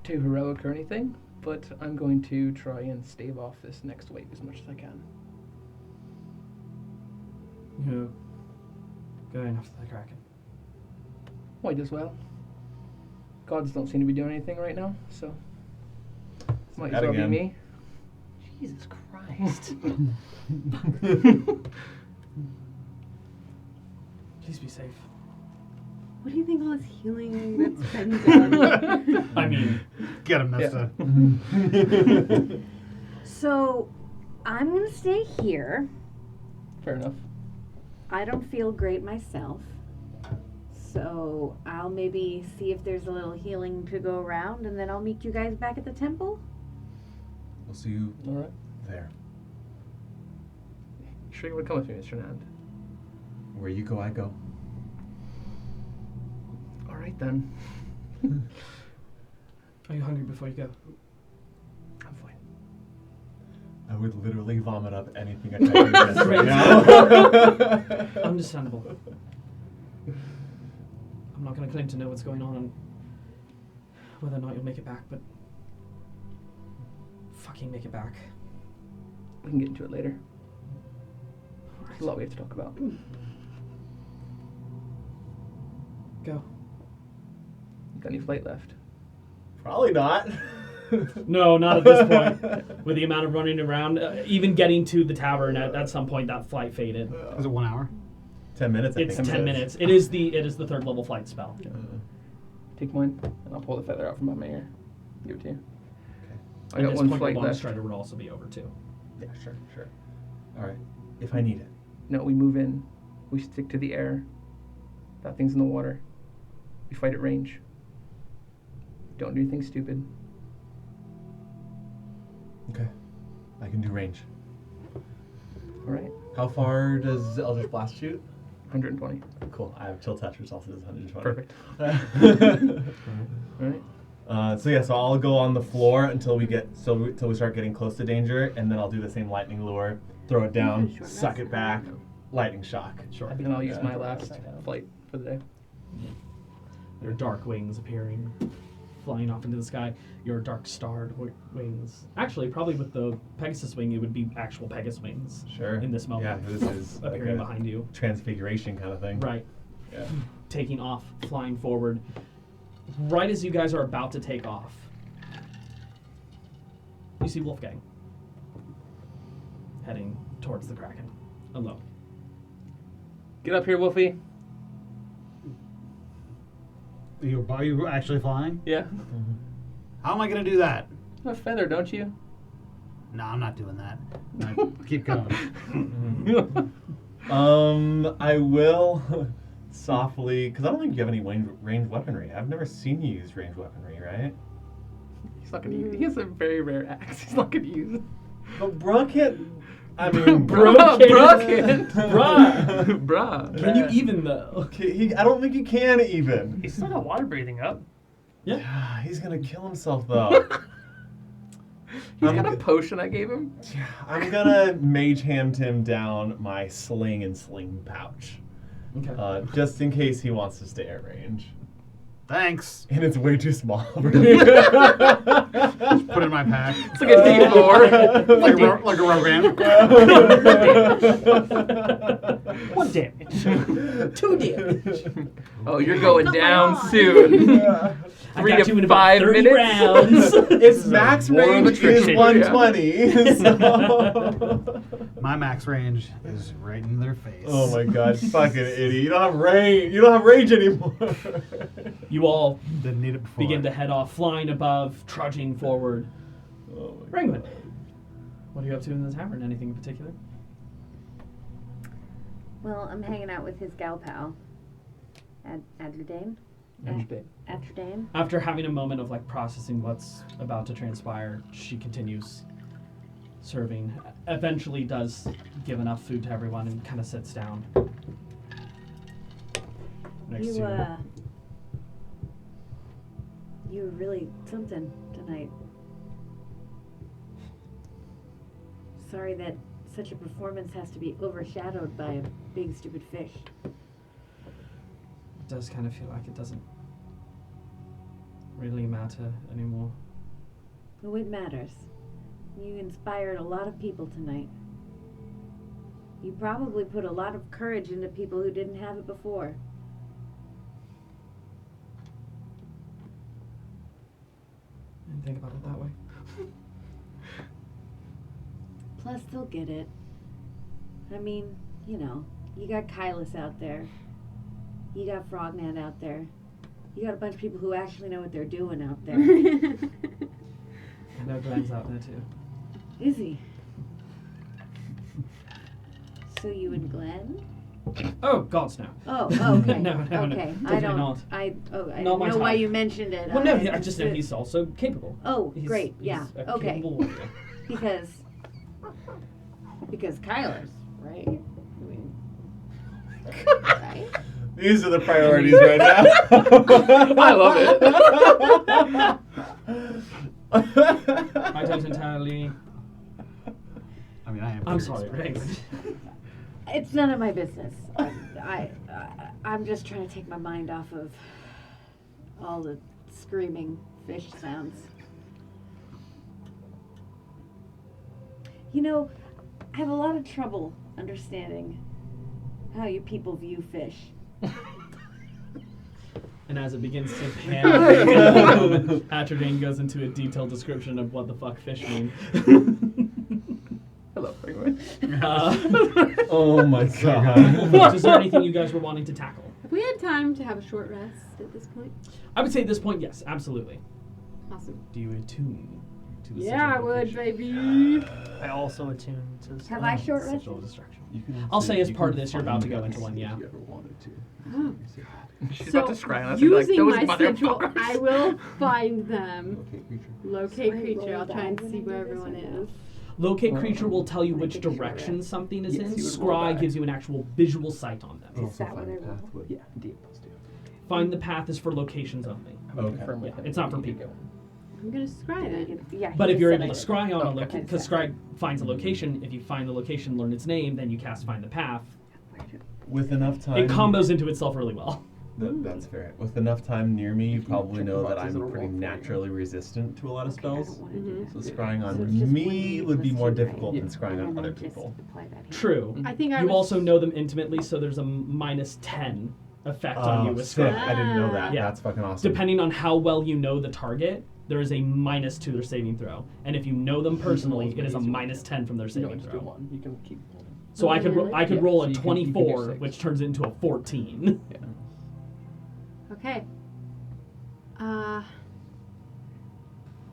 too heroic or anything, but I'm going to try and stave off this next wave as much as I can. Yeah. Going after the Kraken. Might as well. Gods don't seem to be doing anything right now, so might as well be me. Jesus Christ. Please be safe. What do you think all this healing that's been done? I mean, Get him, Nesta. So, I'm gonna stay here. Fair enough. I don't feel great myself. So, I'll maybe see if there's a little healing to go around, and then I'll meet you guys back at the temple. We'll see you All right. there. Sure you want to come with me, Mr. Nand? Where you go, I go. All right then. are you hungry before you go? I'm fine. I would literally vomit up anything I type in this right now. Understandable. I'm not going to claim to know what's going on and whether or not you'll make it back, but fucking make it back. We can get into it later. All There's a lot we have to talk about. Go. You got any flight left? Probably not. No, not at this point. With the amount of running around, even getting to the tavern, at some point that flight faded. Is it 1 hour? 10 minutes, I It's think. 10 minutes. It is the third level flight spell. Take mine, and I'll pull the feather out from behind my ear. Give it to you. I At got this one point, flight your long left. strider would also be over too. Yeah, sure. All right. If I need it. No, we move in. We stick to the air. That thing's in the water. We fight at range. Don't do anything stupid. Okay. I can do range. All right. How far does Eldritch Blast shoot? 120. Cool. I have chill touch, which also does 120. Perfect. All right. So I'll go on the floor until we start getting close to danger, and then I'll do the same lightning lure, throw it down, Short suck rest. it back, lightning shock. Sure. And I'll use my last flight for the day. Your dark wings appearing, flying off into the sky. Your dark starred wings. Actually, probably with the Pegasus wing, it would be actual Pegasus wings. Sure. In this moment. Yeah, this is like Appearing a behind you. transfiguration kind of thing. Right. Yeah. Taking off, flying forward. Right as you guys are about to take off, you see Wolfgang heading towards the Kraken alone. Get up here, Wolfie. Are you actually flying? Yeah. How am I going to do that? You have a feather, don't you? No, I'm not doing that. No, keep going. I will softly, because I don't think you have any ranged weaponry. I've never seen you use ranged weaponry, right? He's not gonna use it. He has a very rare axe. He's not gonna use it. But Bruh can't. I mean, Bruh can't. Bruh. Bruh. Can you even though? Okay, I don't think he can even. He's still got water breathing up. Yeah. He's gonna kill himself though. He's got a potion I gave him. I'm gonna mage hand him down my sling and sling pouch, Okay. just in case he wants to stay at range. Thanks. And it's way too small. Put it in my pack. It's like a D4. like a Rogan. 1 damage. 2 damage. Oh, you're going Oh my down God. soon. I 3 got to you in about 5 30 minutes. rounds. Its max war of range is attrition. 120. So. My max range is right in their face. Oh my god, fucking idiot! You don't have range. You don't have range anymore. You all Didn't need it before. begin to head off, flying above, trudging forward. Oh my Ringwood, God. what are you up to in the tavern? Anything in particular? Well, I'm hanging out with his gal pal, Adledane. Amsterdam. After having a moment of like processing what's about to transpire, she continues serving. Eventually does give enough food to everyone and kind of sits down next to You were really something tonight. Sorry that such a performance has to be overshadowed by a big stupid fish. It does kind of feel like it doesn't really matter anymore. Oh, it matters. You inspired a lot of people tonight. You probably put a lot of courage into people who didn't have it before. I didn't think about it that way. Plus, they'll get it. I mean, you know, you got Kylus out there. You got Frogman out there. You got a bunch of people who actually know what they're doing out there. I know Glenn's out there too. Is he? So you and Glenn? Oh, gods no. Oh, okay. No, okay. definitely I don't. not. I Not didn't my know why type. you mentioned it. Well, no, I just know he's also capable. Oh, He's- great. he's Yeah. a Okay. capable warrior. Because Kyler's right. I mean, right? These are the priorities right now. I love it. I don't entirely. I mean, I am. I'm curious sorry, about Ray. this. It's none of my business. I'm just trying to take my mind off of all the screaming fish sounds. You know, I have a lot of trouble understanding how you people view fish. And as it begins to pan, Atrodane goes into a detailed description of what the fuck fish mean. Hello, everyone. Oh my god. Is there anything you guys were wanting to tackle? Have we had time to have a short rest at this point? I would say at this point, yes, absolutely. Awesome. Do you attune to the Yeah, I sigil would, location? baby. I also attune to Have I short rested? Sigil distraction. You can I'll say as you part can of this, you're about to go find into one, yeah. if you ever wanted to. Oh. She's So, about to scry on us and be like, using those my sigil, motherfuckers. I will find them. Okay, creature. Locate So I creature. roll I'll try and die when see I do where this everyone or no? is. Locate creature will tell you I which think it's direction correct. something is Yes, in. you would roll Scry that. gives you an actual visual sight on them. Is that what I roll? Pathwood. Yeah, D plus 2. Find the path is for locations only. I'm gonna Okay. confirm with Yeah, him it's that not for we need people. go. I'm gonna scry then. Yeah, he But if just you're said able to I scry on a Okay. location, because scry finds a location, if you find the location, learn its name, then you cast find the path. With enough time. It combos into itself really well. That's fair. With enough time near me, you probably check know the that boxes, I'm it'll pretty roll for you. naturally resistant to a lot of spells. Mhm. So scrying on So it's just me 1d8 would be plus more 2, right? difficult than scrying And on then other just people. apply that here. True. I think I You was also know them intimately, so there's a minus 10 effect on you with sick. scry. I didn't know that. Yeah. That's fucking awesome. Depending on how well you know the target, there is a minus to their saving throw. And if you know them personally, it is a minus 10 from their You saving don't just do throw. one. You can keep rolling. So I could Really? I could Yeah, roll so a you can do 24, 6. which turns into a 14. Yeah. Okay.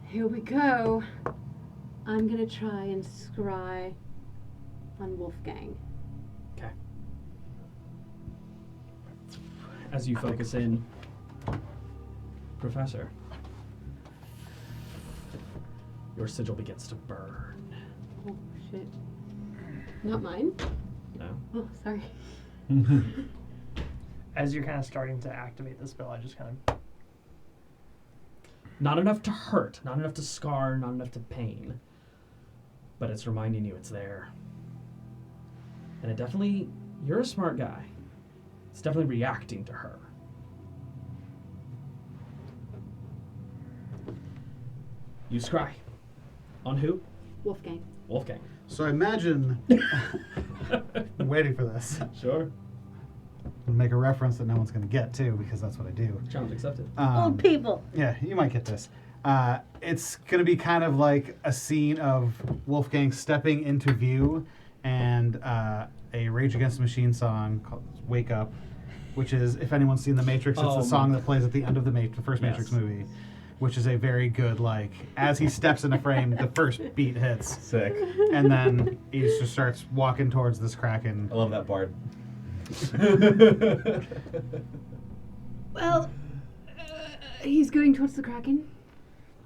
Here we go. I'm gonna try and scry on Wolfgang. Okay. As you focus in, Professor, your sigil begins to burn. Oh shit. Not mine. No? Oh, sorry. As you're kind of starting to activate the spell, I just kind of Not enough to hurt, not enough to scar, not enough to pain. But it's reminding you it's there. And it definitely, you're a smart guy. It's definitely reacting to her. You scry. On who? Wolfgang. Wolfgang. So I imagine, I'm waiting for this. Sure. I'll make a reference that no one's going to get to because that's what I do. Challenge accepted. Old people. Yeah, you might get this. It's going to be kind of like a scene of Wolfgang stepping into view and a Rage Against the Machine song called Wake Up, which is, if anyone's seen The Matrix, it's Oh the song my- that plays at the end of the first Yes. Matrix movie, which is a very good, like, as he steps into frame, the first beat hits, Sick. and then he just starts walking towards this Kraken. I love that bard. Well, He's going towards the Kraken.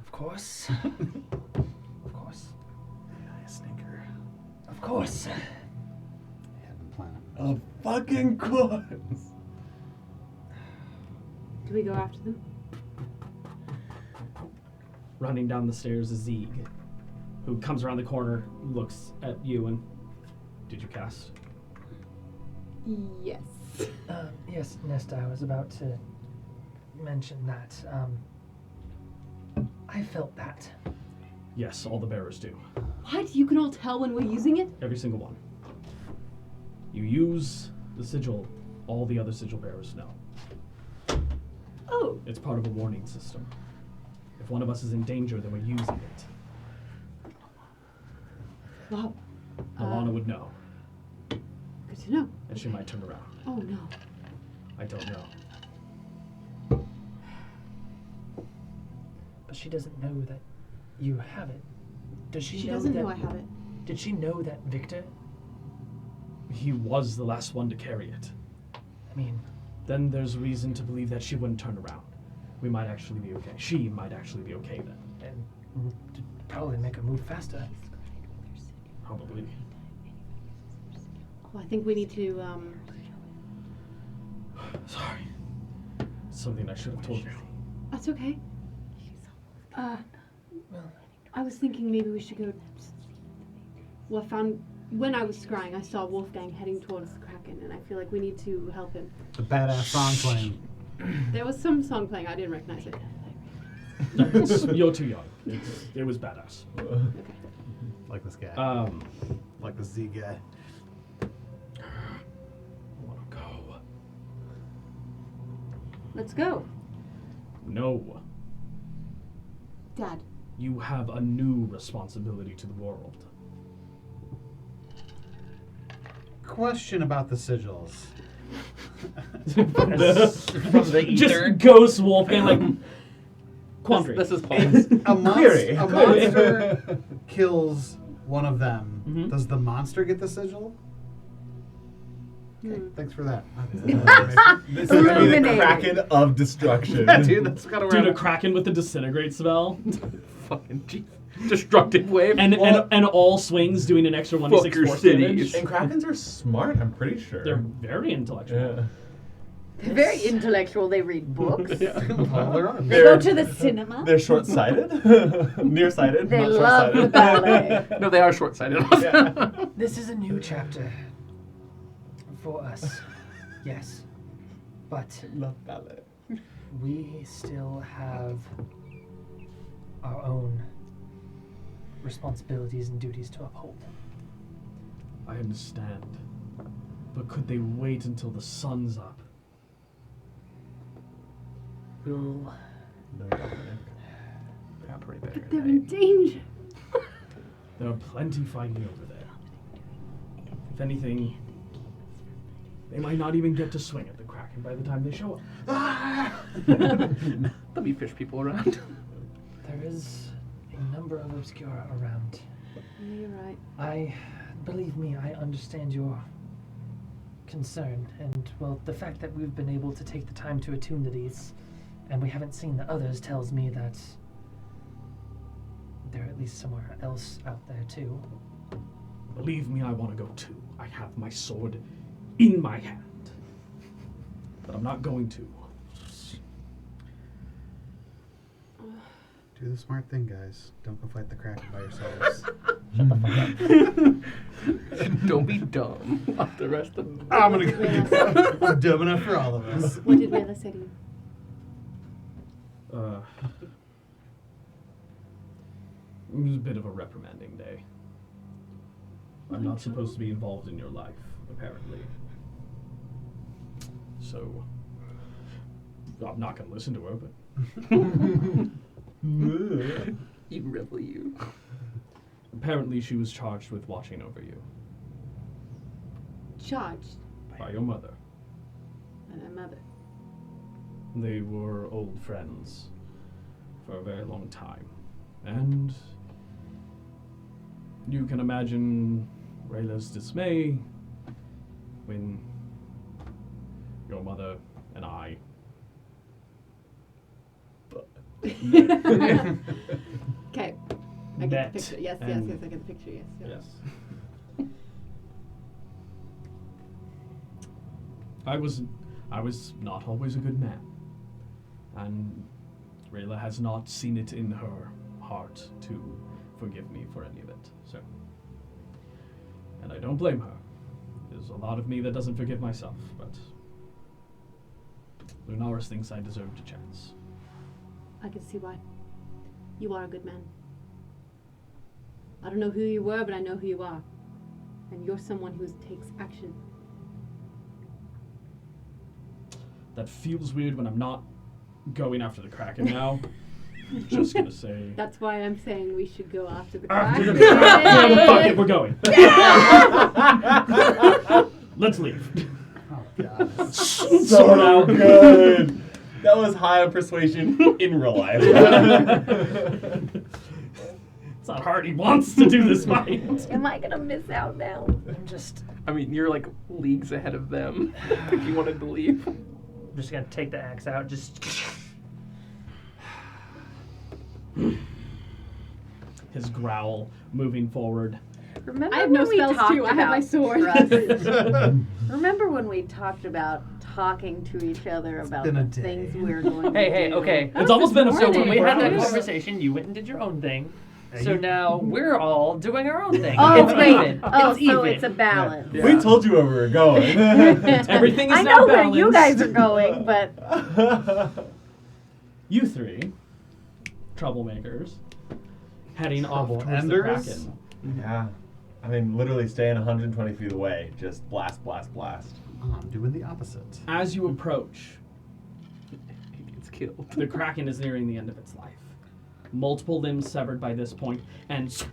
Of course. Of course. I sneaker. Of course. I haven't planned. Of fucking course. Do we go after them? Running down the stairs is Zieg, who comes around the corner, looks at you, and did you cast? Yes. Yes, Nesta, I was about to mention that. I felt that. Yes, all the bearers do. What? You can all tell when we're using it? Every single one. You use the sigil, all the other sigil bearers know. Oh. It's part of a warning system. If one of us is in danger, then we're using it. Wow. Alana would know, Good to know. and she might turn around. Oh no. I don't know. But she doesn't know that you have it. Does she, She know doesn't that, know I have it. Did she know that Victor? He was the last one to carry it. I mean, Then there's reason to believe that she wouldn't turn around. We might actually be okay. She might actually be okay then. and to probably make her move faster. Probably. Oh, I think we need to, Sorry. Something I should have told you. That's okay. I was thinking maybe we should go. Well, when I was scrying, I saw Wolfgang heading towards the Kraken, and I feel like we need to help him. The badass song playing. There was some song playing, I didn't recognize it. You're too young. It was badass. Okay. Like this guy. Um, Like the Z guy. I want to go. Let's go. No. Dad. You have a new responsibility to the world. Question about the sigils. From the ether. Just ghost Wolfgang like quandary. This is Paul. A monster kills one of them. Mhm. Does the monster get the sigil? Okay, Hmm. thanks for that. This is gonna be the Illuminating. Kraken of destruction. Yeah, dude, that's kind of Dude, a Kraken with the disintegrate spell, Fucking destructive wave. and all swings doing an extra 1d6 Fuck your force cities. damage. And Krakens are smart, I'm pretty sure. They're very intellectual. yeah. They're very intellectual. They read books. Well, they're on. They go to the cinema. They're short-sighted, nearsighted. They not love the short-sighted. ballet. No, they are short-sighted. Yeah. This is a new chapter for us. Yes. But Love ballet. we still have our own responsibilities and duties to uphold. I understand, but could they wait until the sun's up? We'll No, Dominic. Yeah, pretty better. But they're in danger. There are plenty fighting over there. If anything, they might not even get to swing at the Kraken by the time they show up. There'll be fish people around. There is a number of obscura around. You're right. Believe me, I understand your concern, and well, the fact that we've been able to take the time to attune to these, and we haven't seen the others, tells me that they're at least somewhere else out there too. Believe me, I want to go too. I have my sword in my hand. But I'm not going to. Do the smart thing, guys. Don't go fight the Kraken by yourselves. Don't be dumb like the rest of them. I'm gonna go. I'm dumb enough for all of us. What did Layla say to you? It was a bit of a reprimanding day. I'm not supposed to be involved in your life, apparently. So, I'm not going to listen to her, but You rebel, you. apparently she was charged with watching over you Charged by your mother. by my mother. They were old friends for a very long time. And you can imagine Rayla's dismay when your mother and I Okay. I get Net the picture. Yes, yes, and- yes. I get the picture. Yes. Yes. I was not always a good man, and Rayla has not seen it in her heart to forgive me for any of it. So, and I don't blame her. There's a lot of me that doesn't forgive myself, but Lunaris thinks I deserved a chance. I can see why. You are a good man. I don't know who you were, but I know who you are. And you're someone who takes action. That feels weird when I'm not going after the Kraken now. Just gonna say. That's why I'm saying we should go after the After Kraken. the Kraken. Yeah, fuck it, we're going. Let's leave. Oh god. So good. That was high on persuasion in real life. It's not hard. He wants to do this fight. Am I gonna miss out now? I mean, you're like leagues ahead of them if you wanted to leave. I'm just gonna take the axe out. Just His growl moving forward. Remember I have no when we spells talked too. I have my about sword. trust? Remember when we talked about talking to each other about been the a day. things we're going to hey, do? okay. It's almost been a So when we had that hours. conversation, you went and did your own thing. Yeah, So you- now we're all doing our own thing. Oh, it's great. even. Oh, it's so even. it's a balance. Yeah. We told you where we were going. Everything is I now know where you balanced. guys are going, but You three, troublemakers, heading off Trouble towards the enders? Kraken. Yeah. I mean, literally staying 120 feet away. Just blast, blast, blast. I'm doing the opposite. As you approach, He gets killed. the Kraken is nearing the end of its life. Multiple limbs severed by this point, and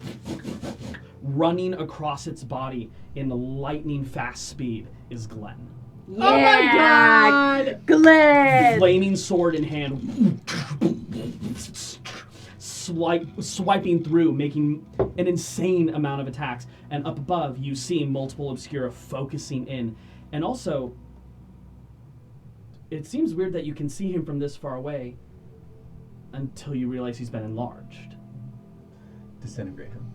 running across its body in lightning fast speed is Glenn. yeah, Oh my god! Glenn. Flaming sword in hand, swiping through, making an insane amount of attacks. And up above, you see multiple Obscura focusing in. And also, it seems weird that you can see him from this far away until you realize he's been enlarged. Disintegrate him.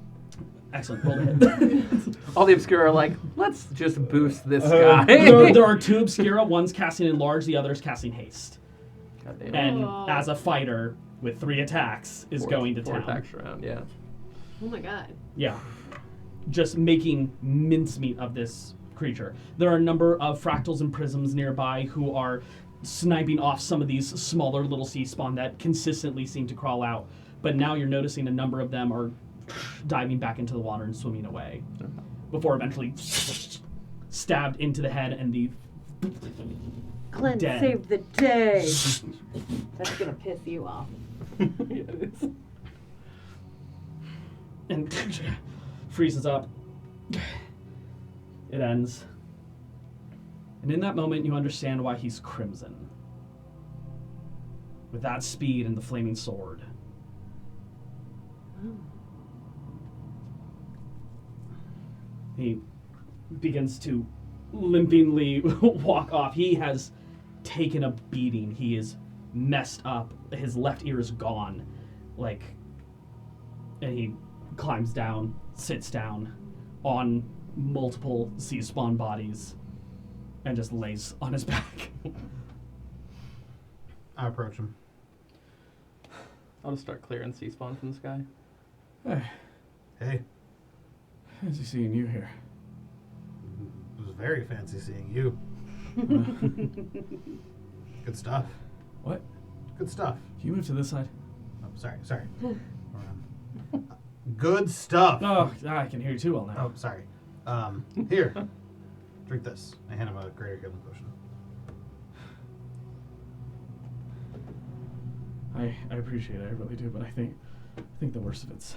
Excellent, roll the hit. All the Obscura are like, let's just boost this Uh, guy. there are two Obscura, one's casting Enlarge, the other's casting Haste. God damn. And Oh. as a fighter with 3 attacks is going to four town. attacks around, yeah. Oh my god. Yeah. Just making mincemeat of this creature. There are a number of fractals and prisms nearby who are sniping off some of these smaller little sea spawn that consistently seem to crawl out. But now you're noticing a number of them are diving back into the water and swimming away. Before eventually stabbed into the head and the Glenn dead. saved the day. That's gonna piss you off. Yeah, it is. and freezes up. It ends. And in that moment, you understand why he's crimson. With that speed and the flaming sword. He begins to limpingly walk off. He has taken a beating. He is messed up. His left ear is gone. And he climbs down, sits down on multiple sea spawn bodies, and just lays on his back. I approach him. I'll just start clearing sea spawn from the sky. Hey, Fancy seeing you here. it was very fancy seeing you. Good stuff. What? Good stuff. Can you move to this side? Oh, sorry. Good stuff. Oh, I can hear you too well now. Oh, sorry. Here. Drink this. I hand him a greater healing potion. I appreciate it, I really do, but I think the worst of it's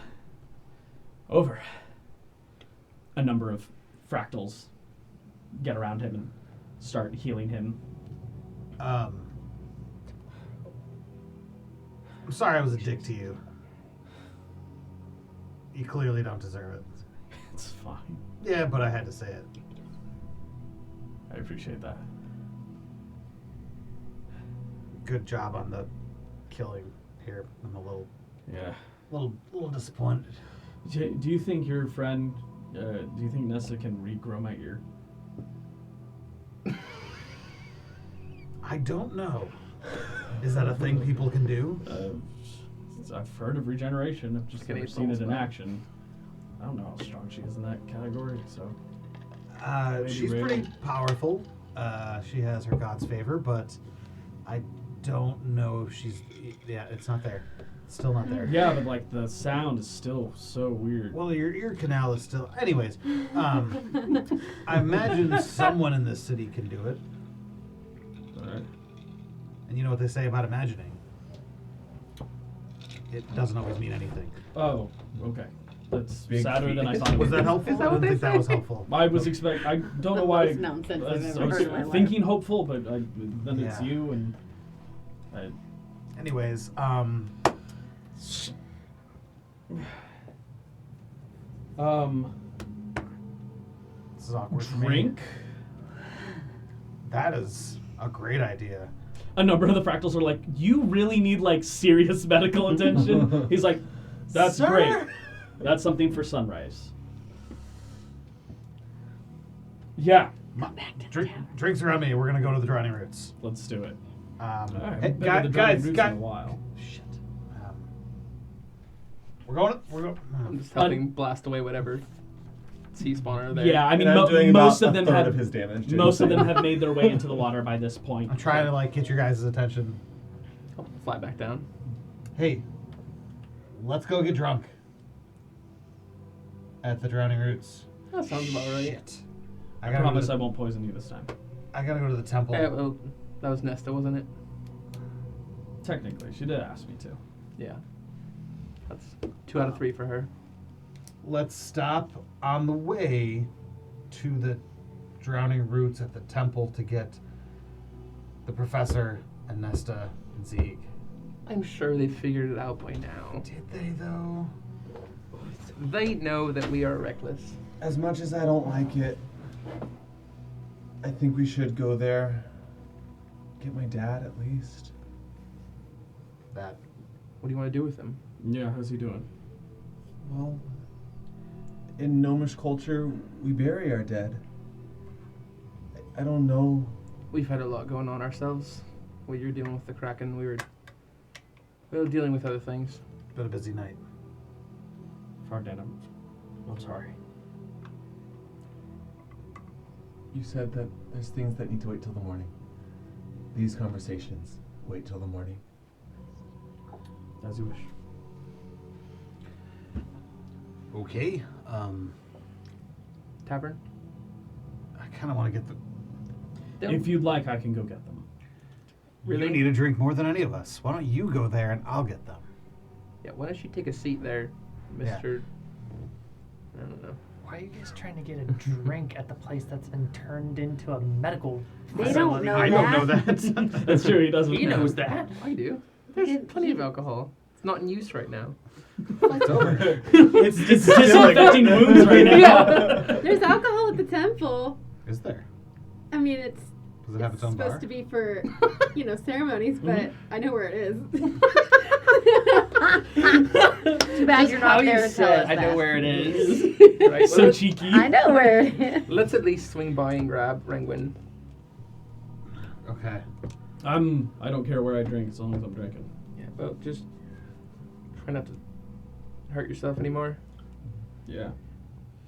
over. A number of fractals get around him and start healing him. I'm sorry I was a dick to you. You clearly don't deserve it. It's fine. Yeah, but I had to say it. I appreciate that. Good job on the killing here. I'm a little disappointed. Do you think your friend? Do you think Nessa can regrow my ear? I don't know. Is that a thing people can do? I've heard of regeneration. I've just Can never you seen it tell in us about it? action. I don't know how strong she is in that category. So She's Maybe pretty powerful. She has her god's favor, but I don't know if she's. Yeah, it's not there. It's still not there. yeah, but like the sound is still so weird. Well, your ear canal is still. Anyways, I imagine someone in this city can do it. All right. And you know what they say about imagining? It doesn't always mean anything. Oh, okay. That's Big sadder feet. than I thought it Was would that be. helpful? Is that I what didn't they think that say? was helpful. I was I don't know why. Most nonsense I've ever I was heard in my life. thinking hopeful, but then it's Yeah. you and. Anyways, this is awkward for me. Drink. That is a great idea. A number of the fractals are like, you really need like serious medical attention. He's like, that's Sir? great. That's something for Sunrise. Yeah, Drinks around me. We're gonna go to the Drowning Roots. let's do it. Um, All right, Hey, I've been to the Drowning Roots in a while. Shit. We're going. I'm just helping blast away whatever sea spawner there. Yeah, I mean, And I'm doing most about of them a third have of his damage. most of them have made their way into the water by this point. I'm trying to like get your guys' attention. I'll fly back down. Hey, let's go get drunk at the Drowning Roots. That sounds about right. Shit. I gotta promise go I to, won't poison you this time. I gotta go to the temple. Well, that was Nesta, wasn't it? Technically, she did ask me to. Yeah. That's 2 out of 3 for her. Let's stop on the way to the Drowning Roots at the temple to get the professor and Nesta and Zieg. I'm sure they figured it out by now. Did they though? They know that we are reckless. As much as I don't like it, I think we should go there. Get my dad at least. That. What do you want to do with him? Yeah, how's he doing? Well, in Gnomish culture, we bury our dead. I don't know. We've had a lot going on ourselves. While you're dealing with the Kraken, we were dealing with other things. Been a busy night. Ferdinand, I'm sorry. You said that there's things that need to wait till the morning. These conversations wait till the morning. As you wish. Okay. Tavern? I kind of want to get the. If you'd like, I can go get them. Really? You need a drink more than any of us. Why don't you go there and I'll get them? Yeah, why don't you take a seat there, Yeah. Mr. I don't know. Why are you guys trying to get a drink at the place that's been turned into a medical They don't facility? know I don't know that. That's true. He doesn't. He knows that. I do. There's plenty of alcohol. It's not in use right now. It's over. It's disinfecting wounds right now. There's alcohol at the temple. Is there? I mean, it's Does it have its own supposed bar? to be for, ceremonies, but I know where it is. Too bad you're not there to tell us I know that. where it is. Right? So Well, cheeky. I know where it is. let's at least swing by and grab Rengwin. Okay. I don't care where I drink as long as I'm drinking. Yeah, well, just try not to hurt yourself anymore. Yeah.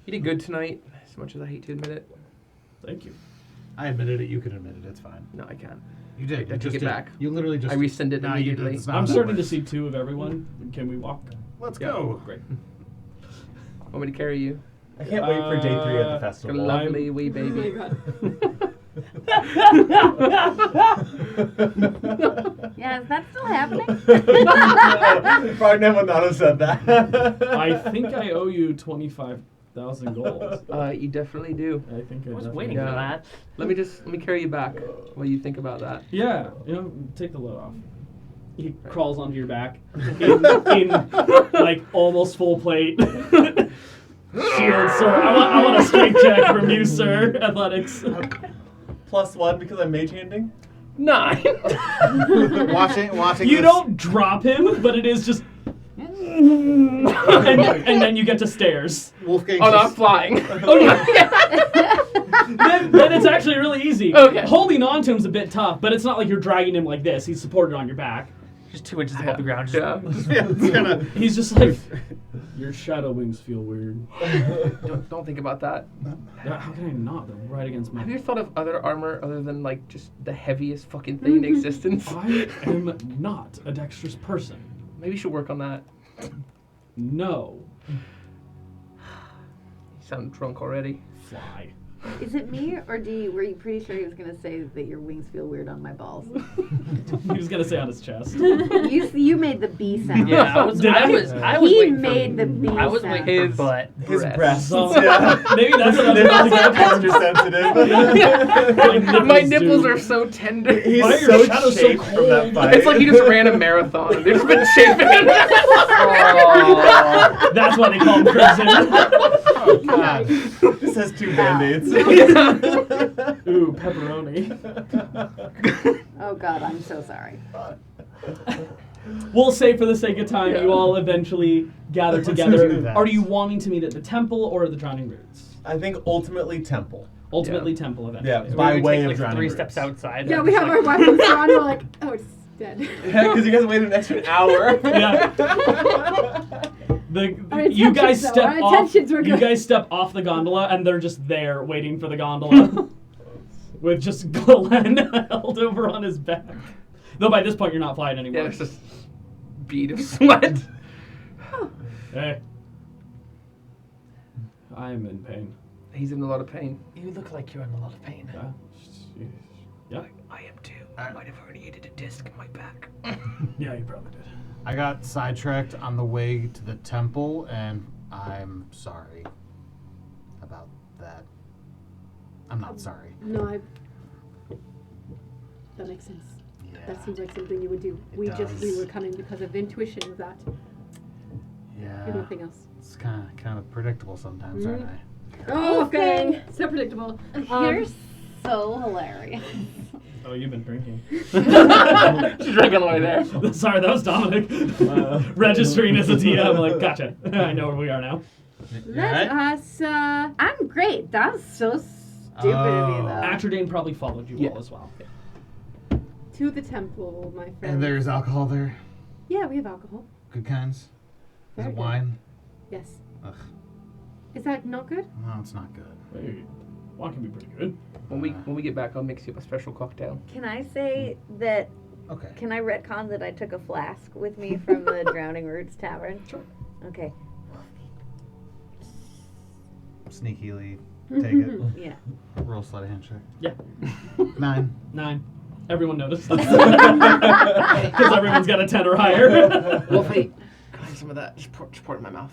You did good tonight, as much as I hate to admit it. Thank you. I admitted it. You can admit it. It's fine. No, I can't. You did. I You take just it did. back. You literally just. I rescinded No, you immediately. did. It's not I'm that starting way. to see 2 of everyone. Can we walk? Let's Yeah, go. Great. Want me to carry you? I can't wait for day 3 at the Your festival. lovely wee Oh my baby. god. Yeah, is that still happening? Frogman would not have said that. I think I owe you 25,000 gold. You definitely do. I think I I was definitely waiting do. for that. Let me carry you back while you think about that. Yeah, take the load off. He crawls onto your back in like almost full plate. Shield, sir. I want a strength check from you, sir. Athletics. +1 because I'm mage handing. 9. watching. You this, don't drop him, but it is just. and then you get to stairs. Wolfgang. Oh, no, I'm just, flying. then it's actually really easy. Okay. Holding on to him's a bit tough, but it's not like you're dragging him like this. He's supported on your back. Just 2 inches above the ground. Just, Yeah. yeah, it's kinda, He's just like, your shadow wings feel weird. Don't think about that. How can I not? They're right against my. Have you thought of other armor other than like just the heaviest fucking thing in existence? I am not a dexterous person. Maybe you should work on that. No. You sound drunk already. Fly. Is it me, or were you pretty sure he was going to say that your wings feel weird on my balls? He was gonna say on his chest. You made the B sound. yeah, I was He waiting made for, the B I was sound. waiting for butt. His Breath. breasts. So, Yeah. maybe that's what I was about to get Extra sensitive. My nipples are so tender. He's Why are your so shadows so chafed from that cold? fight. It's like he just ran a marathon and they've just been chafing. That's why they call him Crimson. oh god. This has 2 band-aids. Ooh, pepperoni. Oh God, I'm so sorry. We'll say for the sake of time, you all eventually gather Let's do together. that. Are you wanting to meet at the temple or the Drowning Roots? I think ultimately temple. Ultimately, temple eventually. Yeah, So by we would way take, of like, drowning 3 roots. steps outside. Yeah, and we just, have our weapons drawn. We're like, oh, it's dead. Yeah, because you guys waited an extra hour. Yeah. Our You guys intentions, though, step our off. intentions were You good. guys step off the gondola, and they're just there waiting for the gondola, with just Glenn held over on his back. Though by this point you're not flying anymore. Yeah, it's just bead of sweat. Hey, I'm in pain. He's in a lot of pain. You look like you're in a lot of pain. Yeah, I am too. I might have herniated a disc in my back. yeah, you probably did. I got sidetracked on the way to the temple, and I'm sorry about that. I'm not sorry. No, that makes sense. Yeah. That seems like something you would do. We does. were coming because of intuition of that. Yeah. If nothing else. It's kind of predictable sometimes, aren't I? Oh, okay. So predictable. You're so hilarious. Oh, you've been drinking. She's drinking the way there. Sorry, that was Dominic. Registering as a DM. Like, gotcha. I know where we are now. Let us. I'm great. That was so stupid of you, though. Atrodane probably followed you all as well. To the temple, my friend. And there's alcohol there. Yeah, we have alcohol. Good kinds. Is Very it good. wine? Yes. Ugh. Is that not good? No, it's not good. Hey, wine can be pretty good. When we get back, I'll mix you up a special cocktail. Can I say that? Okay. Can I retcon that I took a flask with me from the Drowning Roots Tavern? Sure. Okay. Sneakily take it. Yeah. Roll sleight of hand check. Yeah. 9. 9. Everyone noticed. Because everyone's got a 10 or higher. Wolfie, can I have some of that? Just pour it in my mouth.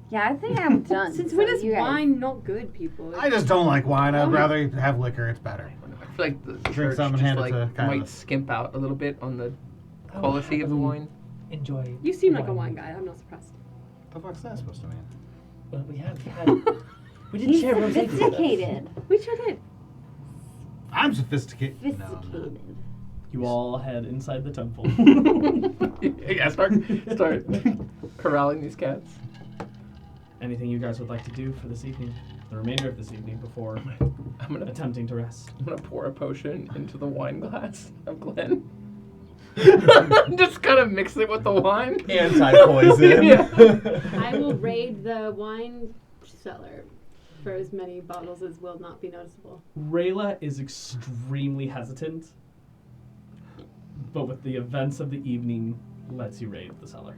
Yeah, I think I'm done. Since so when is you guys- wine not good, people? I just don't like wine. I'd rather have liquor. It's better. I feel like the Drink church some and just hand it like to Kyla. might skimp out a little bit on the quality of the wine. Enjoy. You seem like a wine guy. I'm not surprised. What the fuck's that supposed to mean? Well, we had. We didn't He's share rosé together. sophisticated. We sure did. I'm sophisticated. No, I'm not. Sophisticated. You all head inside the temple. Yeah, start corralling these cats. Anything you guys would like to do for this evening? The remainder of this evening before I'm gonna attempting to rest. I'm gonna pour a potion into the wine glass of Glenn. Just kind of mix it with the wine. Anti-poison. Yeah. I will raid the wine cellar for as many bottles as will not be noticeable. Rayla is extremely hesitant, but with the events of the evening, lets you raid the cellar.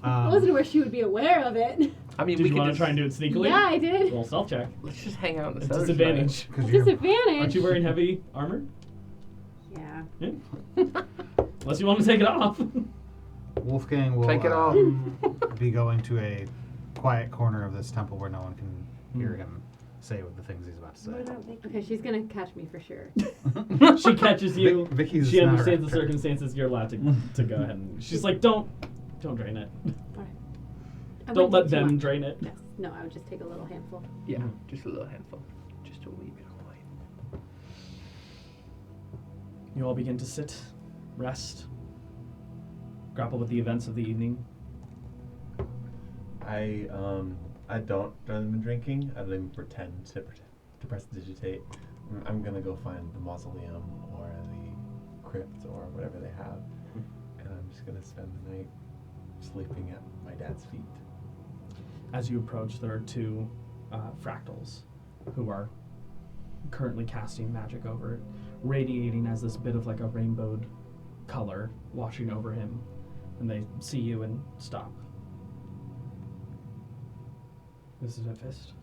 I wasn't aware she would be aware of it. I mean, Did we you could want to just try and do it sneakily? Yeah, I did. Roll self check. let's just hang out in the A cellar disadvantage. 'Cause you're- Disadvantage. Aren't you wearing heavy armor? Yeah. Yeah. Unless you want to take it off. Wolfgang will Take it off. be going to a quiet corner of this temple where no one can hear him say what the things he's about to say. What about Vicky? Okay, she's gonna catch me for sure. She catches you. Vicky's She not understands the right. circumstances. You're allowed to go ahead. And she's like, don't drain it. I Don't wouldn't let take too them much. drain it. Yes. No, I would just take a little handful. Yeah, just a little handful. Just a wee bit of wine. You all begin to sit, rest, grapple with the events of the evening. I don't rather than drinking. I don't even pretend to prestidigitate. I'm gonna go find the mausoleum or the crypt or whatever they have, and I'm just gonna spend the night sleeping at my dad's feet. As you approach, there are two fractals who are currently casting magic over it, radiating as this bit of like a rainbowed color washing over him, and they see you and stop. This is a fist.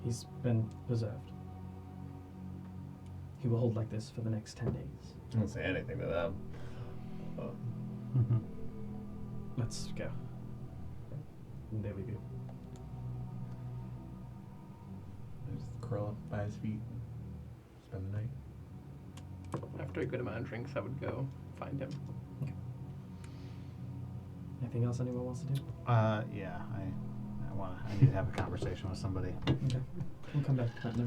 He's been preserved. He will hold like this for the next 10 days. I don't say anything to them. Let's go. And they leave you. I just curl up by his feet, spend the night. After a good amount of drinks, I would go find him. Anything else anyone wants to do? Yeah, I need to have a conversation with somebody. Okay. We'll come back to that in a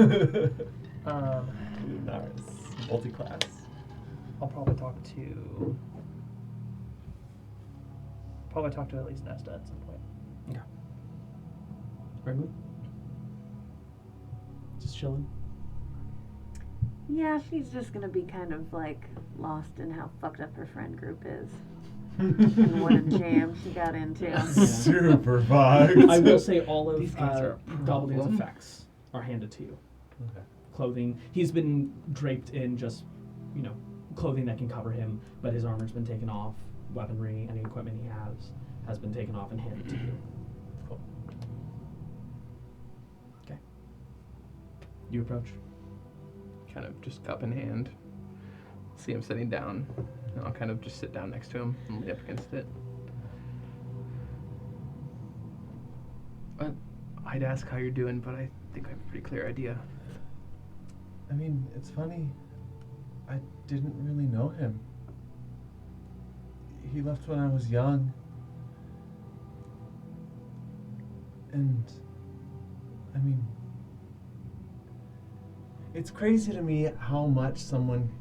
minute. Nice. Multi-class. I'll probably talk to at least Nesta at some point. Okay. Ringwood? Just chilling? Yeah, she's just gonna be kind of like lost in how fucked up her friend group is. And what a jam she got into. Super fucked. I will say all of These guys are a Doubledane's problem. effects are handed to you. Okay. Clothing. He's been draped in just, clothing that can cover him, but his armor's been taken off. Weaponry, any equipment he has been taken off and handed to you. Cool. Okay. You approach. Kind of just cup in hand. See him sitting down, and I'll kind of just sit down next to him and lean up against it. I'd ask how you're doing, but I think I have a pretty clear idea. I mean, it's funny. I didn't really know him. He left when I was young. And, I mean, it's crazy to me how much someone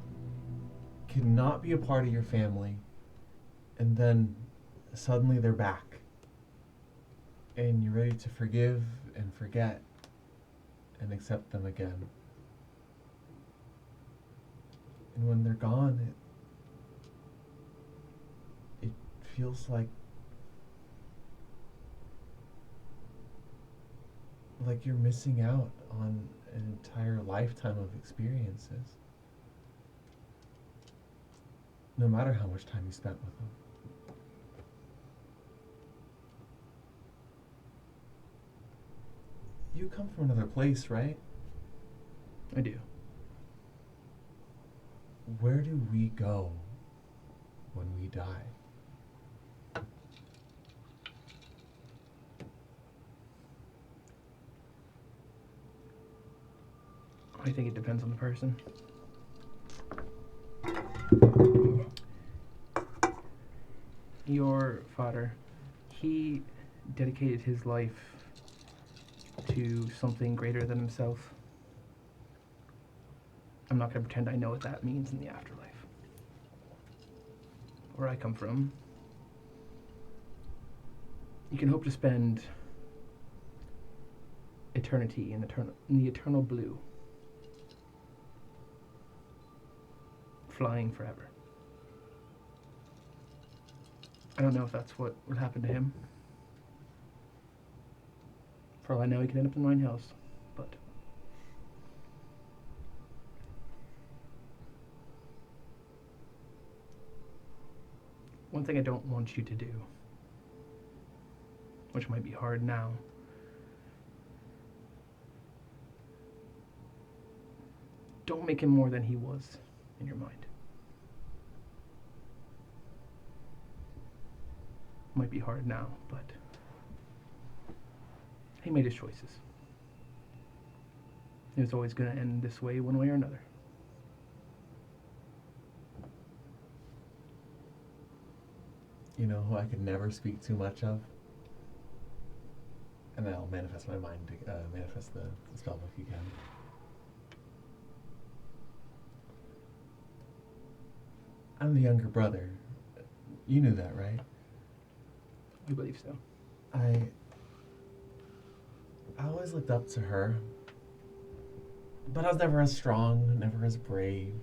can not be a part of your family and then suddenly they're back. And you're ready to forgive and forget and accept them again. And when they're gone, it feels like you're missing out on an entire lifetime of experiences. No matter how much time you spent with them. You come from another place, right? I do. Where do we go when we die? I think it depends on the person. Your father, he dedicated his life to something greater than himself. I'm not going to pretend I know what that means in the afterlife. Where I come from, you can hope to spend eternity in the eternal blue, flying forever. I don't know if that's what would happen to him. For all I know, he could end up in Nine Hills, but one thing I don't want you to do, which might be hard now, don't make him more than he was in your mind. Might be hard now, but he made his choices. It was always going to end this way, one way or another. You know who I could never speak too much of? And then I'll manifest my mind, manifest the spellbook again. I'm the younger brother. You knew that, right? I believe so. I always looked up to her, but I was never as strong, never as brave.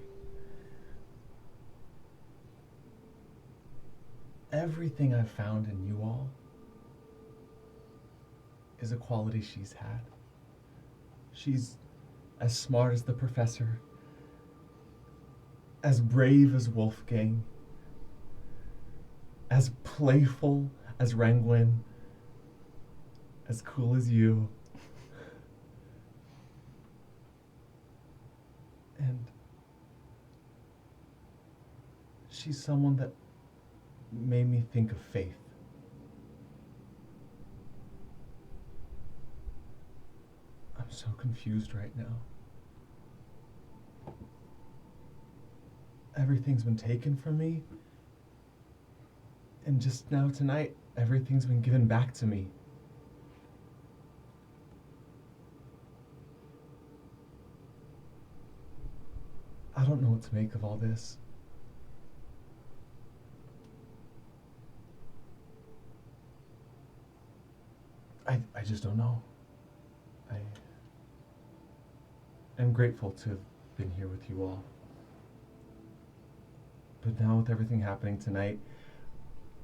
Everything I've found in you all is a quality she's had. She's as smart as the professor, as brave as Wolfgang, as playful as Rangwin, as cool as you. And she's someone that made me think of faith. I'm so confused right now. Everything's been taken from me, and just now tonight, everything's been given back to me. I don't know what to make of all this. I just don't know. I am grateful to have been here with you all. But now with everything happening tonight,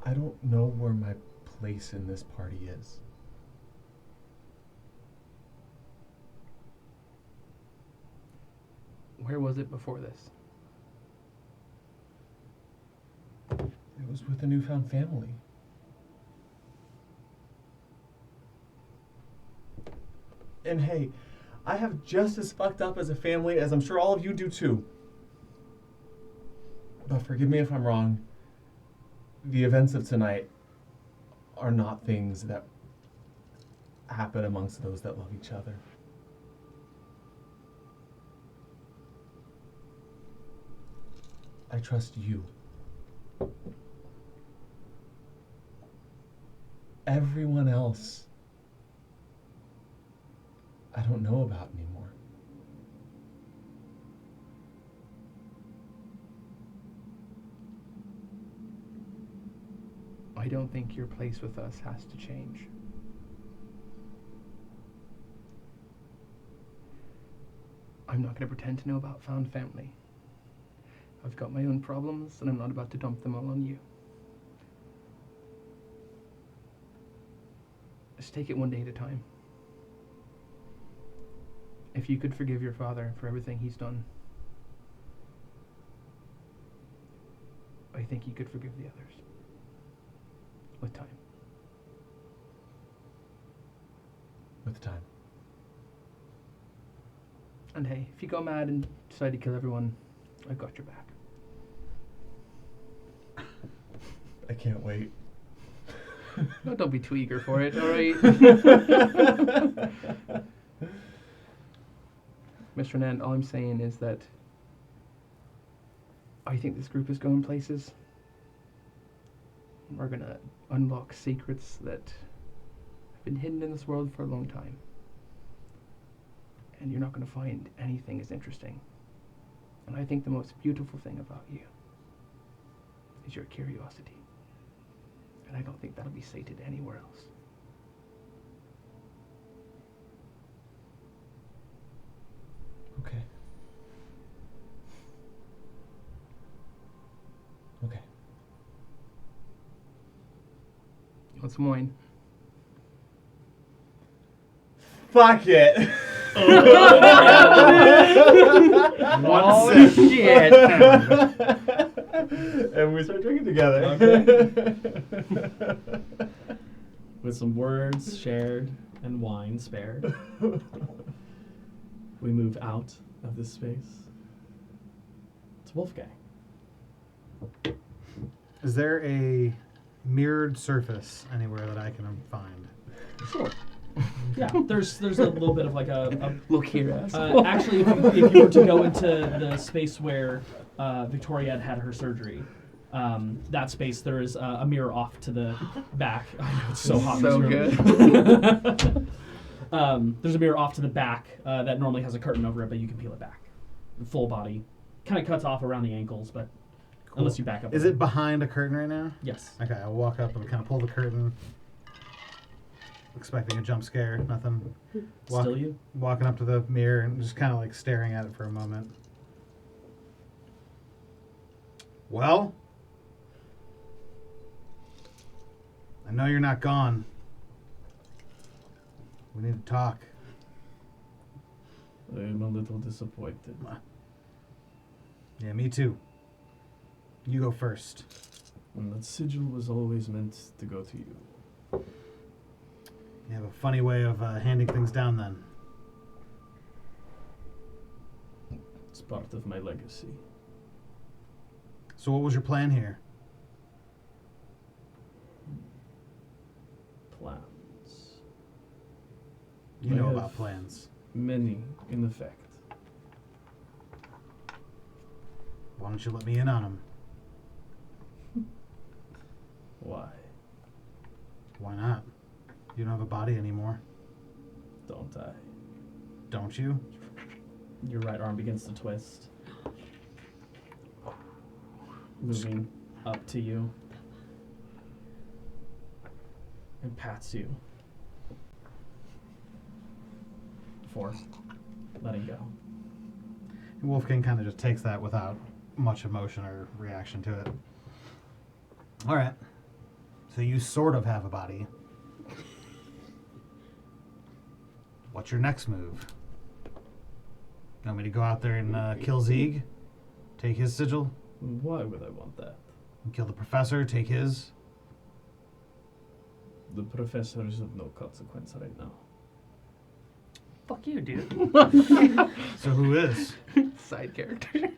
I don't know where my place in this party is. Where was it before this? It was with a newfound family. And hey, I have just as fucked up as a family as I'm sure all of you do too. But forgive me if I'm wrong. The events of tonight are not things that happen amongst those that love each other. I trust you. Everyone else, I don't know about anymore. I don't think your place with us has to change. I'm not going to pretend to know about found family. I've got my own problems, and I'm not about to dump them all on you. Just take it one day at a time. If you could forgive your father for everything he's done, I think you could forgive the others. With time. With time. And hey, if you go mad and decide to kill everyone, I've got your back. I can't wait. No, don't be too eager for it, alright? Mr. Nand, all I'm saying is that I think this group is going places. We're gonna unlock secrets that have been hidden in this world for a long time. And you're not gonna find anything as interesting. And I think the most beautiful thing about you is your curiosity. And I don't think that'll be sated anywhere else. Okay. Okay. You want some wine? Fuck it! Oh, shit. And we start drinking together. Okay. With some words shared and wine spared, we move out of this space. It's Wolfgang. Is there a mirrored surface anywhere that I can find? Sure. Yeah, there's a little bit of like a Look here, actually, if you were to go into the space where Victoria had her surgery, that space, there is a mirror off to the back. I know, it's so hot in So this room. good. There's a mirror off to the back that normally has a curtain over it, but you can peel it back. Full body. Kind of cuts off around the ankles, but Unless you back up. Is it behind a curtain right now? Yes. Okay, I'll walk up and kind of pull the curtain. Expecting a jump scare, nothing. Still you? Walking up to the mirror and just kind of like staring at it for a moment. Well, I know you're not gone. We need to talk. I am a little disappointed. Yeah, me too. You go first. And that sigil was always meant to go to you. You have a funny way of handing things down then. It's part of my legacy. So what was your plan here? Plans. You I know have about plans. Many, in effect. Why don't you let me in on them? Why? Why not? You don't have a body anymore, Don't I? don't you? Your right arm begins to twist. Moving up to you. And pats you. Before letting go. Wolfgang kind of just takes that without much emotion or reaction to it. All right. So you sort of have a body. What's your next move? You want me to go out there and kill Zieg? Take his sigil? Why would I want that? And kill the professor? Take his? The professor is of no consequence right now. Fuck you, dude. So who is? Side character.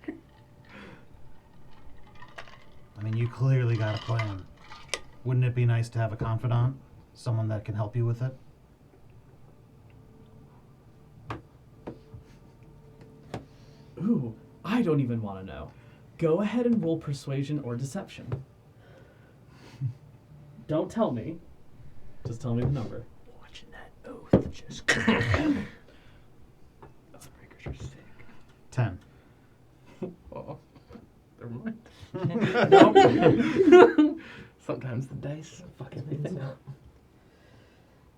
I mean, you clearly got a plan. Wouldn't it be nice to have a confidant? Someone that can help you with it? Ooh, I don't even want to know. Go ahead and roll persuasion or deception. Don't tell me. Just tell me the number. Watching that oath just. Oathbreakers are sick. 10. Oh, never Nope. mind. Sometimes the dice fucking things up.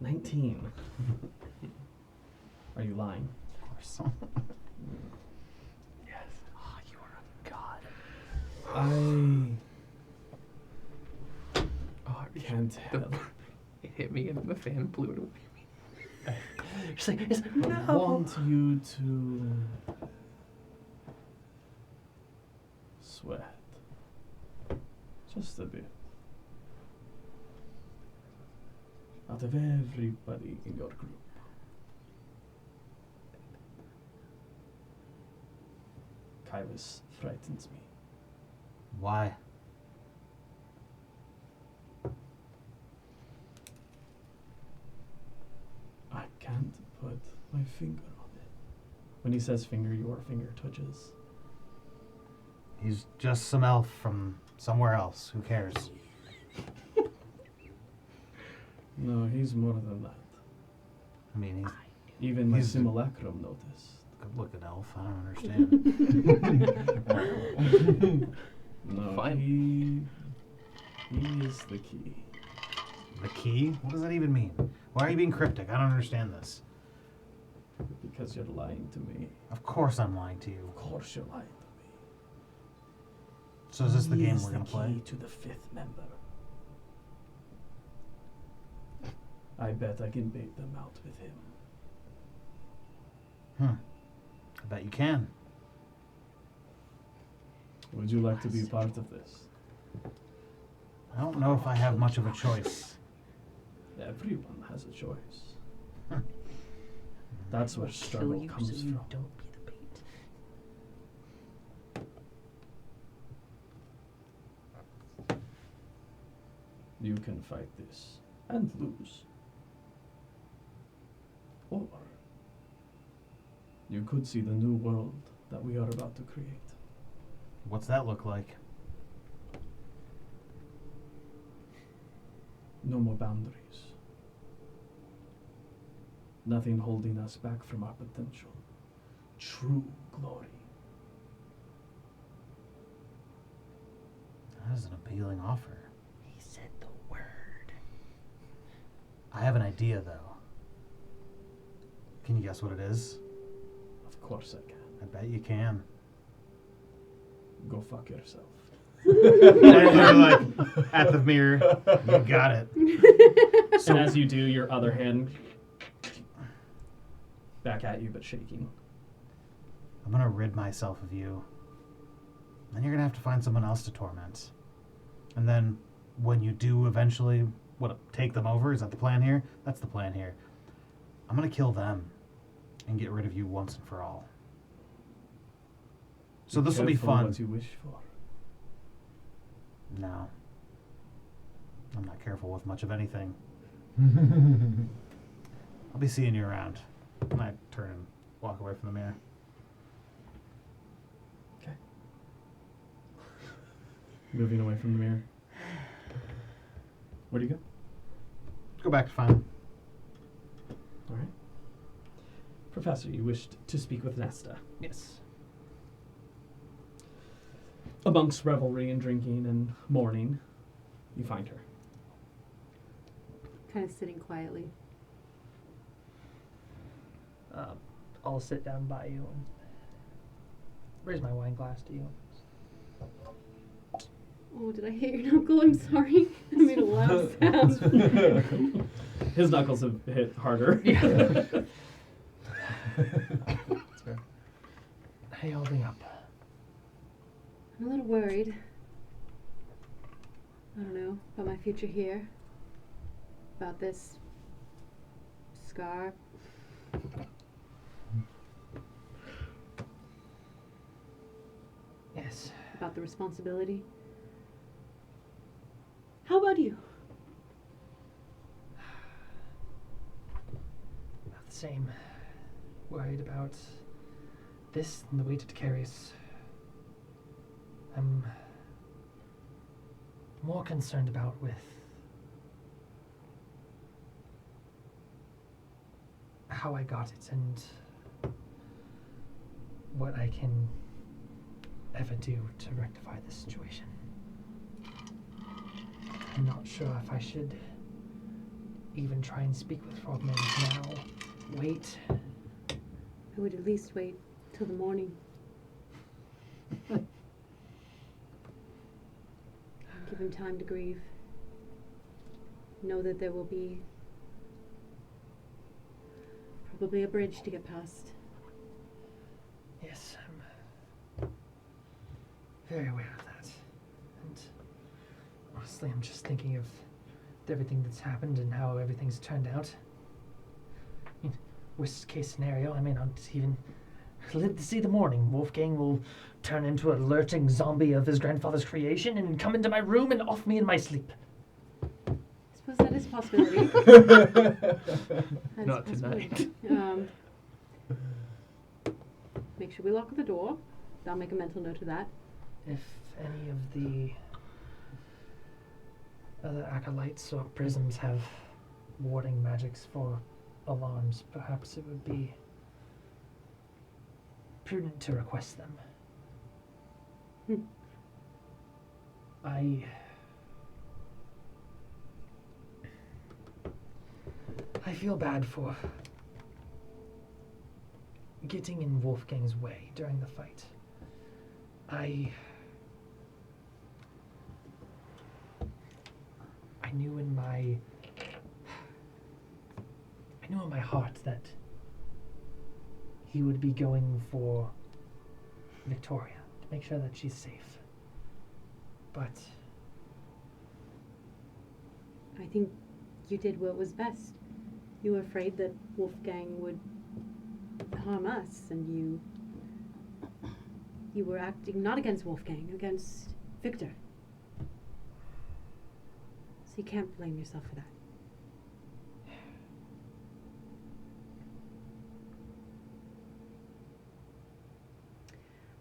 19. Are you lying? Of course. Yes. Oh, you are a god. Oh, I Can't the- help. It hit me and the fan blew it away. She's like, it's, I no. want you to sweat. Just a bit. Out of everybody in your group. Kailis frightens me. Why? I can't put my finger on it. When he says finger, your finger twitches. He's just some elf from somewhere else. Who cares? No, he's more than that. I mean, he's Even my He's- simulacrum noticed. a good-looking elf. I don't understand. No, Fine. he is the key. The key? What does that even mean? Why are you being cryptic? I don't understand this. Because you're lying to me. Of course I'm lying to you. Of course you're lying to me. So is this the He game is we're the going to play? key to the fifth member. I bet I can bait them out with him. I bet you can. Would you like to be part of this? I don't know if I have much of a choice. Everyone has a choice. That's where Kill struggle you comes so from. you don't be the bait. You can fight this and lose. Or you could see the new world that we are about to create. What's that look like? No more boundaries. Nothing holding us back from our potential. True glory. is an appealing offer. He said the word. I have an idea, though. Can you guess what it is? Of course I can. I bet you can. Go fuck yourself. And you're like, at the mirror, you got it. So as you do, your other hand back at you, but shaking. I'm gonna rid myself of you. Then you're gonna have to find someone else to torment. And then when you do eventually take them over, is that the plan here? That's the plan here. I'm gonna kill them and get rid of you once and for all. So this will be Careful fun. what you wish for. No. I'm not careful with much of anything. I'll be seeing you around. And I turn and walk away from the mirror. Okay. Moving away from the mirror. Where do you go? Go back to fine. All right. Professor, you wished to speak with Nesta. Yes. Amongst revelry and drinking and mourning, you find her. Kind of sitting quietly. I'll sit down by you and raise my wine glass to you. Oh, did I hit your knuckle? I'm sorry. I made a loud sound. His knuckles have hit harder. How you holding up? I'm a little worried. I don't know, about my future here. About this scar. Yes. About the responsibility. How about you? About the same. Worried about this and the weight it carries. I'm more concerned about with how I got it and what I can ever do to rectify this situation. I'm not sure if I should even try and speak with Frogman now. Wait. I would at least wait till the morning. Give him time to grieve. Know that there will be probably a bridge to get past. Yes, I'm very aware of that. And honestly, I'm just thinking of everything that's happened and how everything's turned out. I mean, worst case scenario, I may not even live to see the morning. Wolfgang will turn into a lurching zombie of his grandfather's creation and come into my room and off me in my sleep. I suppose that is a possibility. Not tonight. Make sure we lock the door. I'll make a mental note of that. If any of the other acolytes or prisms have warding magics for alarms, perhaps it would be prudent to request them. I feel bad for getting in Wolfgang's way during the fight. I knew in my heart that he would be going for Victoria to make sure that she's safe. But I think you did what was best. You were afraid that Wolfgang would harm us, and you were acting not against Wolfgang, against Victor. So you can't blame yourself for that.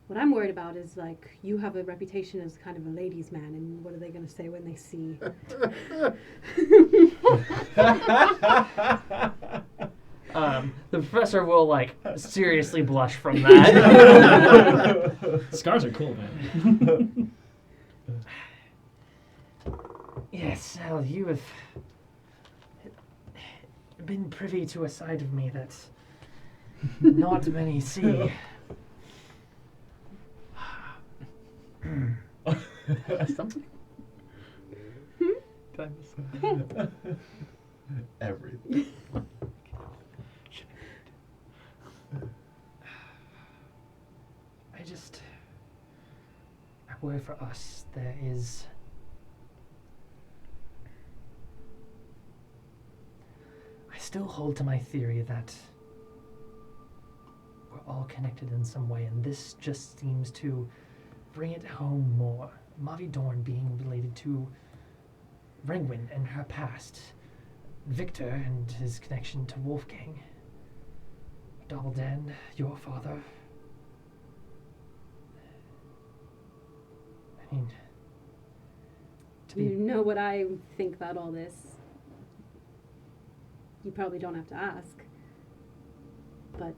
What I'm worried about is, like, you have a reputation as kind of a ladies' man, and what are they going to say when they see? the professor will, like, seriously blush from that. Scars are cool, man. Yes, well, you have been privy to a side of me that not many see. Something. Everything. I worry for us. There is. I still hold to my theory that we're all connected in some way, and this just seems to bring it home more. Mavi Dorn being related to Ringwin and her past, Victor and his connection to Wolfgang, Dobbledan, your father. I mean, to You be know what I think about all this. You probably don't have to ask. But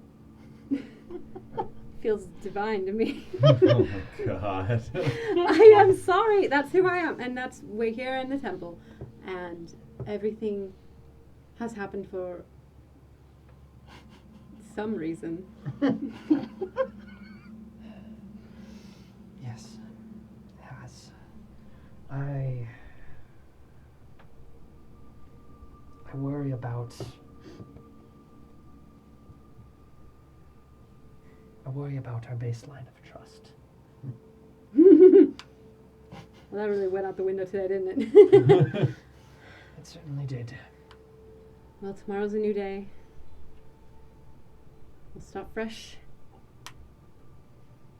feels divine to me. Oh my god. I am sorry. That's who I am. And we're here in the temple. And everything has happened for some reason. Yes, it has. I worry about. I worry about our baseline of trust. Well, that really went out the window today, didn't it? It certainly did. Well, tomorrow's a new day. We'll start fresh.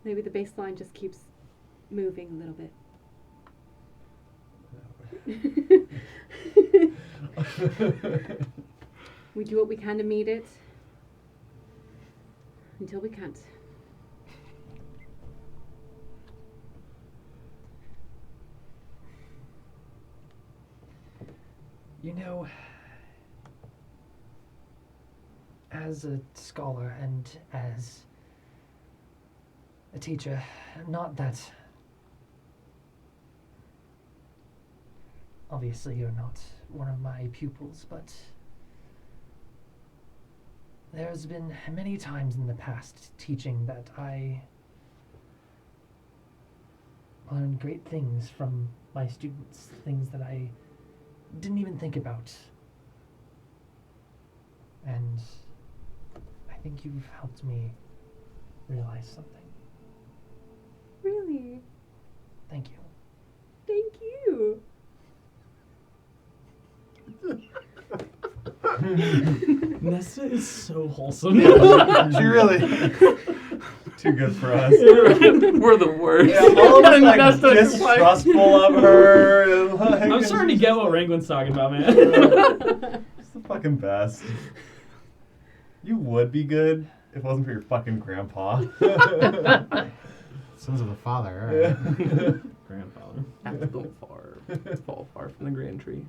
Maybe the baseline just keeps moving a little bit. We do what we can to meet it until we can't. You know, as a scholar and as a teacher, not that obviously you're not one of my pupils, but there's been many times in the past teaching that I learned great things from my students, things that I didn't even think about. And I think you've helped me realize something. Really? Thank you. Thank you. Nesta is so wholesome. She really. Too good for us. We're the worst. Yeah, all of us like Nesta's like- distrustful of her. And, like, I'm starting to get what Ranglin's talking about, man. It's the fucking best. You would be good if it wasn't for your fucking grandpa. Sons of the father. All right. Grandfather. Have to go far. Fall far from the grand tree.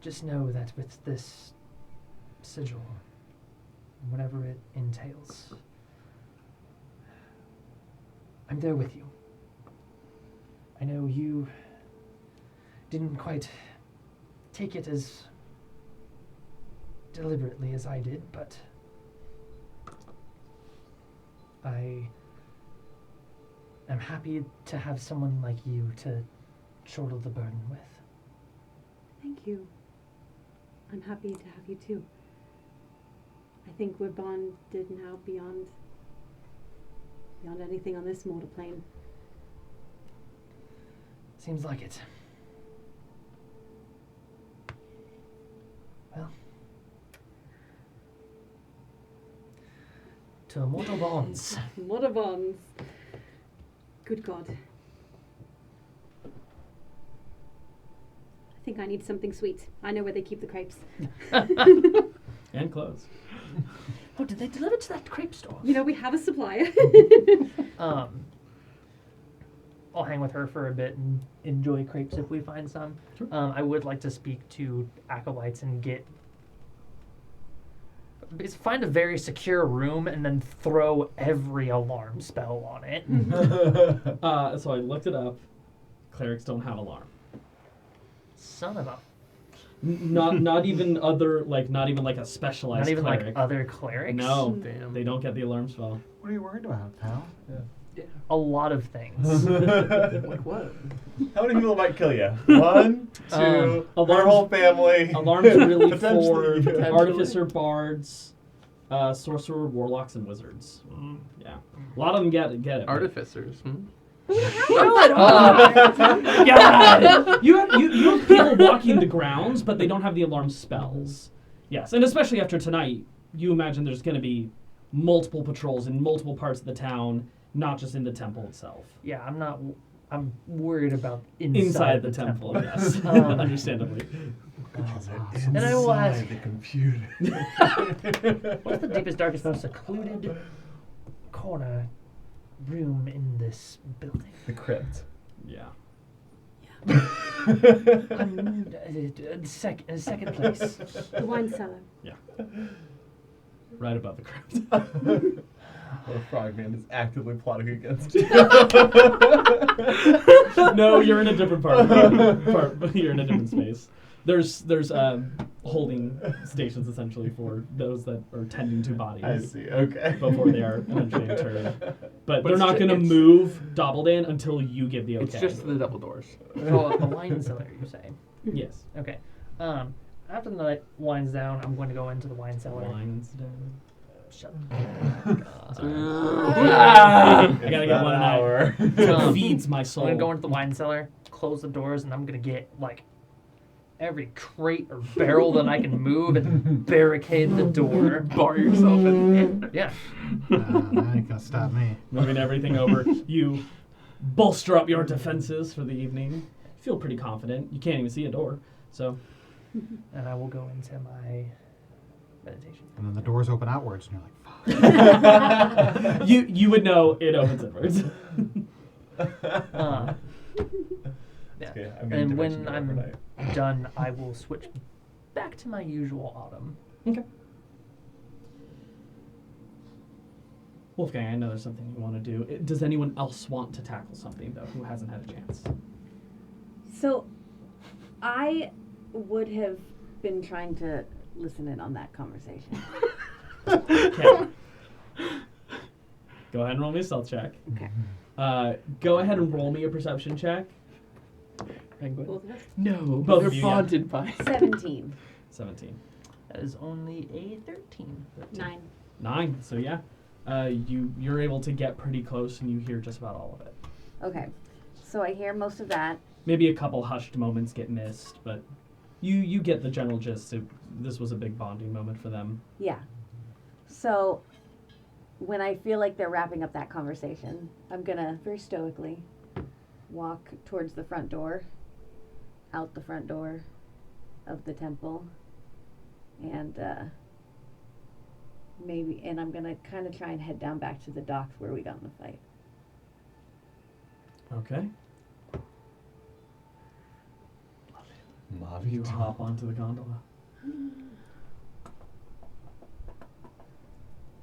Just know that with this sigil, whatever it entails, I'm there with you. I know you didn't quite take it as deliberately as I did, but I am happy to have someone like you to shoulder the burden with. Thank you. I'm happy to have you too. I think we're bonded now beyond anything on this mortal plane. Seems like it. Well, to immortal bonds. What a bonds. Good God. I think I need something sweet. I know where they keep the crepes. And clothes. Oh, did they deliver to that crepe store? You know, we have a supplier. I'll hang with her for a bit and enjoy crepes if we find some. Sure. I would like to speak to acolytes and get find a very secure room and then throw every alarm spell on it. So I looked it up. Clerics don't have alarm. Son of a. Not even other not even like a specialized Not even cleric. like other clerics. No, Damn. they don't get the alarm spell. What are you worried about, pal? A lot of things. Like what? How many people might kill you? 1, 2, our alarms- whole family. Alarms are really for Potentially. artificer, bards, sorcerer, warlocks, and wizards. Yeah, a lot of them get it. but- Artificers. God! You have people walking the grounds, but they don't have the alarm spells. Yes, and especially after tonight, you imagine there's going to be multiple patrols in multiple parts of the town, not just in the temple itself. Yeah, I'm worried about Inside the temple, yes, understandably. And I will ask, the computer. what's the deepest, darkest, most secluded corner room in this building? The crypt. Yeah. Second place. The wine cellar. Right above the crypt. The frogman is actively plotting against you. No, you're in a different part. You're in a different space. There's holding stations essentially for those that are tending to bodies. I see. Okay. Before they are eventually interred. But they're it's not ju- going to it's- move Dobbledan until you give the okay. It's just the double doors. So a wine cellar, you say? Yes. Okay. After the night winds down, I'm going to go into the wine cellar. Wines down. Shut I It's gotta get that one an hour. It feeds my I'm soul. going to go into the wine cellar, close the doors, and I'm going to get, every crate or barrel that I can move and barricade the door. Bar yourself in. Yeah. That ain't gonna stop me. Moving everything over. You bolster up your defenses for the evening. You feel pretty confident. You can't even see a door. So And I will go into my meditation. And then the doors open outwards, and you're like, fuck. you would know it opens inwards. Yeah. Okay, I'm gonna And dimension when it I'm overnight. done, I will switch back to my usual autumn. Okay. Wolfgang, I know there's something you want to do. Does anyone else want to tackle something, though, who hasn't had a chance? So, I would have been trying to listen in on that conversation. Okay. Go ahead and roll me a stealth check. Okay. Go ahead and roll me a perception check. Penguin. Both of us. No, Both they're of you, yeah. bonded by. 17. 17. That is only a 13. 9. 9. So yeah, you're able to get pretty close and you hear just about all of it. Okay. So I hear most of that. Maybe a couple hushed moments get missed, but you get the general gist. This was a big bonding moment for them. Yeah. So when I feel like they're wrapping up that conversation, I'm going to very stoically walk towards the front door, out the front door of the temple, and I'm going to kind of try and head down back to the docks where we got in the fight. Okay. You hop onto the gondola.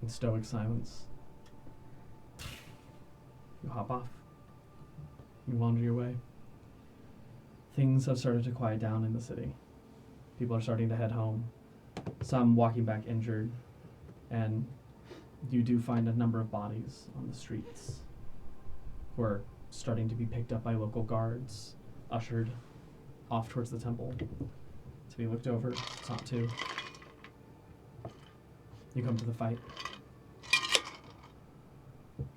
In stoic silence, you hop off. You wander your way. Things have started to quiet down in the city. People are starting to head home. Some walking back injured, and you do find a number of bodies on the streets who are starting to be picked up by local guards, ushered off towards the temple to be looked over, sought to. You come to the fight.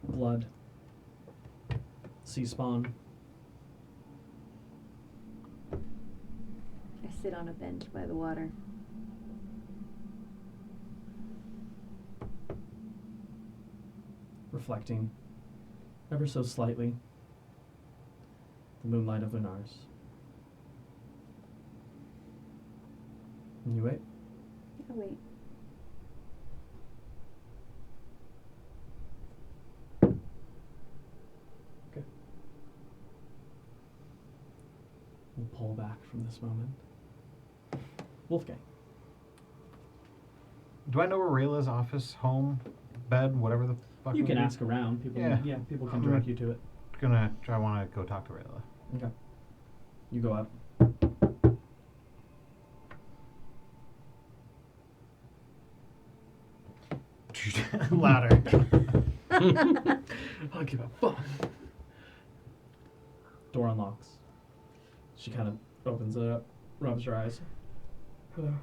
Blood. Sea spawn. I sit on a bench by the water. Reflecting, ever so slightly, the moonlight of Lunars. And you wait. I wait. We'll pull back from this moment. Wolfgang. Do I know where Rayla's office, home, bed, whatever the fuck? You it can would be? ask around. People, Yeah. people can direct you to it. I want to go talk to Rayla. Okay. You go up. Louder. I'll give a fuck. Door unlocks. She kind of opens it up, rubs her eyes. Hello.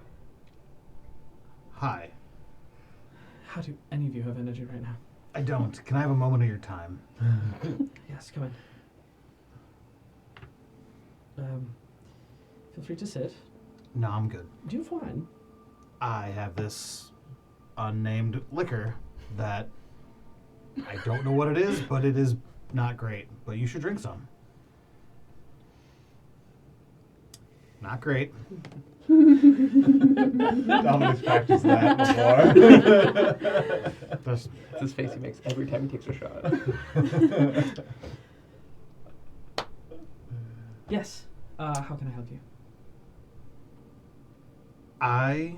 Hi. How do any of you have energy right now? I don't. Can I have a moment of your time? Yes, come in. Feel free to sit. No, I'm good. Do you have wine? I have this unnamed liquor that I don't know what it is, but it is not great. But you should drink some. Not great. Dominic's practiced that before. Just It's his face he makes every time he takes a shot. Yes. How can I help you? I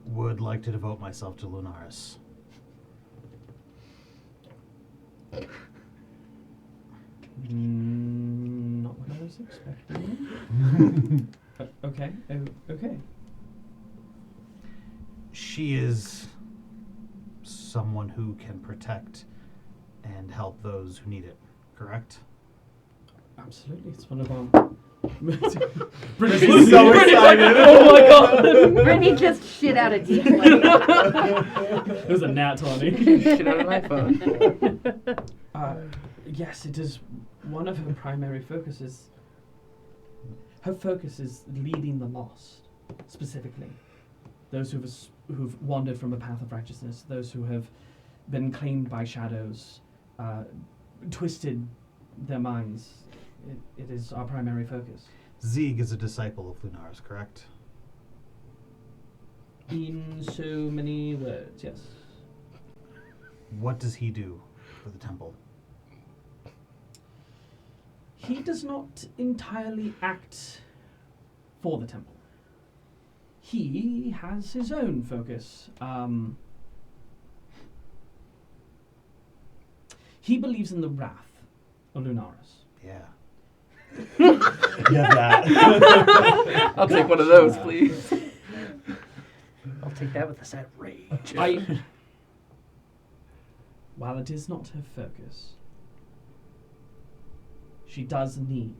would like to devote myself to Lunaris. Not what I was expecting. Okay. Okay. She is someone who can protect and help those who need it, correct? Absolutely. It's one of our. Brittany's so excited. Oh my god! Brittany just shit out a deep. It was a nat 20. Shit out of my phone. Yes, it is one of her primary focuses. Her focus is leading the lost, specifically. Those who've wandered from a path of righteousness, those who have been claimed by shadows, twisted their minds. It is our primary focus. Zieg is a disciple of Lunaris, correct? In so many words, yes. What does he do for the temple? He does not entirely act for the temple. He has his own focus. He believes in the wrath of Lunaris. Yeah. Yeah, that. I'll take one of those, please. I'll take that with a side of rage. While it is not her focus, she does need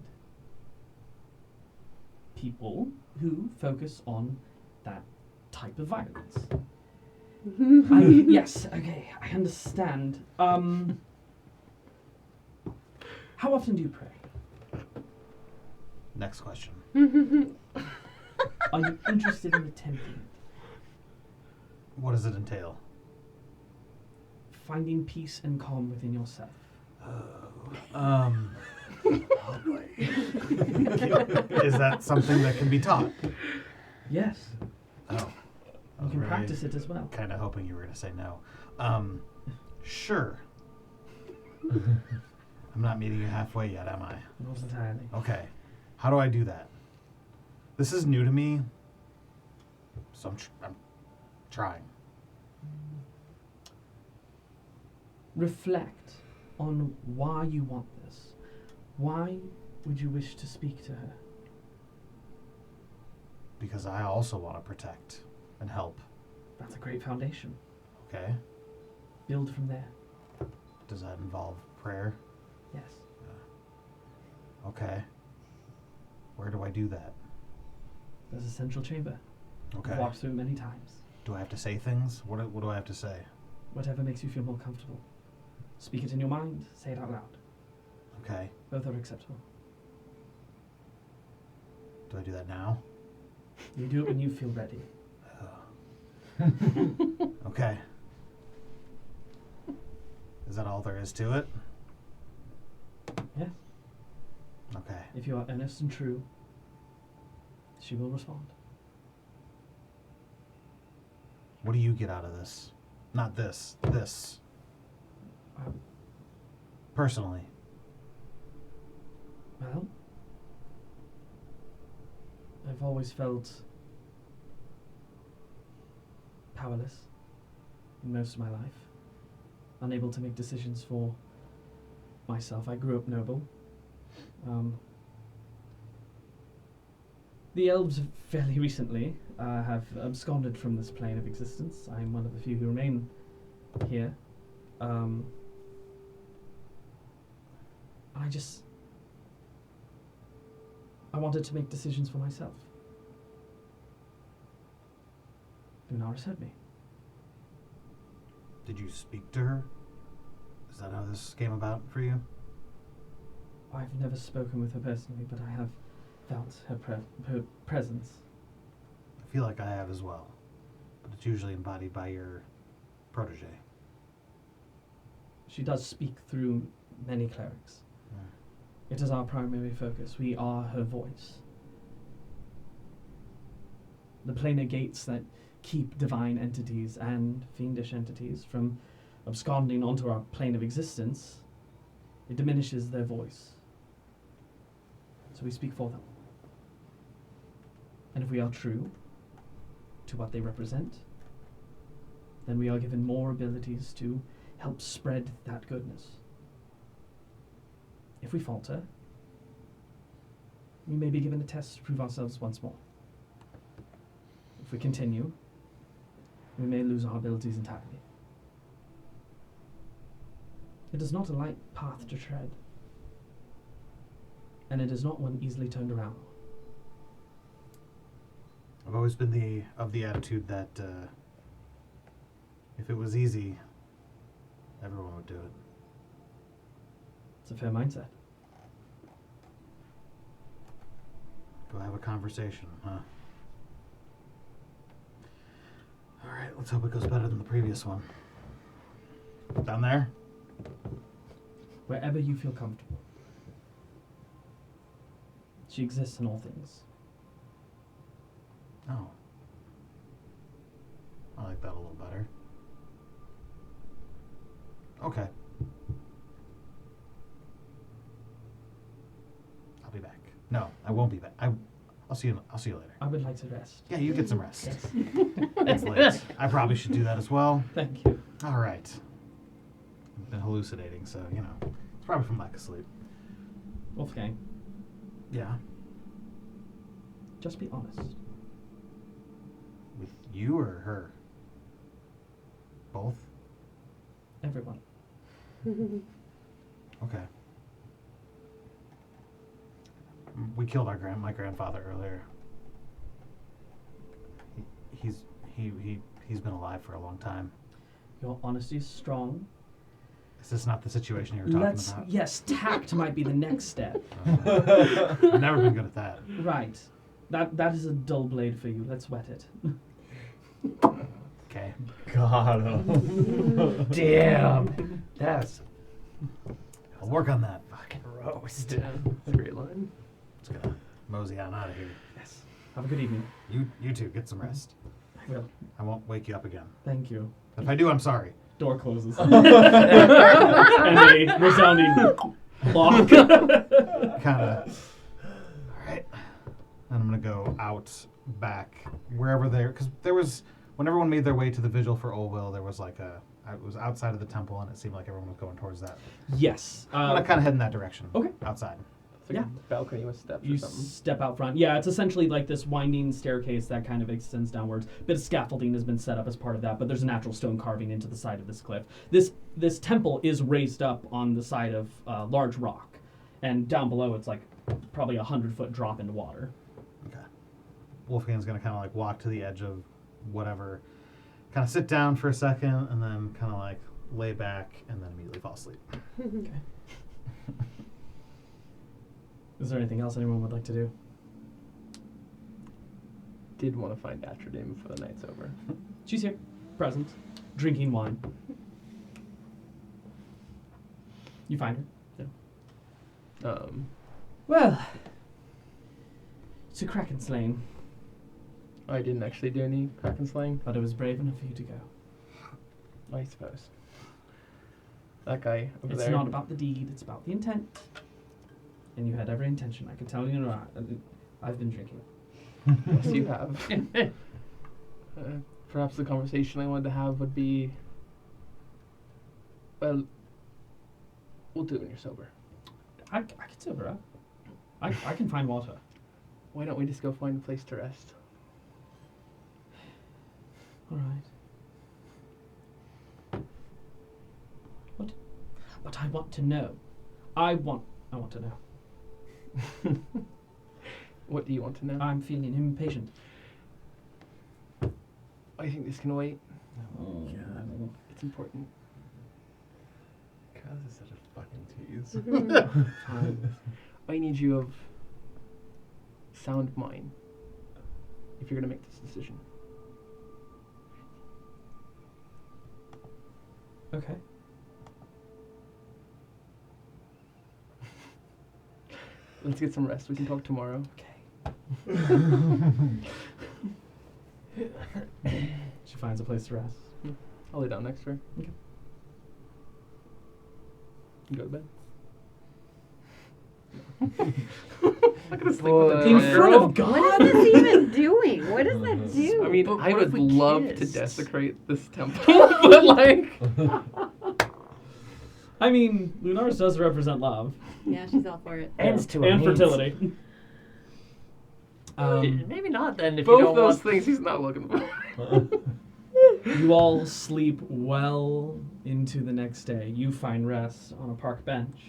people who focus on that type of violence. Yes, okay, I understand. How often do you pray? Next question. Are you interested in attempting it? What does it entail? Finding peace and calm within yourself. Oh boy. Is that something that can be taught? Yes, Oh. you can practice it as well. Kind of hoping you were going to say no. Sure. I'm not meeting you halfway yet, am I? Not entirely. Okay. How do I do that? This is new to me, so I'm trying. Reflect on why you want this. Why would you wish to speak to her? Because I also want to protect and help. That's a great foundation. Okay? Build from there. Does that involve prayer? Yes. Okay. Where do I do that? There's a central chamber. Okay. I've walked through it many times. Do I have to say things? What do I have to say? Whatever makes you feel more comfortable. Speak it in your mind. Say it out loud. Okay. Both are acceptable. Do I do that now? You do it when you feel ready. Okay. Is that all there is to it? Yes. Okay. If you are earnest and true, she will respond. What do you get out of this? Not this. This. Personally. Well, I've always felt powerless in most of my life, unable to make decisions for myself. I grew up noble. The elves fairly recently have absconded from this plane of existence. I am one of the few who remain here. I wanted to make decisions for myself. Lunaris heard me. Did you speak to her? Is that how this came about for you? I've never spoken with her personally, but I have felt her presence. I feel like I have as well, but it's usually embodied by your protege. She does speak through many clerics. It is our primary focus. We are her voice. The planar gates that keep divine entities and fiendish entities from absconding onto our plane of existence, it diminishes their voice. So we speak for them. And if we are true to what they represent, then we are given more abilities to help spread that goodness. If we falter, we may be given a test to prove ourselves once more. If we continue, we may lose our abilities entirely. It is not a light path to tread, and it is not one easily turned around. I've always been of the attitude that if it was easy, everyone would do it. It's a fair mindset. Go have a conversation, huh? Alright, let's hope it goes better than the previous one. Down there? Wherever you feel comfortable. She exists in all things. Oh. I like that a little better. Okay. I'll be back. No, I won't be back. I'll see you later. I would like to rest. Yeah, you get some rest. Yes. It's late. I probably should do that as well. Thank you. All right. I've been hallucinating, so, it's probably from lack of sleep. Wolfgang, Yeah. just be honest. With you or her? Both? Everyone. Okay. We killed my grandfather earlier. He's been alive for a long time. Your honesty is strong. Is this not the situation you were talking about? Yes, tact might be the next step. I've never been good at that. Right. That is a dull blade for you. Let's wet it. Okay. God. Damn. That's I'll work on that. fucking roast. That's a great line. Just gonna mosey on out of here. Yes. Have a good evening. You two, get some rest. I will. I won't wake you up again. Thank you. If I do, I'm sorry. Door closes. And a resounding lock. Kinda. Alright. And I'm gonna go out back, wherever because there was, when everyone made their way to the vigil for Olwell, there was like it was outside of the temple, and it seemed like everyone was going towards that. Yes. I'm gonna kind of head in that direction. Okay. Outside. It's like Yeah. a balcony with steps You or something. step out front. Yeah, it's essentially like this winding staircase that kind of extends downwards. Bit of scaffolding has been set up as part of that, but there's a natural stone carving into the side of this cliff. This temple is raised up on the side of a large rock, and down below it's like probably 100-foot drop into water. Okay. Wolfgang's gonna kind of like walk to the edge of whatever, kind of sit down for a second, and then kind of like lay back, and then immediately fall asleep. Okay. Is there anything else anyone would like to do? Did want to find Atrodame before the night's over. She's here, present, drinking wine. You find her. Well, to Kraken slaying, I didn't actually do any Kraken slaying, but it was brave enough for you to go. I suppose. That guy over It's there. not about the deed, it's about the intent. And you had every intention. I can tell you I've been drinking. Yes, you have. Perhaps the conversation I wanted to have would be, well, we'll do it when you're sober. I can sober up. I can find water. Why don't we just go find a place to rest? All right. But I want to know. I want to know. What do you want to know? I'm feeling impatient. I think this can wait. Oh, God. It's important. Kaz is such a fucking tease. I need you of sound mind if you're going to make this decision. Okay. Let's get some rest. We can talk tomorrow. She finds a place to rest. I'll lay down next to her. Okay. You go to bed. Not gonna sleep with a In drunk front girl. of God? What is this even doing? What does that do? I mean, But I what if would we love to kissed? desecrate this temple, but like, I mean, Lunaris does represent love. Yeah, she's all for it. Ends to a and means. fertility. Maybe not then if you both don't those want... things he's not looking for. You all sleep well into the next day. You find rest on a park bench.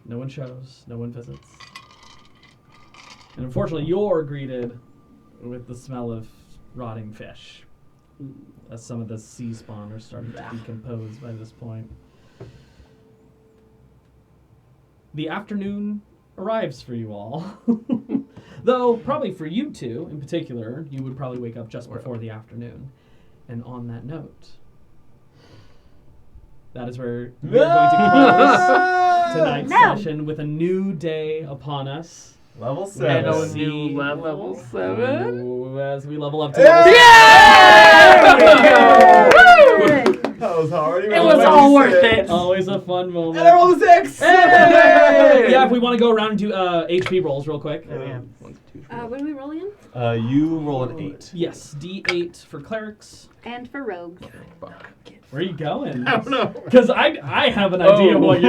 No one shows. No one visits. And unfortunately, you're greeted with the smell of rotting fish, as some of the sea spawn are starting to decompose by this point. The afternoon arrives for you all. Though, probably for you two in particular, you would probably wake up just before the afternoon. And on that note, that is where we are going to close tonight's session with a new day upon us. Level And 7. a new level. 7. Ooh, as we level up to Yeah! level That was hard. It was all worth it. Always a fun moment. And I rolled a 6! Hey! Yeah, if we want to go around and do HP rolls real quick. What are we rolling? You roll an 8. Yes, D8 for clerics. And for rogues. Where are you going? I don't know. Because I have an idea of what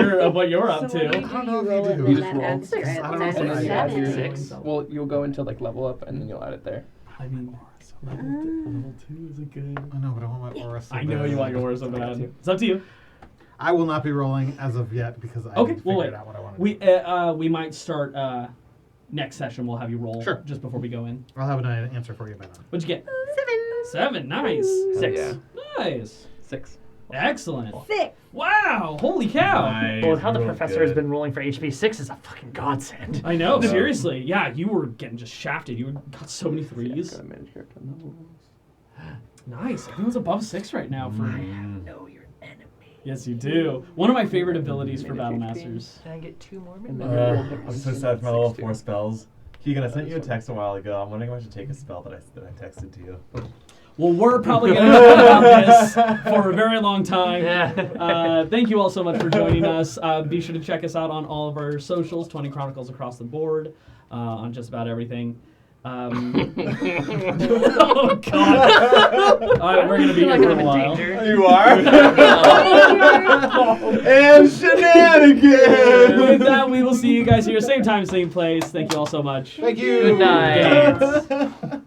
you're up So to. what do you I don't know if roll you it do. and You then just roll. add the- I don't know if add it's the add seven? your Six. Well, you'll go into like level up and then you'll add it there. I mean, level 2 is a good. I know, but I want my aura so I know bad. you want yours so bad. It's up to you. I will not be rolling as of yet because I Okay, haven't well, figured wait. out what I want to do. We might start next session. We'll have you roll Sure. just before we go in. I'll have an answer for you by then. What'd you get? 7. 7. Nice. 6. Yeah. Nice. 6. Excellent. 6. Wow. Holy cow. Well, how the Real professor good. has been rolling for HP 6 is a fucking godsend. I know. Seriously. Yeah, you were getting just shafted. You got so many threes. Gotta manage character levels. Nice. Everyone's above 6 right now for. Know your enemy. Yes, you do. One of my favorite abilities for Manage Battle HP. Masters. Can I get 2 more And minutes? then roll hit I'm points so and sad for my level 6 4 too. spells. Keegan, I sent you a text a while ago. I'm wondering if I should take a spell that I texted to you. Well, we're probably going to talk about this for a very long time. Yeah. Thank you all so much for joining us. Be sure to check us out on all of our socials, 20 Chronicles across the board, on just about everything. Oh, God. We're going to be here I feel like for I'm a in while. danger. You are? And Shenanigans! With that, we will see you guys here, same time, same place. Thank you all so much. Thank you. Good night. Dance.